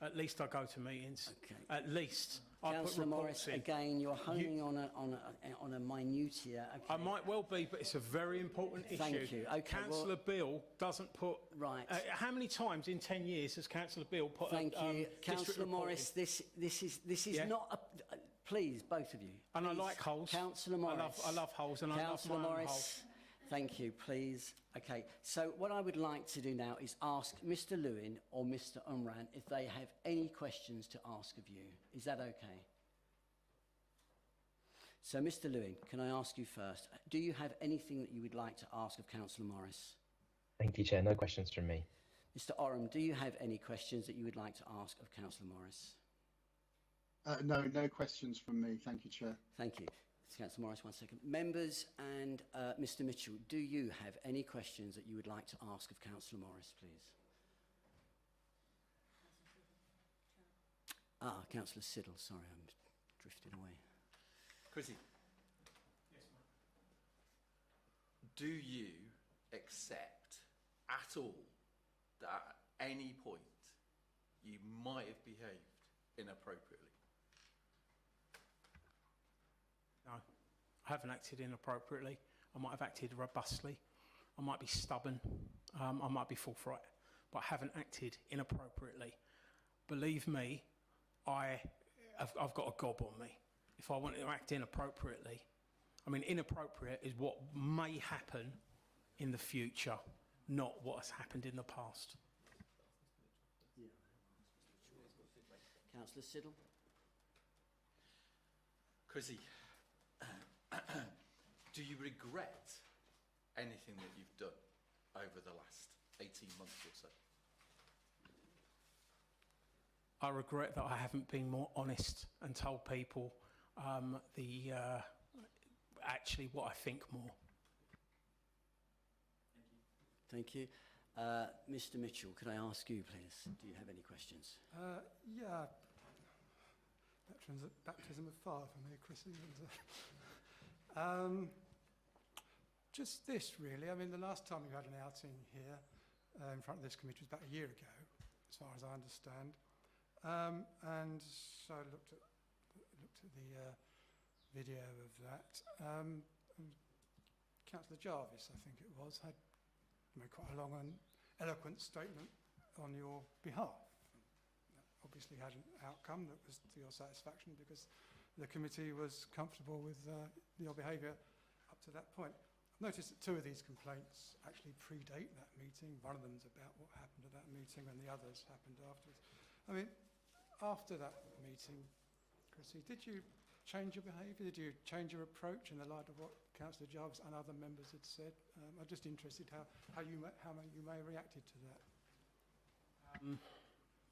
At least I go to meetings. Okay. At least I put Councillor reports Morris, in. again, you're honing on a minutiae. Okay. I might well be, but it's a very important issue. Thank you. Okay, Councillor Bill doesn't put... Right. How many times in 10 years has Councillor Bill put Thank you. district Councillor report Morris, in? this is Yeah. not a... Please, both of you. And I Please. like holes. Councillor Morris. I love holes and I love Councillor my own Morris, hole. thank you, please. Okay, so what I would like to do now is ask Mr Lewin or Mr Umran if they have any questions to ask of you. Is that okay? So, Mr Lewin, can I ask you first, do you have anything that you would like to ask of Councillor Morris? Thank you, Chair. No questions from me. Mr Oram, do you have any questions that you would like to ask of Councillor Morris? No questions from me. Thank you, Chair. Thank you. Councillor Morris, 1 second. Members and Mr Mitchell, do you have any questions that you would like to ask of Councillor Morris, please? Councillor Siddle, sorry, I'm drifting away. Chrissy. Yes, ma'am. Do you accept at all that at any point you might have behaved inappropriately? No, I haven't acted inappropriately. I might have acted robustly. I might be stubborn. I might be forthright. But I haven't acted inappropriately. Believe me, I've got a gob on me. If I want to act inappropriately, I mean, inappropriate is what may happen in the future, not what has happened in the past. Councillor Siddle? Chrissy, do you regret anything that you've done over the last 18 months or so? I regret that I haven't been more honest and told people actually what I think more. Thank you. Mr Mitchell, could I ask you, please, do you have any questions? Yeah. Baptism of fire for me, Chrissy. Just this, really. I mean, the last time we had an outing here in front of this committee was about a year ago, as far as I understand. And so I looked at the video of that. Councillor Jarvis, I think it was, had made quite a long and eloquent statement on your behalf. That obviously had an outcome that was to your satisfaction because the committee was comfortable with your behaviour up to that point. I've noticed that two of these complaints actually predate that meeting. One of them's about what happened at that meeting and the others happened afterwards. I mean, after that meeting, Chrissy, did you change your behaviour? Did you change your approach in the light of what Councillor Jarvis and other members had said? I'm just interested how you may have reacted to that.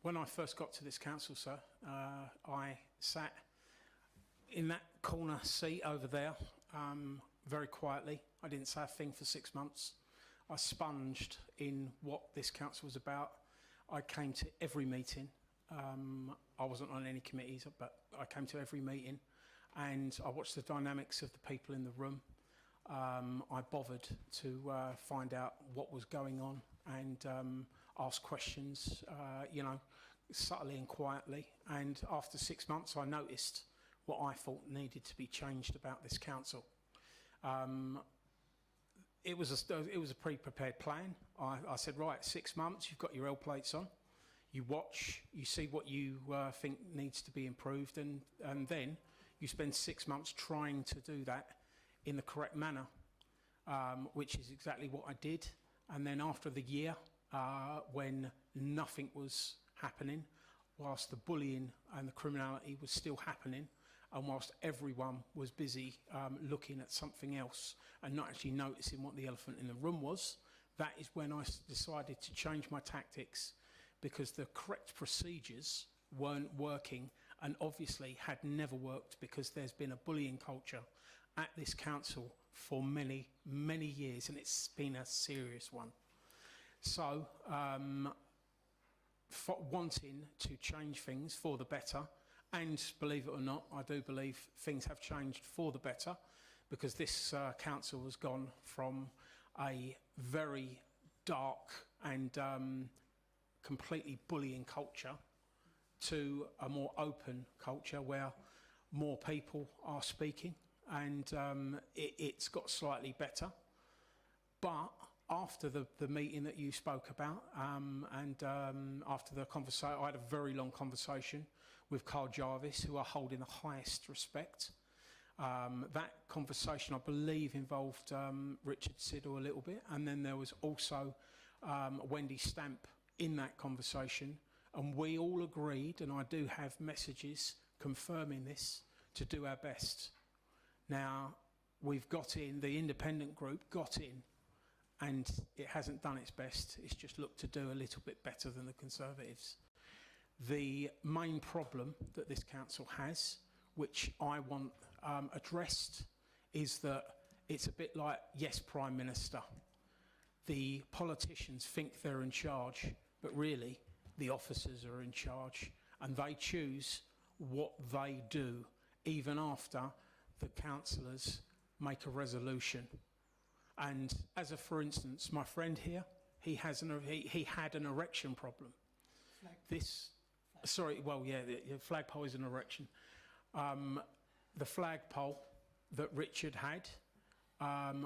When I first got to this council, sir, I sat in that corner seat over there very quietly. I didn't say a thing for 6 months. I sponged in what this council was about. I came to every meeting. I wasn't on any committees, but I came to every meeting and I watched the dynamics of the people in the room. I bothered to find out what was going on and ask questions, subtly and quietly. And after 6 months, I noticed what I thought needed to be changed about this council. It was a pre-prepared plan. I said, right, 6 months, you've got your L plates on. You watch, you see what you think needs to be improved, and then you spend 6 months trying to do that in the correct manner, which is exactly what I did. And then after the year, when nothing was happening, whilst the bullying and the criminality was still happening, and whilst everyone was busy looking at something else and not actually noticing what the elephant in the room was, that is when I decided to change my tactics, because the correct procedures weren't working and obviously had never worked, because there's been a bullying culture at this council for many, many years, and it's been a serious one. So wanting to change things for the better. And believe it or not, I do believe things have changed for the better, because this council has gone from a very dark and completely bullying culture to a more open culture where more people are speaking, and it's got slightly better. But after the meeting that you spoke about, after the conversation, I had a very long conversation with Carl Jarvis, who I hold in the highest respect. That conversation, I believe, involved Richard Siddle a little bit, and then there was also Wendy Stamp in that conversation, and we all agreed, and I do have messages confirming this, to do our best. Now, we've got in, the independent group got in, and it hasn't done its best. It's just looked to do a little bit better than the Conservatives. The main problem that this council has, which I want addressed, is that it's a bit like, yes, Prime Minister. The politicians think they're in charge, but really the officers are in charge, and they choose what they do, even after the councillors make a resolution. And as a, for instance, my friend here, he had an erection problem. The flagpole is an erection. The flagpole that Richard had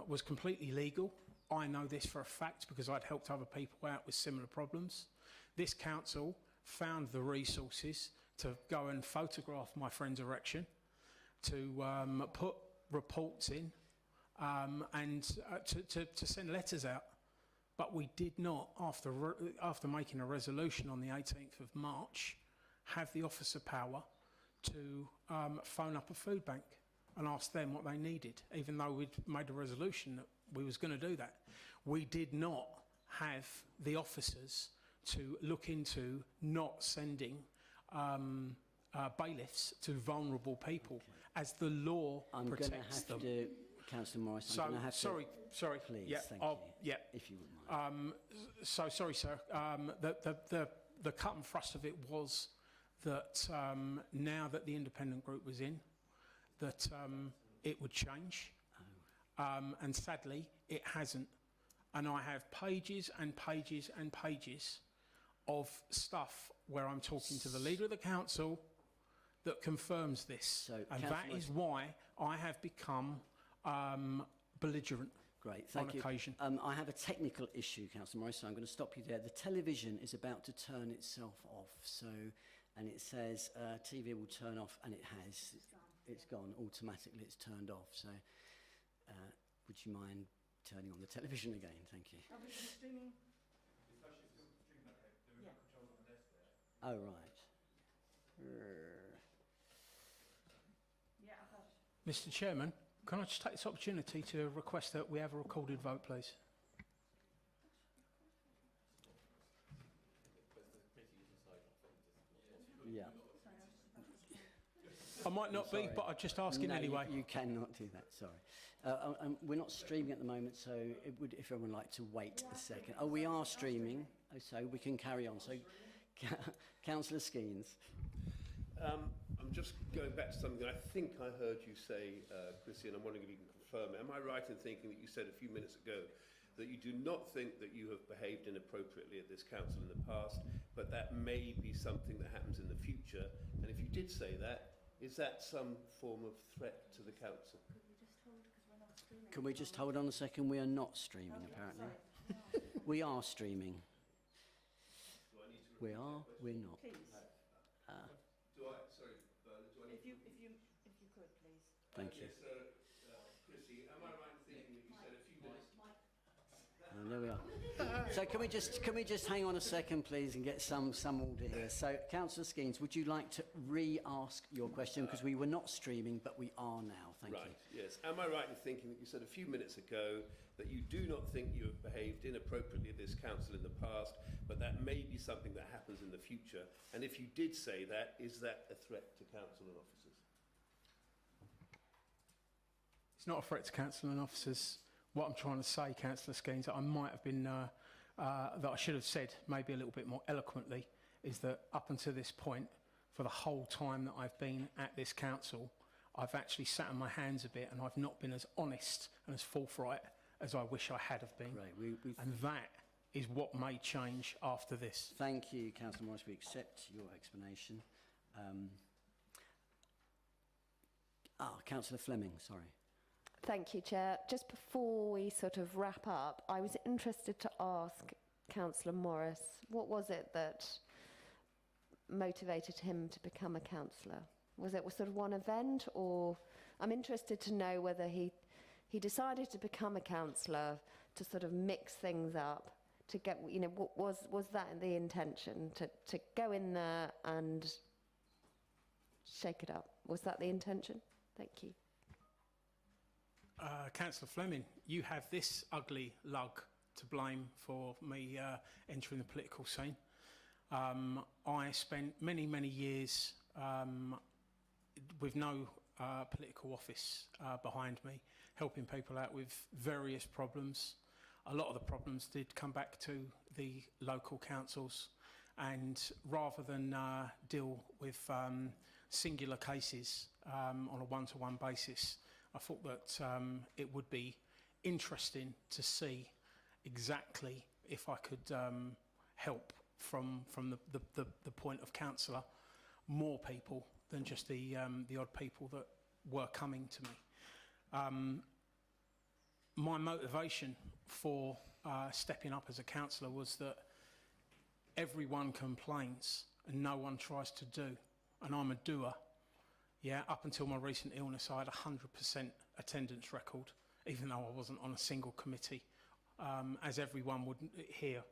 was completely legal. I know this for a fact because I'd helped other people out with similar problems. This council found the resources to go and photograph my friend's erection, to put reports in, and to send letters out. But we did not, after making a resolution on the 18th of March, have the officer power to phone up a food bank and ask them what they needed, even though we'd made a resolution that we was going to do that. We did not have the officers to look into not sending bailiffs to vulnerable people, as the law protects them. I'm going to have to, Councillor Morris, I'm going to have sorry, please, yeah, thank you, yeah. if you wouldn't mind. So sorry, sir. The cut and thrust of it was that now that the independent group was in, that it would change, and sadly it hasn't. And I have pages and pages and pages of stuff where I'm talking to the leader of the council that confirms this, and that is why I have become belligerent. Great, thank you. Occasion. I have a technical issue, Councillor Morris, so I'm going to stop you there. The television is about to turn itself off, so, and it says TV will turn off, and it has. It's gone automatically. It's turned off. So, would you mind turning on the television again? Thank you. Are we streaming? Oh right. Yeah, I've got it. Mr. Chairman, can I just take this opportunity to request that we have a recorded vote, please? Yeah. I might not be, but I'm just asking anyway. You cannot do that, sorry. We're not streaming at the moment, so it would, if everyone would like to wait a second. Oh, we are streaming, so we can carry on. So, Councillor Skeens. I'm just going back to something that I think I heard you say, Chrissy, and I'm wondering if you can confirm it. Am I right in thinking that you said a few minutes ago that you do not think that you have behaved inappropriately at this council in the past, but that may be something that happens in the future? And if you did say that, is that some form of threat to the council? Can we just hold on a second? We are not streaming, apparently. We are streaming. We are, we're not. Please. If you could, please. Thank you. Chrissy, am I right in thinking that you said a few minutes? There we are. So can we just hang on a second, please, and get some order here. So, Councillor Skeens, would you like to re-ask your question, because we were not streaming, but we are now. Thank you. Right. Yes. Am I right in thinking that you said a few minutes ago that you do not think you have behaved inappropriately at this council in the past, but that may be something that happens in the future? And if you did say that, is that a threat to council and officers? It's not a threat to council and officers. What I'm trying to say, Councillor Skeens, that I might have been, that I should have said maybe a little bit more eloquently, is that up until this point, for the whole time that I've been at this council, I've actually sat on my hands a bit and I've not been as honest and as forthright as I wish I had have been. Right, and that is what may change after this. Thank you, Councillor Morris. We accept your explanation. Councillor Fleming, sorry. Thank you, Chair. Just before we sort of wrap up, I was interested to ask Councillor Morris, what was it that motivated him to become a councillor? Was it sort of one event, or I'm interested to know whether he decided to become a councillor to sort of mix things up, to get, you know, what was that the intention, to go in there and shake it up? Was that the intention? Thank you. Councillor Fleming, you have this ugly lug to blame for me entering the political scene. I spent many, many years with no political office behind me, helping people out with various problems. A lot of the problems did come back to the local councils, and rather than deal with singular cases on a one-to-one basis, I thought that it would be interesting to see exactly if I could help from the point of councillor more people than just the odd people that were coming to me. My motivation for stepping up as a councillor was that everyone complains and no one tries to do, and I'm a doer. Yeah, up until my recent illness, I had a 100% attendance record, even though I wasn't on a single committee. As everyone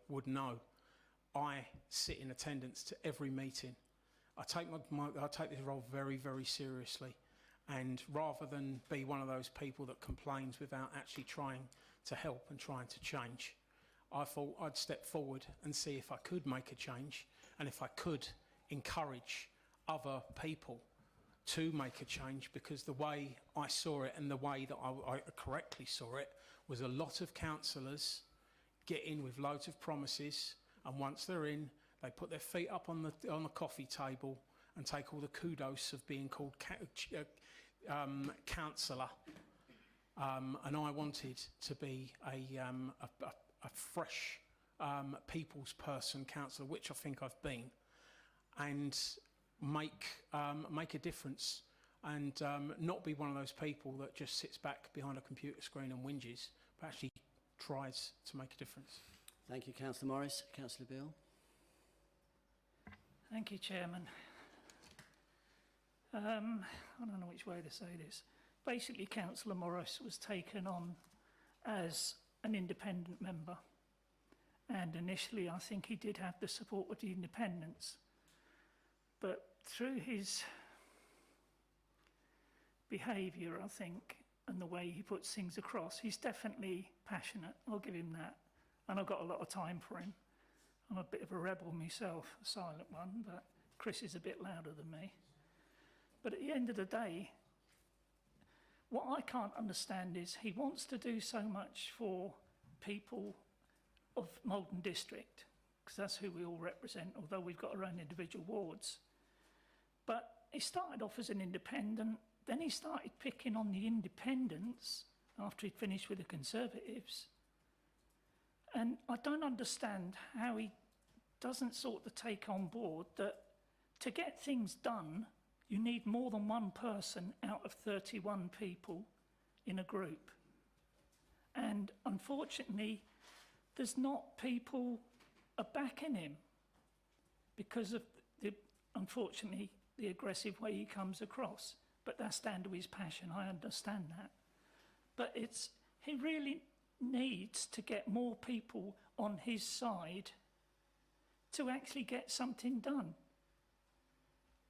would know, I sit in attendance to every meeting. I take this role very, very seriously, and rather than be one of those people that complains without actually trying to help and trying to change, I thought I'd step forward and see if I could make a change, and if I could encourage other people to make a change, because the way I saw it and the way that I correctly saw it was a lot of councillors get in with loads of promises, and once they're in, they put their feet up on the coffee table and take all the kudos of being called councillor. And I wanted to be a fresh people's person councillor, which I think I've been, and make a difference, and not be one of those people that just sits back behind a computer screen and whinges, but actually tries to make a difference. Thank you, Councillor Morris. Councillor Beale. Thank you, Chairman. I don't know which way to say this. Basically, Councillor Morris was taken on as an independent member, and initially I think he did have the support of the independents, but through his behaviour, I think, and the way he puts things across, he's definitely passionate. I'll give him that, and I've got a lot of time for him. I'm a bit of a rebel myself, a silent one, but Chris is a bit louder than me. But at the end of the day, what I can't understand is he wants to do so much for people of Malden District, because that's who we all represent, although we've got our own individual wards. But he started off as an independent, then he started picking on the independents after he'd finished with the Conservatives. And I don't understand how he doesn't sort of take on board that to get things done, you need more than one person out of 31 people in a group. And unfortunately, there's not people backing him because of unfortunately, the aggressive way he comes across. But that's down to his passion, I understand that. But he really needs to get more people on his side to actually get something done.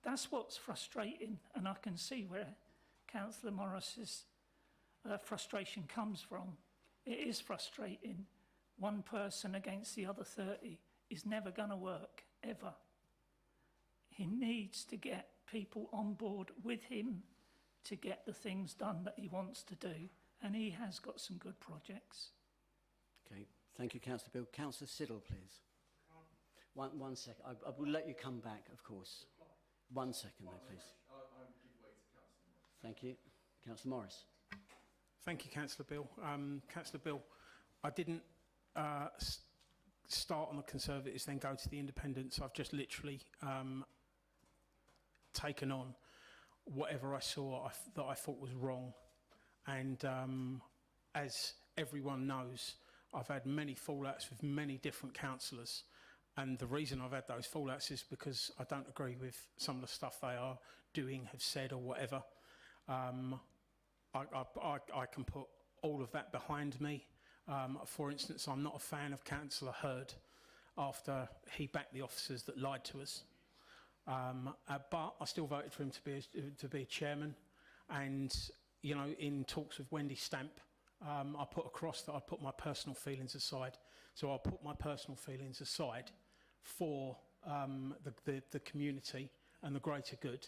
That's what's frustrating, and I can see where Councillor Morris's frustration comes from. It is frustrating. One person against the other 30 is never going to work, ever. He needs to get people on board with him to get the things done that he wants to do, and he has got some good projects. Okay, thank you, Councillor Beale. Councillor Siddle, please. One second. I will let you come back, of course. 1 second, though, please. Thank you. Councillor Morris. Thank you, Councillor Bill. Councillor Bill, I didn't start on the Conservatives, then go to the Independents. I've just literally taken on whatever I saw that I thought was wrong. And as everyone knows, I've had many fallouts with many different councillors. And the reason I've had those fallouts is because I don't agree with some of the stuff they are doing, have said, or whatever. I can put all of that behind me. For instance, I'm not a fan of Councillor Hurd after he backed the officers that lied to us. But I still voted for him to be a chairman. And, you know, in talks with Wendy Stamp, I put across that I'd put my personal feelings aside. So I'll put my personal feelings aside for the community and the greater good.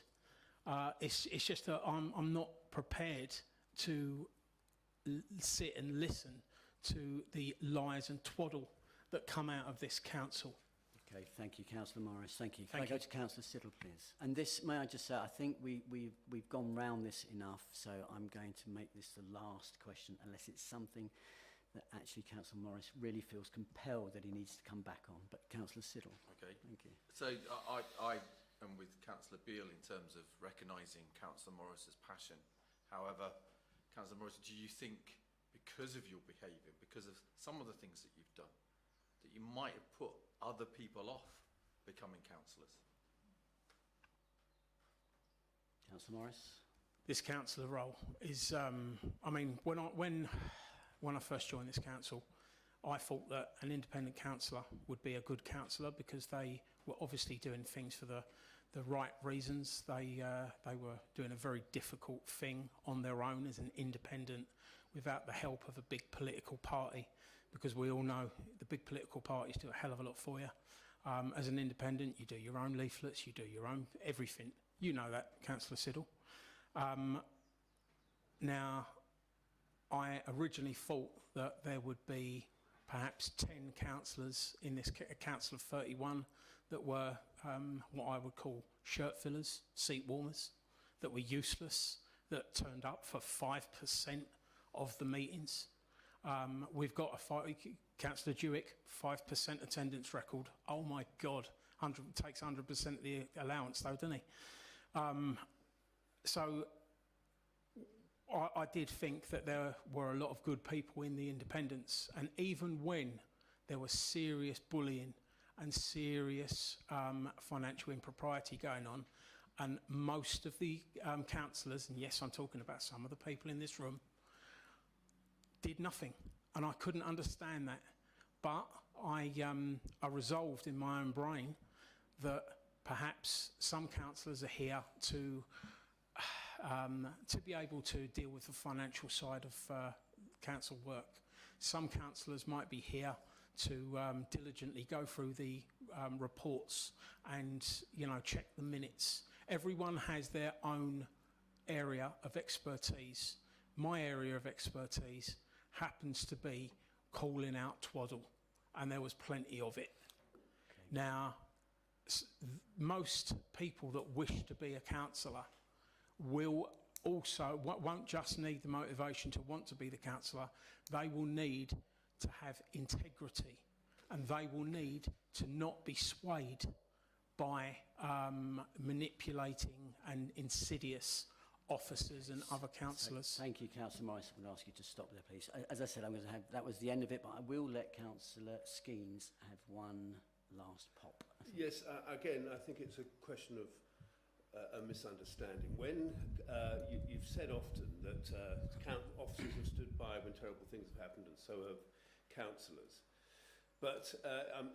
It's just that I'm not prepared to sit and listen to the lies and twaddle that come out of this council. Okay, thank you, Councillor Morris. Thank you. Can Thank I go you. to Councillor Siddle, please? And this, may I just say, I think we've gone round this enough, so I'm going to make this the last question, unless it's something that actually Councillor Morris really feels compelled that he needs to come back on. But Councillor Siddle. Okay. Thank you. So I am with Councillor Beale in terms of recognising Councillor Morris's passion. However, Councillor Morris, do you think, because of your behaviour, because of some of the things that you've done, that you might have put other people off becoming councillors? Councillor Morris. This councillor role is, I mean, when I first joined this council, I thought that an independent councillor would be a good councillor because they were obviously doing things for the right reasons. They were doing a very difficult thing on their own as an independent without the help of a big political party, because we all know the big political parties do a hell of a lot for you. As an independent, you do your own leaflets, you do your own everything. You know that, Councillor Siddle. Now, I originally thought that there would be perhaps 10 councillors in this council of 31 that were what I would call shirt fillers, seat warmers, that were useless, that turned up for 5% of the meetings. We've got Councillor Dewick, 5% attendance record. Oh my God, takes 100% of the allowance though, doesn't he? So I did think that there were a lot of good people in the independents, and even when there was serious bullying and serious financial impropriety going on, and most of the councillors, and yes, I'm talking about some of the people in this room, did nothing, and I couldn't understand that. But I resolved in my own brain that perhaps some councillors are here to be able to deal with the financial side of council work. Some councillors might be here to diligently go through the reports and, you know, check the minutes. Everyone has their own area of expertise. My area of expertise happens to be calling out twaddle, and there was plenty of it. Okay. Now, most people that wish to be a councillor will also, won't just need the motivation to want to be the councillor, they will need to have integrity, and they will need to not be swayed by manipulating and insidious officers and other councillors. Thank you, Councillor Morris. I'm going to ask you to stop there, please. As I said, I'm going to have, that was the end of it, but I will let Councillor Skeens have one last pop. Yes, again, I think it's a question of a misunderstanding. When you've said often that officers have stood by when terrible things have happened, and so have councillors. But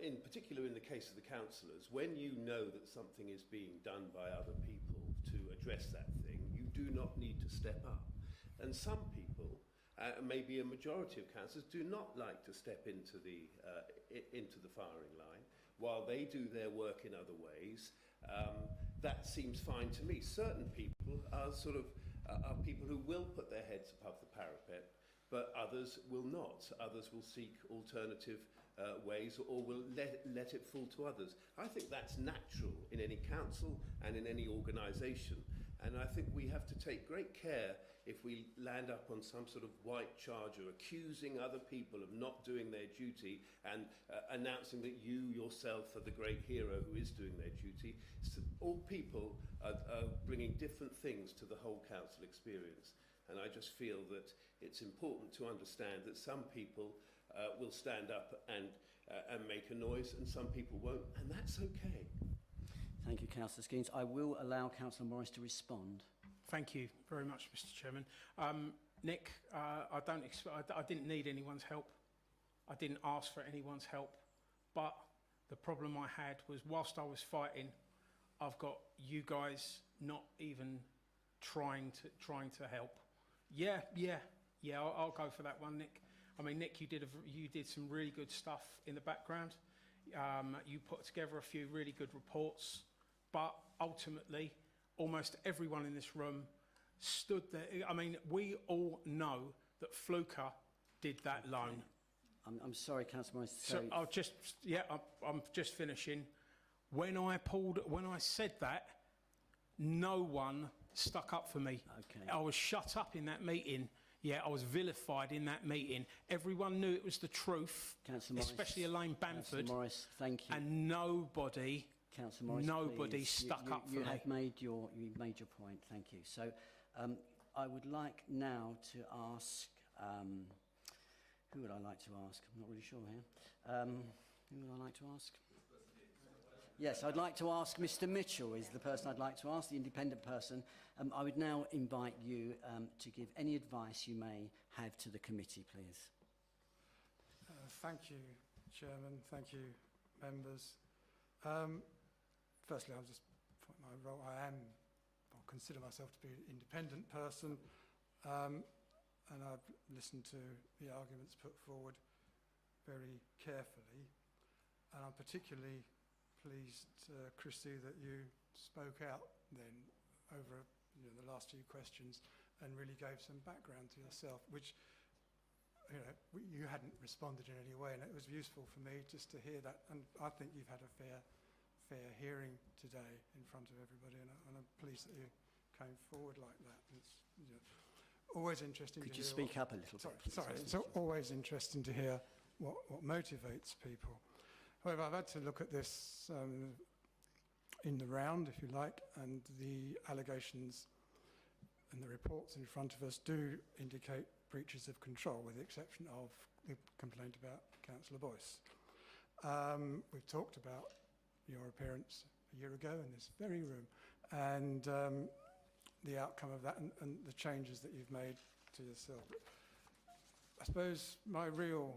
in particular in the case of the councillors, when you know that something is being done by other people to address that thing, you do not need to step up. And some people, maybe a majority of councillors, do not like to step into the firing line while they do their work in other ways. That seems fine to me. Certain people are are people who will put their heads above the parapet, but others will not. Others will seek alternative ways, or will let it fall to others. I think that's natural in any council and in any organisation. And I think we have to take great care if we land up on some sort of white charger accusing other people of not doing their duty and announcing that you yourself are the great hero who is doing their duty. So all people are bringing different things to the whole council experience. And I just feel that it's important to understand that some people will stand up and make a noise and some people won't, and that's okay. Thank you, Councillor Skeens. I will allow Councillor Morris to respond. Thank you very much, Mr. Chairman. Nick, I didn't need anyone's help. I didn't ask for anyone's help. But the problem I had was, whilst I was fighting, I've got you guys not even trying to help. Yeah, I'll go for that one, Nick. I mean, Nick, you did some really good stuff in the background. You put together a few really good reports, but ultimately, almost everyone in this room stood there. I mean, we all know that Fluker did that loan. I'm sorry, Councillor Morris. So I'm just finishing. When I said that, no one stuck up for me. Okay. I was shut up in that meeting. Yeah, I was vilified in that meeting. Everyone knew it was the truth, especially Elaine Bamford. Councillor Morris, thank you. And nobody stuck up for me. You've made your point. Thank you. So, I would like now to ask. Who would I like to ask? I'm not really sure here. Who would I like to ask? Yes, I'd like to ask Mr. Mitchell is the person I'd like to ask, the independent person. I would now invite you to give any advice you may have to the committee, please. Thank you, Chairman. Thank you, members. Firstly, I'll just point my role. I consider myself to be an independent person, and I've listened to the arguments put forward very carefully, and I'm particularly pleased, Christy, that you spoke out then over the last few questions and really gave some background to yourself, which you hadn't responded in any way, and it was useful for me just to hear that. And I think you've had a fair hearing today in front of everybody, and I'm pleased that you came forward like that. It's always interesting. Could you speak up a little bit? Sorry, it's always interesting to hear what motivates people. However, I've had to look at this in the round, if you like, and the allegations and the reports in front of us do indicate breaches of control, with the exception of the complaint about Councillor Boyce. We've talked about your appearance a year ago in this very room, and the outcome of that and the changes that you've made to yourself. I suppose my real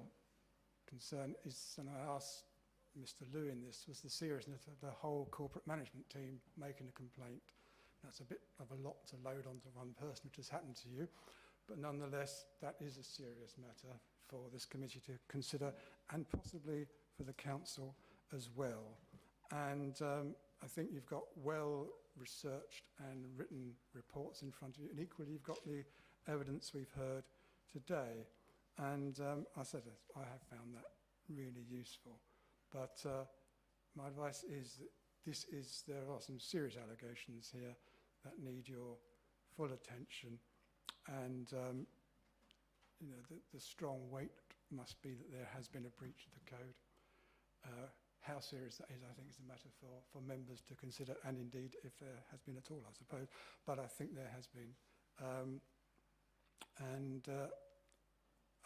concern is, and I asked Mr. Liu in this, was the seriousness of the whole corporate management team making a complaint. That's a bit of a lot to load onto one person, which has happened to you, but nonetheless, that is a serious matter for this committee to consider, and possibly for the council as well. And I think you've got well-researched and written reports in front of you, and equally you've got the evidence we've heard today. And I have found that really useful. But my advice is that there are some serious allegations here that need your full attention, and the strong weight must be that there has been a breach of the code. How serious that is, I think, is a matter for members to consider, and indeed if there has been at all, I suppose. But I think there has been.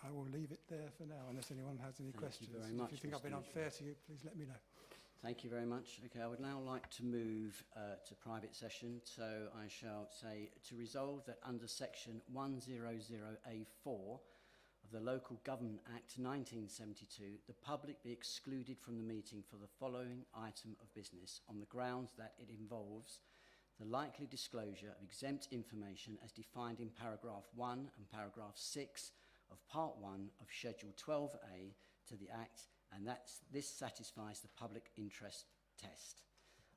I will leave it there for now, unless anyone has any questions. Thank you very much, if you think I've been unfair to you, please let me know. Thank you very much. Okay, I would now like to move to private session. So I shall say to resolve that under section 100A4 of the Local Government Act 1972, the public be excluded from the meeting for the following item of business on the grounds that it involves the likely disclosure of exempt information as defined in paragraph 1 and paragraph 6 of Part 1 of Schedule 12A to the Act, and this satisfies the public interest test.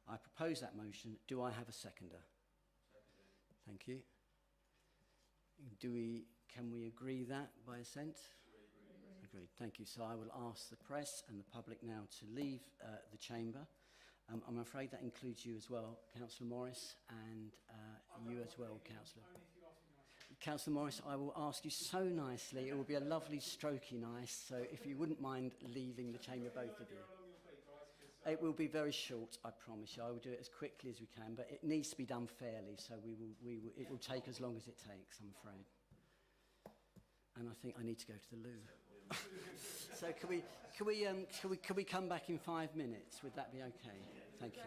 I propose that motion. Do I have a seconder? Thank you. Can we agree that by assent? Agreed. Thank you. So I will ask the press and the public now to leave the chamber. I'm afraid that includes you as well, Councillor Morris, and you as well, Councillor. Councillor Morris, I will ask you so nicely. It will be a lovely strokey nice, so if you wouldn't mind leaving the chamber, both of you. It will be very short, I promise you. I will do it as quickly as we can, but it needs to be done fairly, so it will take as long as it takes, I'm afraid. And I think I need to go to the loo. So can we come back in 5 minutes? Would that be okay? Thank you.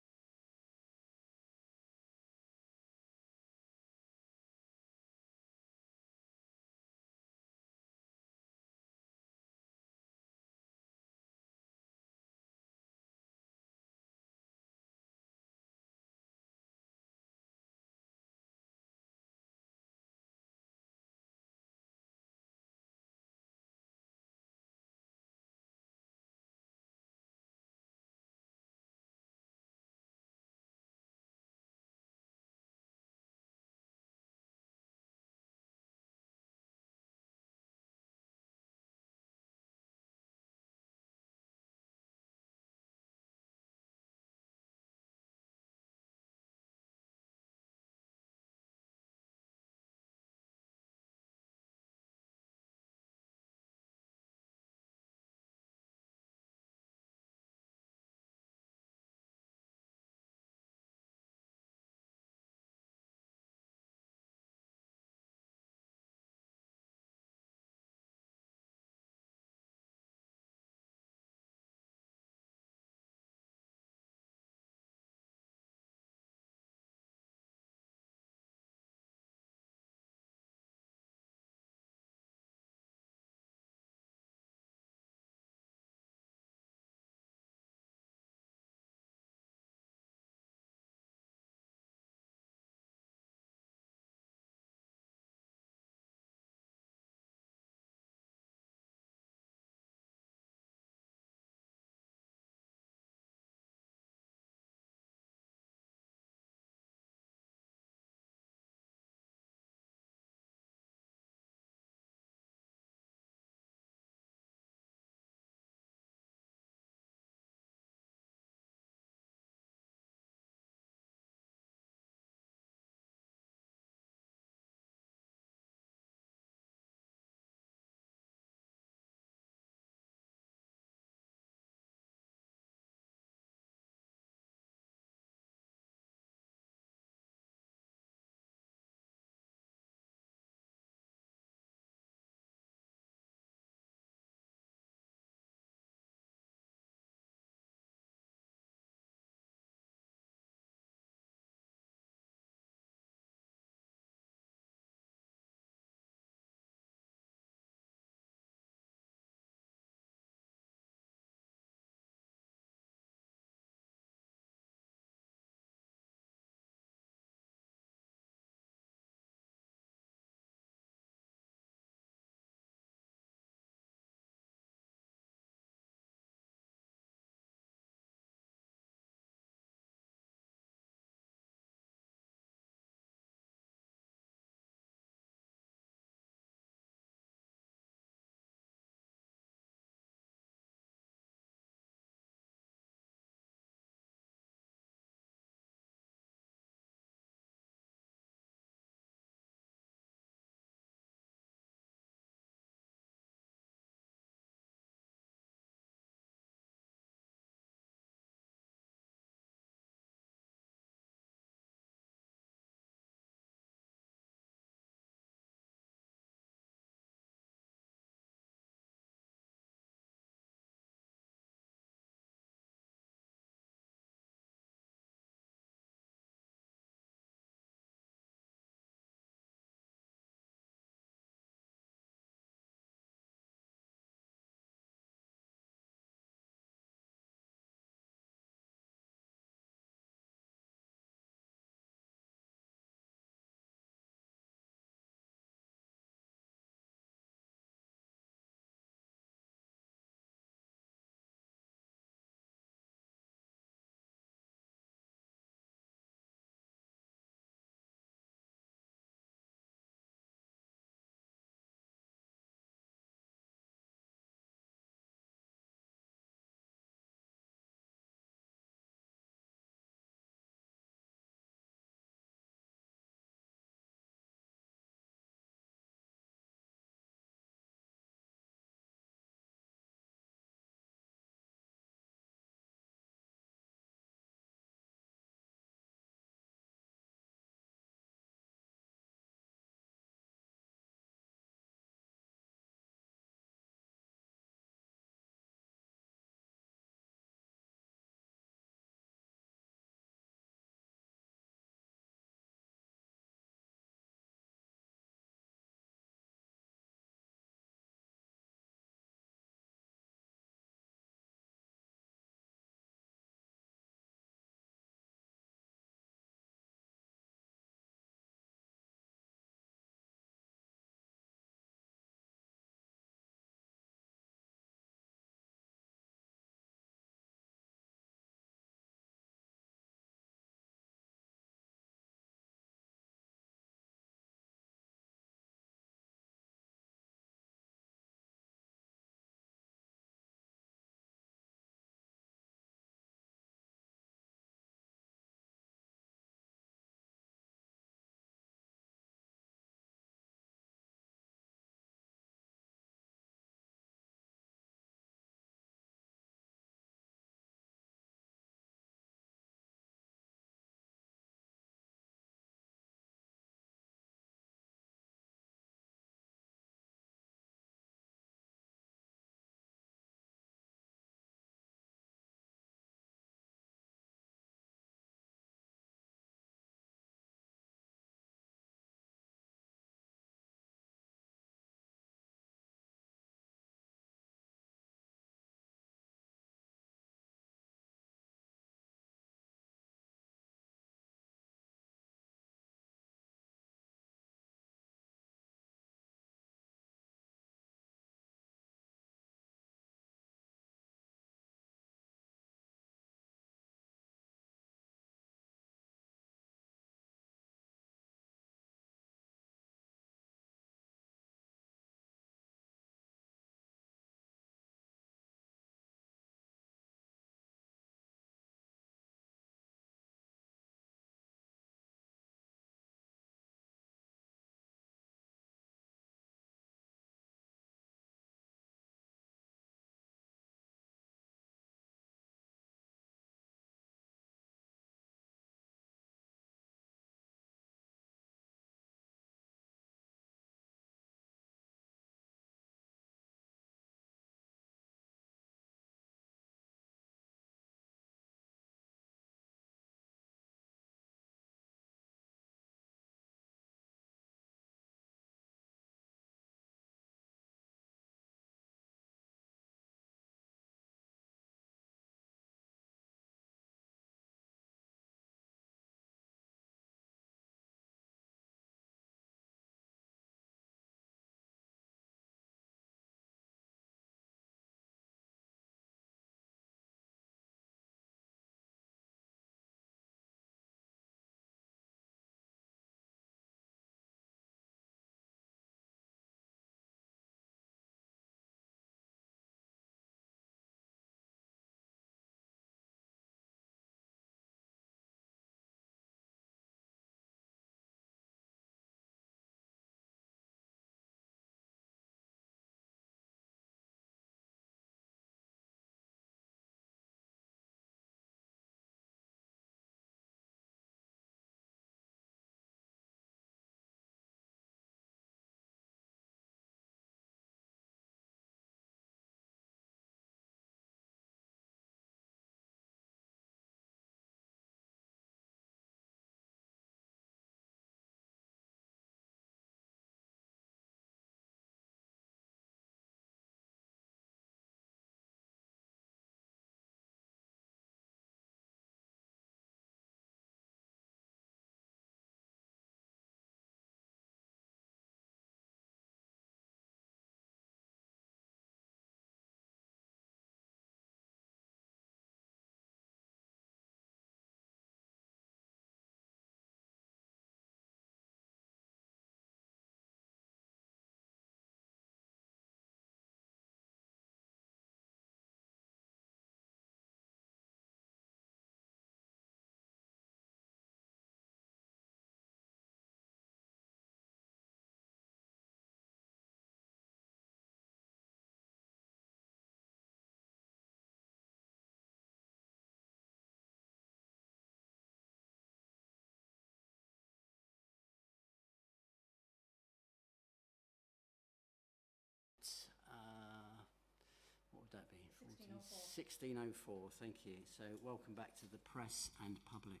1604, thank you. So welcome back to the press and public.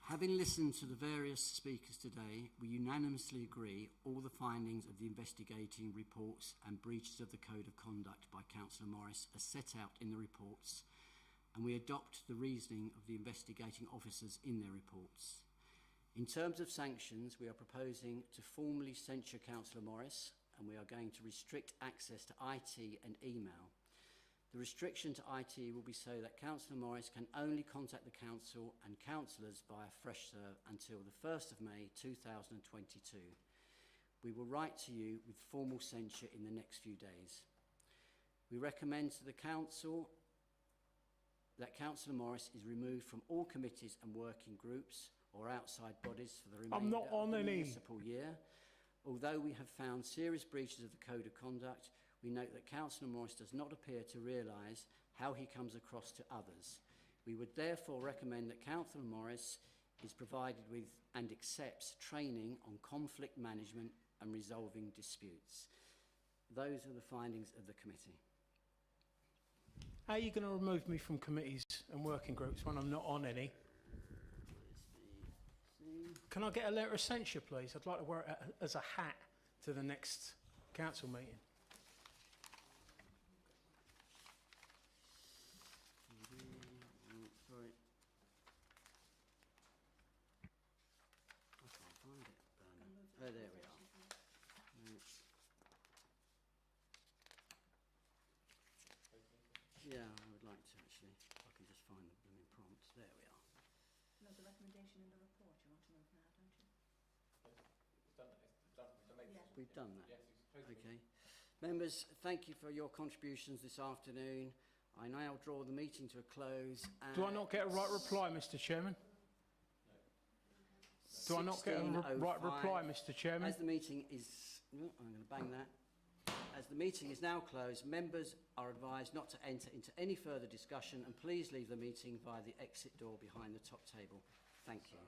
Having listened to the various speakers today, we unanimously agree all the findings of the investigating reports and breaches of the Code of Conduct by Councillor Morris are set out in the reports, and we adopt the reasoning of the investigating officers in their reports. In terms of sanctions, we are proposing to formally censure Councillor Morris, and we are going to restrict access to IT and email. The restriction to IT will be so that Councillor Morris can only contact the Council and councillors via Fresh Serve until the 1st of May 2022. We will write to you with formal censure in the next few days. We recommend to the Council that Councillor Morris is removed from all committees and working groups or outside bodies for the remainder of the municipal year. Although we have found serious breaches of the Code of Conduct, we note that Councillor Morris does not appear to realise how he comes across to others. We would therefore recommend that Councillor Morris is provided with and accepts training on conflict management and resolving disputes. Those are the findings of the committee. How are you going to remove me from committees and working groups when I'm not on any? Can I get a letter of censure, please? I'd like to wear it as a hat to the next council meeting. Sorry. I can't find it. Oh, there we are. Yeah, I would like to actually. I can just find the blooming prompt. There we are. No, the recommendation in the report, you want to know now, don't you? We've done that. Okay. Members, thank you for your contributions this afternoon. I now draw the meeting to a close. Do I not get a right reply, Mr. Chairman? Do I not get a right reply, Mr. Chairman? As the meeting is... Oh, I'm going to bang that. As the meeting is now closed, members are advised not to enter into any further discussion, and please leave the meeting via the exit door behind the top table. Thank you.